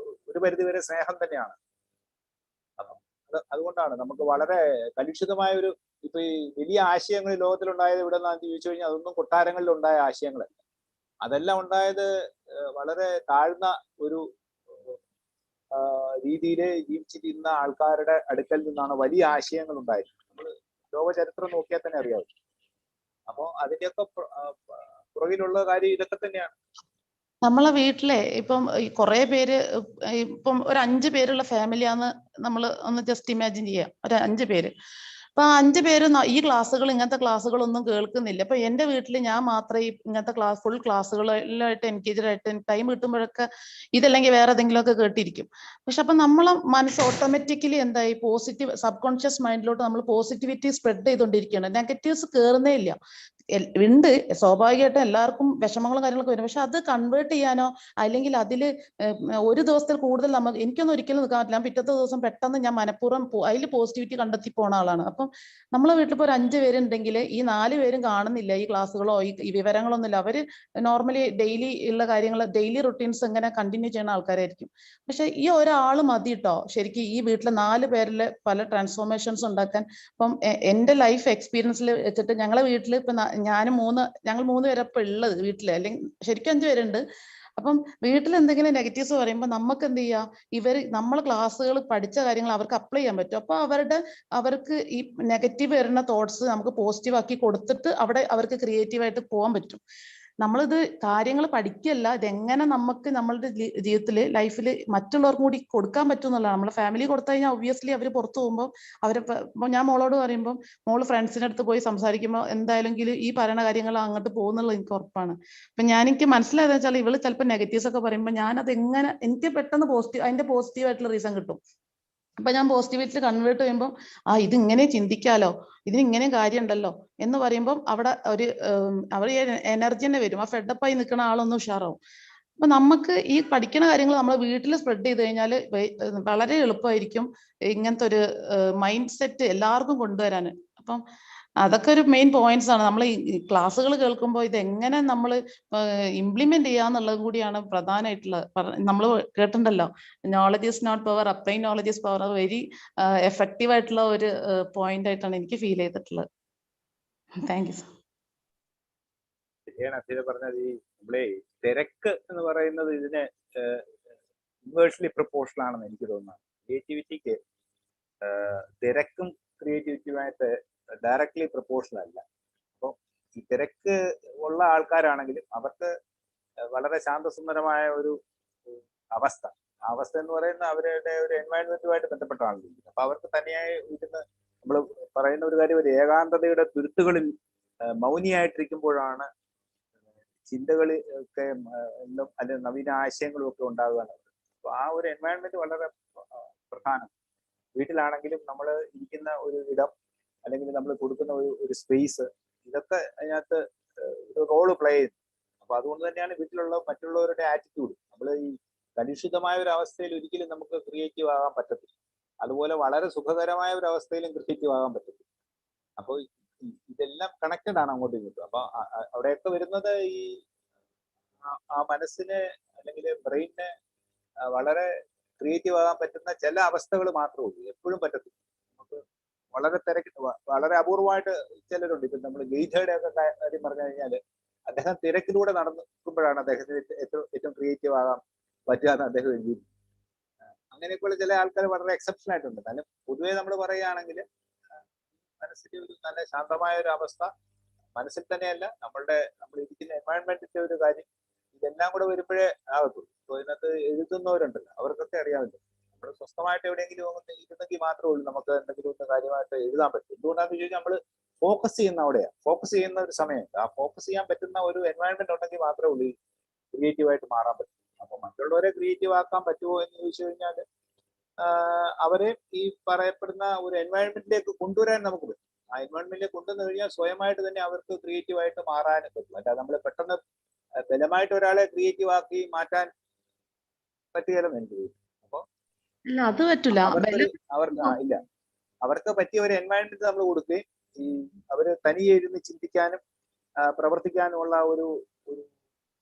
[SPEAKER 14] ഒരു പരിധിവരെ സ്നേഹം തന്നെയാണ്. അതുകൊണ്ടാണ് നമുക്ക് വളരെ കലുഷിതമായ ഇപ്പൊ ഈ വലിയ ആശയങ്ങൾ ലോകത്തിലുണ്ടായത് ഇവിടെ നിന്നാണ് ചോദിച്ചു കഴിഞ്ഞാൽ അതൊന്നും കൊട്ടാരങ്ങളിൽ ഉണ്ടായ ആശയങ്ങളല്ല. അതെല്ലാം ഉണ്ടായത് വളരെ താഴ്ന്ന ഒരു രീതിയിൽ ജീവിച്ചിരുന്ന ആൾക്കാരുടെ അടുക്കൽ നിന്നാണ് വലിയ ആശയങ്ങൾ ഉണ്ടായത്. നമ്മൾ ലോക ചരിത്രം നോക്കിയാൽ തന്നെ അറിയാവും. അപ്പൊ അതിന്റെയൊക്കെ പുറകിലുള്ള കാര്യം ഇതൊക്കെ തന്നെയാണ്.
[SPEAKER 17] നമ്മളെ വീട്ടിലെ ഇപ്പം കുറെ പേര്, ഇപ്പം ഒരു 5 പേരുള്ള ഫാമിലിയാന്ന് നമ്മൾ ഒന്ന് ജസ്റ്റ് ഇമാജിൻ ചെയ്യാം. ഒരു 5 പേര്. അപ്പൊ 5 പേര് ഈ ക്ലാസ്സുകൾ ഇങ്ങനത്തെ ക്ലാസ്സുകളൊന്നും കേൾക്കുന്നില്ല. അപ്പൊ എന്റെ വീട്ടിൽ ഞാൻ മാത്രമേ ഇങ്ങനത്തെ ഫുൾ ക്ലാസ്സുകളായിട്ട് എൻഗേജഡ് ആയിട്ട് ടൈം കിട്ടുമ്പോഴൊക്കെ ഇതല്ലെങ്കിൽ വേറെ ഏതെങ്കിലുമൊക്കെ കേട്ടിരിക്കും. പക്ഷെ അപ്പൊ നമ്മളെ മനസ്സ് ഓട്ടോമാറ്റിക്കലി എന്തായി പോസിറ്റീവ് സബ് കോൺഷ്യസ് മൈൻഡിലോട്ട് നമ്മൾ പോസിറ്റിവിറ്റി സ്പ്രെഡ് ചെയ്തുകൊണ്ടിരിക്കുകയാണ്. നെഗറ്റീവ്സ് കയറുന്നേ ഇല്ല. ഉണ്ട്, സ്വാഭാവികമായിട്ടും എല്ലാവർക്കും വിഷമങ്ങളും കാര്യങ്ങളൊക്കെ വരും. പക്ഷെ അത് കൺവേർട്ട് ചെയ്യാനോ അല്ലെങ്കിൽ അതിൽ ഒരു ദിവസത്തിൽ കൂടുതൽ എനിക്കൊന്നും ഒരിക്കലും നിൽക്കാൻ പറ്റില്ല. പിറ്റത്തെ ദിവസം പെട്ടെന്ന് ഞാൻ മനഃപൂർവ്വം അതിൽ പോസിറ്റിവിറ്റി കണ്ടെത്തി പോണ ആളാണ്. അപ്പം നമ്മളെ വീട്ടിൽ ഇപ്പോൾ ഒരു 5 പേരുണ്ടെങ്കിൽ ഈ 4 പേരും കാണുന്നില്ല ഈ ക്ലാസ്സുകളോ ഈ വിവരങ്ങളൊന്നും ഇല്ല. അവര് നോർമലി ഡെയിലി ഉള്ള കാര്യങ്ങൾ ഡെയിലി റുട്ടീൻസ് എങ്ങനെ കണ്ടിന്യൂ ചെയ്യുന്ന ആൾക്കാരായിരിക്കും. പക്ഷെ ഈ ഒരാൾ മതി കേട്ടോ ശരിക്കും ഈ വീട്ടിലെ 4 പേരിൽ പല ട്രാൻസ്ഫോർമേഷൻസ് ഉണ്ടാക്കാൻ. അപ്പം എന്റെ ലൈഫ് എക്സ്പീരിയൻസിൽ വെച്ചിട്ട് ഞങ്ങളെ വീട്ടിൽ ഇപ്പൊ ഞങ്ങൾ 3 പേരെ ഇപ്പൊ ഉള്ളത് വീട്ടില്, അല്ലെങ്കിൽ ശരിക്കും 5 പേരുണ്ട്. അപ്പം വീട്ടിൽ എന്തെങ്കിലും നെഗറ്റീവ്സ് പറയുമ്പോൾ നമുക്ക് എന്ത് ചെയ്യാം, നമ്മൾ ക്ലാസ്സുകൾ പഠിച്ച കാര്യങ്ങൾ അവർക്ക് അപ്ലൈ ചെയ്യാൻ പറ്റും. അപ്പൊ അവർക്ക് ഈ നെഗറ്റീവ് വരുന്ന തോട്ട്സ് നമുക്ക് പോസിറ്റീവ് ആക്കി കൊടുത്തിട്ട് അവിടെ അവർക്ക് ക്രിയേറ്റീവായിട്ട് പോകാൻ പറ്റും. നമ്മളിത് കാര്യങ്ങൾ പഠിക്കല്ല, ഇതെങ്ങനെ നമുക്ക് നമ്മളുടെ ജീവിതത്തിൽ ലൈഫിൽ മറ്റുള്ളവർക്കും കൂടി കൊടുക്കാൻ പറ്റും എന്നുള്ളതാണ്. നമ്മളെ ഫാമിലി കൊടുത്തു കഴിഞ്ഞാൽ ഒബ്വിയസ്ലി അവർ പുറത്തു പോകുമ്പോൾ ഇപ്പൊ ഞാൻ മോളോട് പറയുമ്പോൾ മോള് ഫ്രണ്ട്സിന്റെ അടുത്ത് പോയി സംസാരിക്കുമ്പോൾ എന്തായാലും ഈ പറയുന്ന കാര്യങ്ങൾ അങ്ങോട്ട് പോകുന്നുള്ളത് എനിക്ക് ഉറപ്പാണ്. അപ്പൊ എനിക്ക് മനസ്സിലായതെന്ന് വെച്ചാൽ ഇവള് ചിലപ്പോൾ നെഗറ്റീവ്സ് ഒക്കെ പറയുമ്പോൾ ഞാനത് എങ്ങനെ എനിക്ക് പെട്ടെന്ന് അതിന്റെ പോസിറ്റീവ് ആയിട്ടുള്ള റീസൺ കിട്ടും. അപ്പൊ ഞാൻ പോസിറ്റിവിറ്റി കൺവേർട്ട് ചെയ്യുമ്പോൾ ഇത് ഇങ്ങനെ ചിന്തിക്കാലോ, ഇതിന് ഇങ്ങനെ കാര്യം ഉണ്ടല്ലോ എന്ന് പറയുമ്പോൾ അവിടെ അവർ എനർജി തന്നെ വരും. ആ ഫെഡപ്പായി നിൽക്കുന്ന ആളൊന്നും ഉഷാറാവും. അപ്പൊ നമുക്ക് ഈ പഠിക്കുന്ന കാര്യങ്ങൾ നമ്മൾ വീട്ടിൽ സ്പ്രെഡ് ചെയ്ത് കഴിഞ്ഞാൽ വളരെ എളുപ്പമായിരിക്കും ഇങ്ങനത്തെ ഒരു മൈൻഡ് സെറ്റ് എല്ലാവർക്കും കൊണ്ടുവരാൻ. അപ്പം അതൊക്കെ ഒരു മെയിൻ പോയിന്റ്സ് ആണ്. നമ്മൾ ഈ ക്ലാസ്സുകൾ കേൾക്കുമ്പോൾ ഇത് എങ്ങനെ നമ്മൾ ഇംപ്ലിമെന്റ് ചെയ്യാന്നുള്ളതും കൂടിയാണ് പ്രധാനമായിട്ടുള്ളത്. നമ്മൾ കേട്ടിട്ടുണ്ടല്ലോ, knowledge is not power, apply knowledge is power. അത് വെരി എഫക്റ്റീവ് ആയിട്ടുള്ള ഒരു പോയിന്റ് ആയിട്ടാണ് എനിക്ക് ഫീൽ ചെയ്തിട്ടുള്ളത്. Thank you sir.
[SPEAKER 14] ശരിയാണ് അക്ഷര പറഞ്ഞത്. ഈ നമ്മളെ തിരക്ക് എന്ന് പറയുന്നത് ഇതിന് ഇൻവേഴ്സ്ലി പ്രൊപ്പോർഷണൽ ആണെന്ന് എനിക്ക് തോന്നുന്നത്. ക്രിയേറ്റിവിറ്റിക്ക് തിരക്കും ക്രിയേറ്റിവിറ്റിയുമായിട്ട് ഡയറക്ട്ലി പ്രൊപ്പോർഷണൽ അല്ല. അപ്പോൾ ഈ തിരക്ക് ഉള്ള ആൾക്കാരാണെങ്കിലും അവർക്ക് വളരെ ശാന്തസുന്ദരമായ ഒരു അവസ്ഥ എന്ന് പറയുന്ന അവരുടെ ഒരു എൻവയൺമെന്റുമായിട്ട് ബന്ധപ്പെട്ട ആളുകൾ. അപ്പൊ അവർക്ക് തന്നെയായി ഇരുന്ന് നമ്മൾ പറയുന്ന ഒരു കാര്യം, ഒരു ഏകാന്തതയുടെ തുരുത്തുകളിൽ മൗനിയായിട്ടിരിക്കുമ്പോഴാണ് ചിന്തകളിൽ ഒക്കെ അല്ലെങ്കിൽ നവീന ആശയങ്ങളും ഒക്കെ ഉണ്ടാകുക. അപ്പൊ ആ ഒരു എൻവയൺമെന്റ് വളരെ പ്രധാനം. വീട്ടിലാണെങ്കിലും നമ്മൾ ഇരിക്കുന്ന ഒരു ഇടം അല്ലെങ്കിൽ നമ്മൾ കൊടുക്കുന്ന ഒരു സ്പേസ്, ഇതൊക്കെ അതിനകത്ത് ഒരു റോള് പ്ലേ ചെയ്യുന്നു. അപ്പൊ അതുകൊണ്ട് തന്നെയാണ് വീട്ടിലുള്ള മറ്റുള്ളവരുടെ ആറ്റിറ്റ്യൂഡ്. നമ്മൾ ഈ കലുഷിതമായ ഒരു അവസ്ഥയിൽ ഒരിക്കലും നമുക്ക് ക്രിയേറ്റീവ് ആകാൻ പറ്റത്തില്ല. അതുപോലെ വളരെ സുഖകരമായ ഒരു അവസ്ഥയിലും ക്രിയേറ്റീവ് ആകാൻ പറ്റത്തില്ല. അപ്പോൾ ഇതെല്ലാം കണക്റ്റഡ് ആണ് അങ്ങോട്ടും ഇങ്ങോട്ടും. അപ്പൊ അവിടെയൊക്കെ വരുന്നത് ഈ ആ മനസ്സിന് അല്ലെങ്കിൽ ബ്രെയിനിന് വളരെ ക്രിയേറ്റീവ് ആകാൻ പറ്റുന്ന ചില അവസ്ഥകൾ മാത്രമേ ഉള്ളൂ, എപ്പോഴും പറ്റത്തില്ല. നമുക്ക് വളരെ അപൂർവമായിട്ട് ചിലരുണ്ട്. ഇപ്പൊ നമ്മൾ ഗെയ്ഥയുടെ ഒക്കെ കാര്യം പറഞ്ഞു കഴിഞ്ഞാല് അദ്ദേഹം തിരക്കിലൂടെ നടക്കുമ്പോഴാണ് അദ്ദേഹത്തിന് ഏറ്റവും ക്രിയേറ്റീവ് ആകാൻ പറ്റുക എന്ന് അദ്ദേഹം എഴുതി. അങ്ങനെയൊക്കെയുള്ള ചില ആൾക്കാർ വളരെ എക്സെപ്ഷൻ ആയിട്ടുണ്ട്. എന്നാലും പൊതുവേ നമ്മൾ പറയുകയാണെങ്കിൽ മനസ്സിന്റെ ഒരു നല്ല ശാന്തമായ ഒരു അവസ്ഥ, മനസ്സിൽ തന്നെയല്ല നമ്മൾ ഇരിക്കുന്ന എൻവയൺമെന്റിന്റെ ഒരു കാര്യം, ഇതെല്ലാം കൂടെ വരുമ്പോഴേ ആകത്തുള്ളൂ. അപ്പോൾ ഇതിനകത്ത് എഴുതുന്നവരുണ്ടല്ലോ, അവർക്കൊക്കെ അറിയാമല്ലോ, നമ്മൾ സ്വസ്ഥമായിട്ട് എവിടെയെങ്കിലും ഇരുന്നെങ്കിൽ മാത്രമേ ഉള്ളൂ നമുക്ക് എന്തെങ്കിലും ഒന്ന് കാര്യമായിട്ട് എഴുതാൻ പറ്റും. എന്തുകൊണ്ടാണെന്ന് ചോദിച്ചാൽ നമ്മൾ ഫോക്കസ് ചെയ്യുന്ന അവിടെയാണ്, ഫോക്കസ് ചെയ്യുന്ന ഒരു സമയമുണ്ട്. ആ ഫോക്കസ് ചെയ്യാൻ പറ്റുന്ന ഒരു എൻവയൺമെന്റ് ഉണ്ടെങ്കിൽ മാത്രമേ ഉള്ളൂ ക്രിയേറ്റീവായിട്ട് മാറാൻ പറ്റും. അപ്പൊ മറ്റുള്ളവരെ ക്രിയേറ്റീവ് ആക്കാൻ പറ്റുമോ എന്ന് ചോദിച്ചു കഴിഞ്ഞാൽ അവരെ ഈ പറയപ്പെടുന്ന ഒരു എൻവയൺമെന്റിലേക്ക് കൊണ്ടുവരാൻ നമുക്ക് പറ്റും. ആ എൻവയൺമെന്റിലേക്ക് കൊണ്ടുവന്നു കഴിഞ്ഞാൽ സ്വയമായിട്ട് തന്നെ അവർക്ക് ക്രിയേറ്റീവായിട്ട് മാറാനും പറ്റും. അല്ലാതെ നമ്മൾ പെട്ടെന്ന് ബലമായിട്ട് ഒരാളെ ക്രിയേറ്റീവ് ആക്കി മാറ്റാൻ പറ്റുകയില്ലെന്ന് എനിക്ക് തോന്നുന്നു. അപ്പൊ
[SPEAKER 17] അത് പറ്റില്ല,
[SPEAKER 14] അവർക്ക് പറ്റിയ ഒരു എൻവയൺമെന്റ് നമ്മൾ കൊടുക്കുകയും ഈ അവര് തനിയെ ഇരുന്ന് ചിന്തിക്കാനും പ്രവർത്തിക്കാനുമുള്ള ഒരു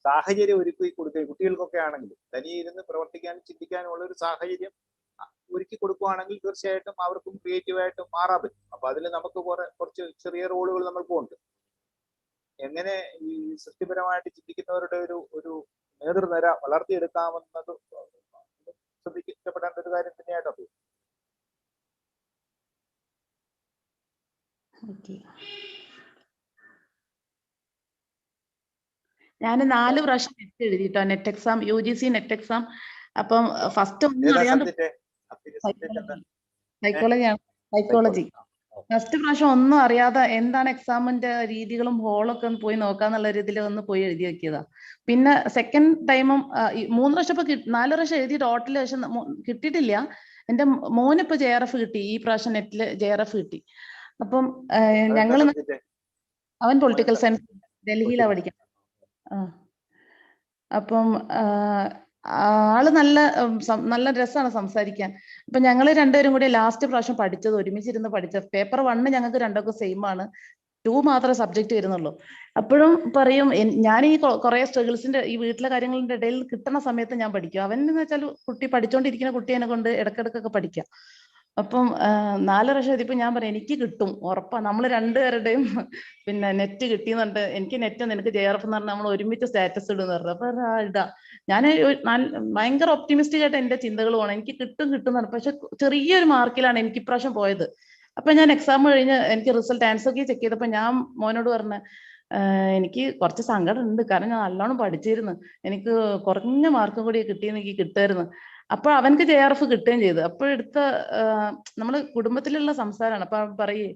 [SPEAKER 14] സാഹചര്യം ഒരുക്കി കൊടുക്കുകയും, കുട്ടികൾക്കൊക്കെ ആണെങ്കിലും തനിയെ ഇരുന്ന് പ്രവർത്തിക്കാനും ചിന്തിക്കാനുമുള്ള ഒരു സാഹചര്യം ഒരുക്കി കൊടുക്കുകയാണെങ്കിൽ തീർച്ചയായിട്ടും അവർക്കും ക്രിയേറ്റീവായിട്ട് മാറാൻ പറ്റും. അപ്പൊ അതിൽ നമുക്ക് കുറച്ച് ചെറിയ റോളുകൾ നമ്മൾക്കും ഉണ്ട്. എങ്ങനെ ഈ സൃഷ്ടിപരമായിട്ട് ചിന്തിക്കുന്നവരുടെ ഒരു നേതൃനിര വളർത്തിയെടുക്കാമെന്നത് ശ്രദ്ധിക്കപ്പെടേണ്ട ഒരു കാര്യം തന്നെയായിട്ടുണ്ട്.
[SPEAKER 17] ഞാൻ 4 പ്രാവശ്യം നെറ്റ് എഴുതിട്ടോ, NET exam, UGC NET exam. അപ്പം ഫസ്റ്റ് ഒന്നും അറിയാണ്ട് സൈക്കോളജി. ഫസ്റ്റ് പ്രാവശ്യം ഒന്നും അറിയാതെ എന്താണ് എക്സാമിന്റെ രീതികളും ഹോളൊക്കെ ഒന്ന് പോയി നോക്കാന്നുള്ള രീതിയിൽ ഒന്ന് പോയി എഴുതി വെക്കിയതാ. പിന്നെ സെക്കൻഡ് ടൈമും 3 പ്രാവശ്യം ഇപ്പൊ 4 പ്രാവശ്യം എഴുതി ടോട്ടൽ പക്ഷെ കിട്ടിയിട്ടില്ല. എന്റെ മോന് ഇപ്പൊ JRF കിട്ടി, ഈ പ്രാവശ്യം നെറ്റില് JRF കിട്ടി. അപ്പം ഞങ്ങള് അവൻ പൊളിറ്റിക്കൽ സയൻസ് ഡൽഹിയിലാണ് പഠിക്കുന്നത്. അപ്പം ആള് നല്ല രസമാണ് സംസാരിക്കാൻ. അപ്പൊ ഞങ്ങൾ രണ്ടുപേരും കൂടി ലാസ്റ്റ് പ്രാവശ്യം പഠിച്ചത്, ഒരുമിച്ചിരുന്ന് പഠിച്ചത്. പേപ്പർ 1 ഞങ്ങൾക്ക് രണ്ടൊക്കെ സെയിം ആണ്, 2 മാത്രമേ സബ്ജക്ട് വരുന്നുള്ളൂ. അപ്പോഴും പറയും ഞാൻ ഈ കുറെ സ്ട്രഗിൾസിന്റെ ഈ വീട്ടിലെ കാര്യങ്ങളുടെ ഇടയിൽ കിട്ടുന്ന സമയത്ത് ഞാൻ പഠിക്കും. അവൻ എന്ന് വെച്ചാൽ കുട്ടി പഠിച്ചുകൊണ്ടിരിക്കുന്ന കുട്ടിയെ കൊണ്ട് ഇടക്കിടക്കൊക്കെ പഠിക്കാം. അപ്പം 4 പ്രാവശ്യം എഴുതിയപ്പോ ഞാൻ പറയാം എനിക്ക് കിട്ടും ഉറപ്പാ. നമ്മൾ രണ്ടുപേരുടെയും പിന്നെ നെറ്റ് കിട്ടിയെന്നുണ്ട്. എനിക്ക് നെറ്റ് നിനക്ക് JRF എന്ന് പറഞ്ഞാൽ നമ്മൾ ഒരുമിച്ച് സ്റ്റാറ്റസ് ഇടുന്ന് പറഞ്ഞു. അപ്പൊ ഇതാ ഞാൻ ഭയങ്കര ഒപ്റ്റിമിസ്റ്റിക് ആയിട്ട് എന്റെ ചിന്തകൾ പോകണം. എനിക്ക് കിട്ടും. പക്ഷെ ചെറിയൊരു മാർക്കിലാണ് എനിക്ക് ഇപ്രാവശ്യം പോയത്. അപ്പൊ ഞാൻ എക്സാം കഴിഞ്ഞ് എനിക്ക് റിസൾട്ട് ആൻസർ കീ ചെക്ക് ചെയ്തപ്പോ ഞാൻ മോനോട് പറഞ്ഞ എനിക്ക് കുറച്ച് സങ്കടം ഉണ്ട്, കാരണം ഞാൻ നല്ലോണം പഠിച്ചിരുന്നു, എനിക്ക് കുറഞ്ഞ മാർക്കും കൂടി കിട്ടിയെന്ന് എനിക്ക് കിട്ടുമായിരുന്നു. അപ്പൊ അവനക്ക് JRF കിട്ടുകയും ചെയ്തു. അപ്പൊ നമ്മള് കുടുംബത്തിലുള്ള സംസാരമാണ്. അപ്പൊ പറയേ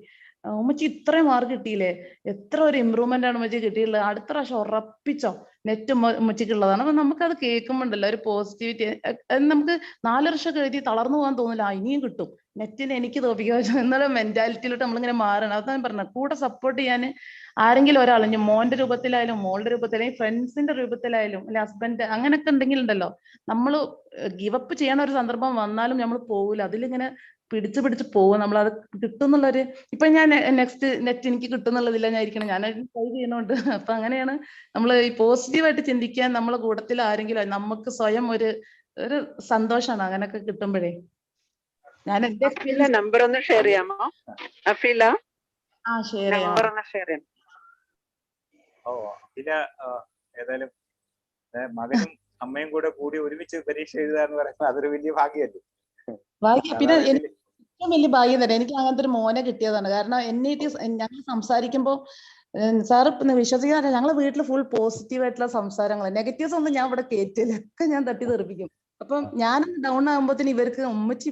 [SPEAKER 17] ഉമ്മച്ചി ഇത്രയും മാർക്ക് കിട്ടിയില്ലേ, എത്ര ഒരു ഇമ്പ്രൂവ്മെന്റ് ആണ് ഉമ്മച്ചി കിട്ടിയിട്ടുള്ളത്, അടുത്ത പ്രാവശ്യം ഉറപ്പിച്ചോ നെറ്റ് ഉമ്മച്ചിക്കുള്ളതാണ്. അപ്പൊ നമുക്കത് കേൾക്കുമ്പോണ്ടല്ലോ ഒരു പോസിറ്റിവിറ്റി. നമുക്ക് 4 വർഷമൊക്കെ എഴുതി തളർന്നു പോകാൻ തോന്നില്ല, ഇനിയും കിട്ടും നെറ്റിന് എനിക്ക് തോപ്പിക്കുക എന്നുള്ള മെന്റാലിറ്റിയിലോട്ട് നമ്മളിങ്ങനെ മാറണം. അതാണ് പറഞ്ഞത്, കൂടെ സപ്പോർട്ട് ചെയ്യാൻ ആരെങ്കിലും ഒരാൾ, മോന്റെ രൂപത്തിലായാലും മോളുടെ രൂപത്തിലായാലും ഫ്രണ്ട്സിന്റെ രൂപത്തിലായാലും അല്ലെ ഹസ്ബൻഡ് അങ്ങനെയൊക്കെ ഉണ്ടെങ്കിൽ ഉണ്ടല്ലോ, നമ്മൾ ഗിവപ്പ് ചെയ്യണ ഒരു സന്ദർഭം വന്നാലും നമ്മൾ പോകില്ല, അതിലിങ്ങനെ പിടിച്ച് പോകും. നമ്മൾ അത് കിട്ടുന്നുള്ളൊരു, ഇപ്പൊ ഞാൻ നെക്സ്റ്റ് നെറ്റ് എനിക്ക് കിട്ടുന്നുള്ളതില്ല ഞാൻ ഇരിക്കണം, ഞാൻ ട്രൈ ചെയ്യണോണ്ട്. അപ്പൊ അങ്ങനെയാണ് നമ്മൾ ഈ പോസിറ്റീവായിട്ട് ചിന്തിക്കാൻ നമ്മളെ കൂട്ടത്തിൽ ആരെങ്കിലും, നമുക്ക് സ്വയം ഒരു സന്തോഷമാണ് അങ്ങനെയൊക്കെ കിട്ടുമ്പോഴേ. ഞാൻ എന്റെ എക്സ്പീരിയൻസ്
[SPEAKER 16] നമ്പർ ഒന്ന് ഷെയർ ചെയ്യാമോ അഫീല?
[SPEAKER 17] ഷെയർ ചെയ്യാം.
[SPEAKER 16] നമ്പർ ഒന്ന് ഷെയർ ചെയ്യാം.
[SPEAKER 14] അഫീല ഏതായാലും മകനും അമ്മയും കൂടി ഒരുമിച്ച് പരീക്ഷ എഴുതുക എന്ന് പറയുന്നത് അതൊരു വലിയ ഭാഗ്യമല്ലേ.
[SPEAKER 17] പിന്നെ എനിക്ക് ഏറ്റവും വലിയ ഭാഗ്യം തന്നെ എനിക്ക് അങ്ങനത്തെ ഒരു മോനെ കിട്ടിയതാണ്. കാരണം ഞങ്ങൾ സംസാരിക്കുമ്പോ സാറ് വിശ്വസിക്കാറില്ല, ഞങ്ങളെ വീട്ടിൽ ഫുൾ പോസിറ്റീവ് ആയിട്ടുള്ള സംസാരങ്ങൾ, നെഗറ്റീവ്സ് ഒന്നും ഞാൻ ഇവിടെ കേറ്റില്ല, ഒക്കെ ഞാൻ തട്ടി തെറിപ്പിക്കും. അപ്പം ഞാൻ ഡൗൺ ആകുമ്പോഴത്തേന് ഇവർക്ക് ഉമ്മച്ചി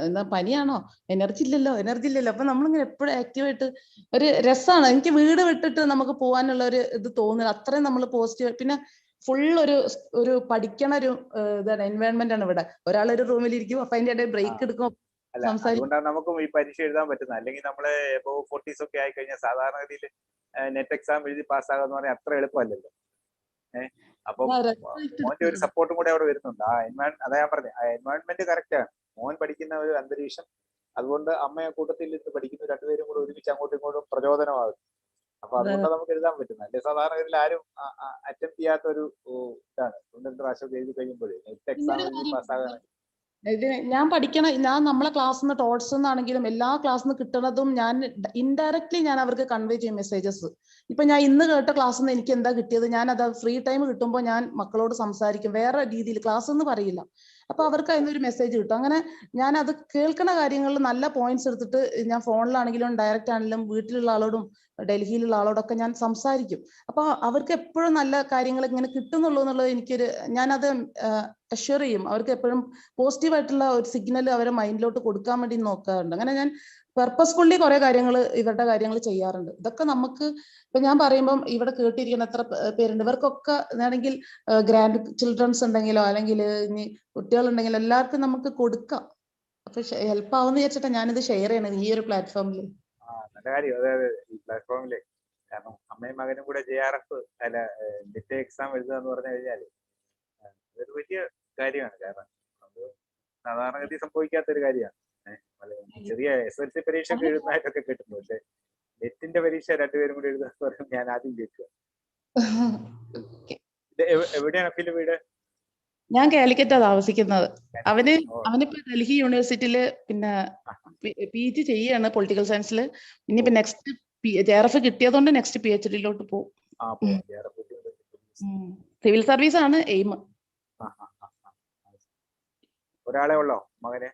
[SPEAKER 17] എന്താ പനിയാണോ, എനർജി ഇല്ലല്ലോ. അപ്പൊ നമ്മളിങ്ങനെ എപ്പോഴും ആക്റ്റീവായിട്ട് ഒരു രസമാണ്. എനിക്ക് വീട് വിട്ടിട്ട് നമുക്ക് പോകാനുള്ള ഒരു ഇത് തോന്നുന്നത്, അത്രയും നമ്മൾ പോസിറ്റീവ്. പിന്നെ ഫുൾ ഒരു പഠിക്കണ ഒരു ഇതാണ്, എൻവയോൺമെന്റ് ആണ് ഇവിടെ. ഒരാൾ ഒരു റൂമിൽ ഇരിക്കും, അപ്പൊ അതിന്റെ ഇടയിൽ ബ്രേക്ക് എടുക്കും,
[SPEAKER 14] അതുകൊണ്ടാണ് നമുക്കും ഈ പരീക്ഷ എഴുതാൻ പറ്റുന്നത്. അല്ലെങ്കിൽ നമ്മള് എബോവ് 40s ഒക്കെ ആയി കഴിഞ്ഞാൽ സാധാരണഗതിയിൽ നെറ്റ് എക്സാം എഴുതി പാസ്സാകുക എന്ന് പറഞ്ഞാൽ അത്ര എളുപ്പമല്ലല്ലോ. അപ്പം മോന്റെ ഒരു സപ്പോർട്ടും കൂടെ അവിടെ വരുന്നുണ്ട്. അതാ ഞാൻ പറഞ്ഞത്, ആ എൻവയോൺമെന്റ് കറക്റ്റ് ആണ്. മോൻ പഠിക്കുന്ന ഒരു അന്തരീക്ഷം, അതുകൊണ്ട് അമ്മയെ കൂട്ടത്തിൽ നിന്ന് പഠിക്കുന്ന രണ്ടുപേരും കൂടെ ഒരുമിച്ച് അങ്ങോട്ടും ഇങ്ങോട്ടും പ്രചോദനമാകും. അപ്പൊ അതുകൊണ്ട് നമുക്ക് എഴുതാൻ പറ്റുന്നത്. അല്ലെ സാധാരണഗതിയിൽ ആരും അറ്റംപ്റ്റ് ചെയ്യാത്ത ഒരു ഇതാണ്. 1-2 പ്രാവശ്യം എഴുതി കഴിയുമ്പോഴേ നെറ്റ് എക്സാം എഴുതി പാസ്സാകാൻ
[SPEAKER 17] ഞാൻ നമ്മളെ ക്ലാസ്സിൽ നിന്ന് ടോട്സ് എന്നാണെങ്കിലും എല്ലാ ക്ലാസ്സിൽ നിന്ന് കിട്ടുന്നതും ഞാൻ ഇൻഡയറക്ട്ലി ഞാൻ അവർക്ക് കൺവേ ചെയ്യും മെസ്സേജസ്. ഇപ്പൊ ഞാൻ ഇന്ന് കേട്ട ക്ലാസ്സിൽ നിന്ന് എനിക്ക് എന്താ കിട്ടിയത്, ഞാൻ അത് ഫ്രീ ടൈം കിട്ടുമ്പോൾ ഞാൻ മക്കളോട് സംസാരിക്കും, വേറെ രീതിയിൽ ക്ലാസ് എന്ന് പറയില്ല. അപ്പൊ അവർക്ക് അതിനൊരു മെസ്സേജ് കിട്ടും. അങ്ങനെ ഞാൻ അത് കേൾക്കുന്ന കാര്യങ്ങളിൽ നല്ല പോയിന്റ്സ് എടുത്തിട്ട് ഞാൻ ഫോണിലാണെങ്കിലും ഡയറക്റ്റ് ആണെങ്കിലും വീട്ടിലുള്ള ആളോടും ഡൽഹിയിലുള്ള ആളോടൊക്കെ ഞാൻ സംസാരിക്കും. അപ്പൊ അവർക്ക് എപ്പോഴും നല്ല കാര്യങ്ങൾ ഇങ്ങനെ കിട്ടുന്നുള്ളൂ എന്നുള്ളത് എനിക്കൊരു, ഞാനത് അഷ്വർ ചെയ്യും. അവർക്ക് എപ്പോഴും പോസിറ്റീവ് ആയിട്ടുള്ള ഒരു സിഗ്നൽ അവരെ മൈൻഡിലോട്ട് കൊടുക്കാൻ വേണ്ടി നോക്കാറുണ്ട്. അങ്ങനെ ഞാൻ പെർപ്പസ്ഫുള്ളി കുറെ കാര്യങ്ങൾ ഇവരുടെ കാര്യങ്ങൾ ചെയ്യാറുണ്ട്. ഇതൊക്കെ നമുക്ക് ഇപ്പൊ ഞാൻ പറയുമ്പം ഇവിടെ കേട്ടിരിക്കുന്ന എത്ര പേരുണ്ട്, ഇവർക്കൊക്കെ ആണെങ്കിൽ ഗ്രാൻഡ് ചിൽഡ്രൻസ് ഉണ്ടെങ്കിലോ അല്ലെങ്കിൽ ഇനി കുട്ടികളുണ്ടെങ്കിലോ എല്ലാവർക്കും നമുക്ക് കൊടുക്കാം. അപ്പൊ ഹെൽപ്പ് ആവുമെന്ന് വിചാരിച്ചിട്ടാണ് ഞാനിത് ഷെയർ ചെയ്യണത് ഈ ഒരു പ്ലാറ്റ്ഫോമിൽ.
[SPEAKER 14] നല്ല കാര്യം. അതായത് ഈ പ്ലാറ്റ്ഫോമില്, കാരണം അമ്മയും മകനും കൂടെ JRF അല്ല നെറ്റ് എക്സാം എഴുതുക എന്ന് പറഞ്ഞു കഴിഞ്ഞാല് അതൊരു വലിയ കാര്യമാണ്. കാരണം അത് സാധാരണഗതി സംഭവിക്കാത്തൊരു കാര്യമാണ്. ചെറിയ SLC പരീക്ഷ ഒക്കെ എഴുതുന്നതായിട്ടൊക്കെ കിട്ടുന്നു, പക്ഷെ നെറ്റിന്റെ പരീക്ഷ രണ്ടുപേരും കൂടി എഴുതുക എന്ന് പറയുന്നത് ഞാൻ ആദ്യം കേൾക്കുക. എവിടെയാണ് അഫീല് വീട്?
[SPEAKER 17] ഞാൻ കാലിക്കറ്റാ താമസിക്കുന്നത്. അവനിപ്പോ ഡൽഹി യൂണിവേഴ്സിറ്റിയില് പിന്നെ PG ചെയ്യാണ് പൊളിറ്റിക്കൽ സയൻസിൽ. ഇനിയിപ്പോ നെക്സ്റ്റ് JRF കിട്ടിയതുകൊണ്ട് നെക്സ്റ്റ് PhD പോകും. സിവിൽ സർവീസ് ആണ് എയിം.
[SPEAKER 14] ഒരാളെ ഉള്ളോ മകനെ?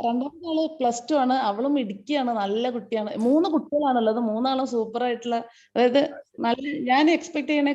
[SPEAKER 17] രണ്ടാമത്തെ ആള് +2 ആണ്. അവളും ഇടുക്കിയാണ്, നല്ല കുട്ടിയാണ്. 3 കുട്ടികളാണുള്ളത്, 3 ആളും സൂപ്പർ ആയിട്ടുള്ള, അതായത് നല്ല, ഞാൻ എക്സ്പെക്ട് ചെയ്യണ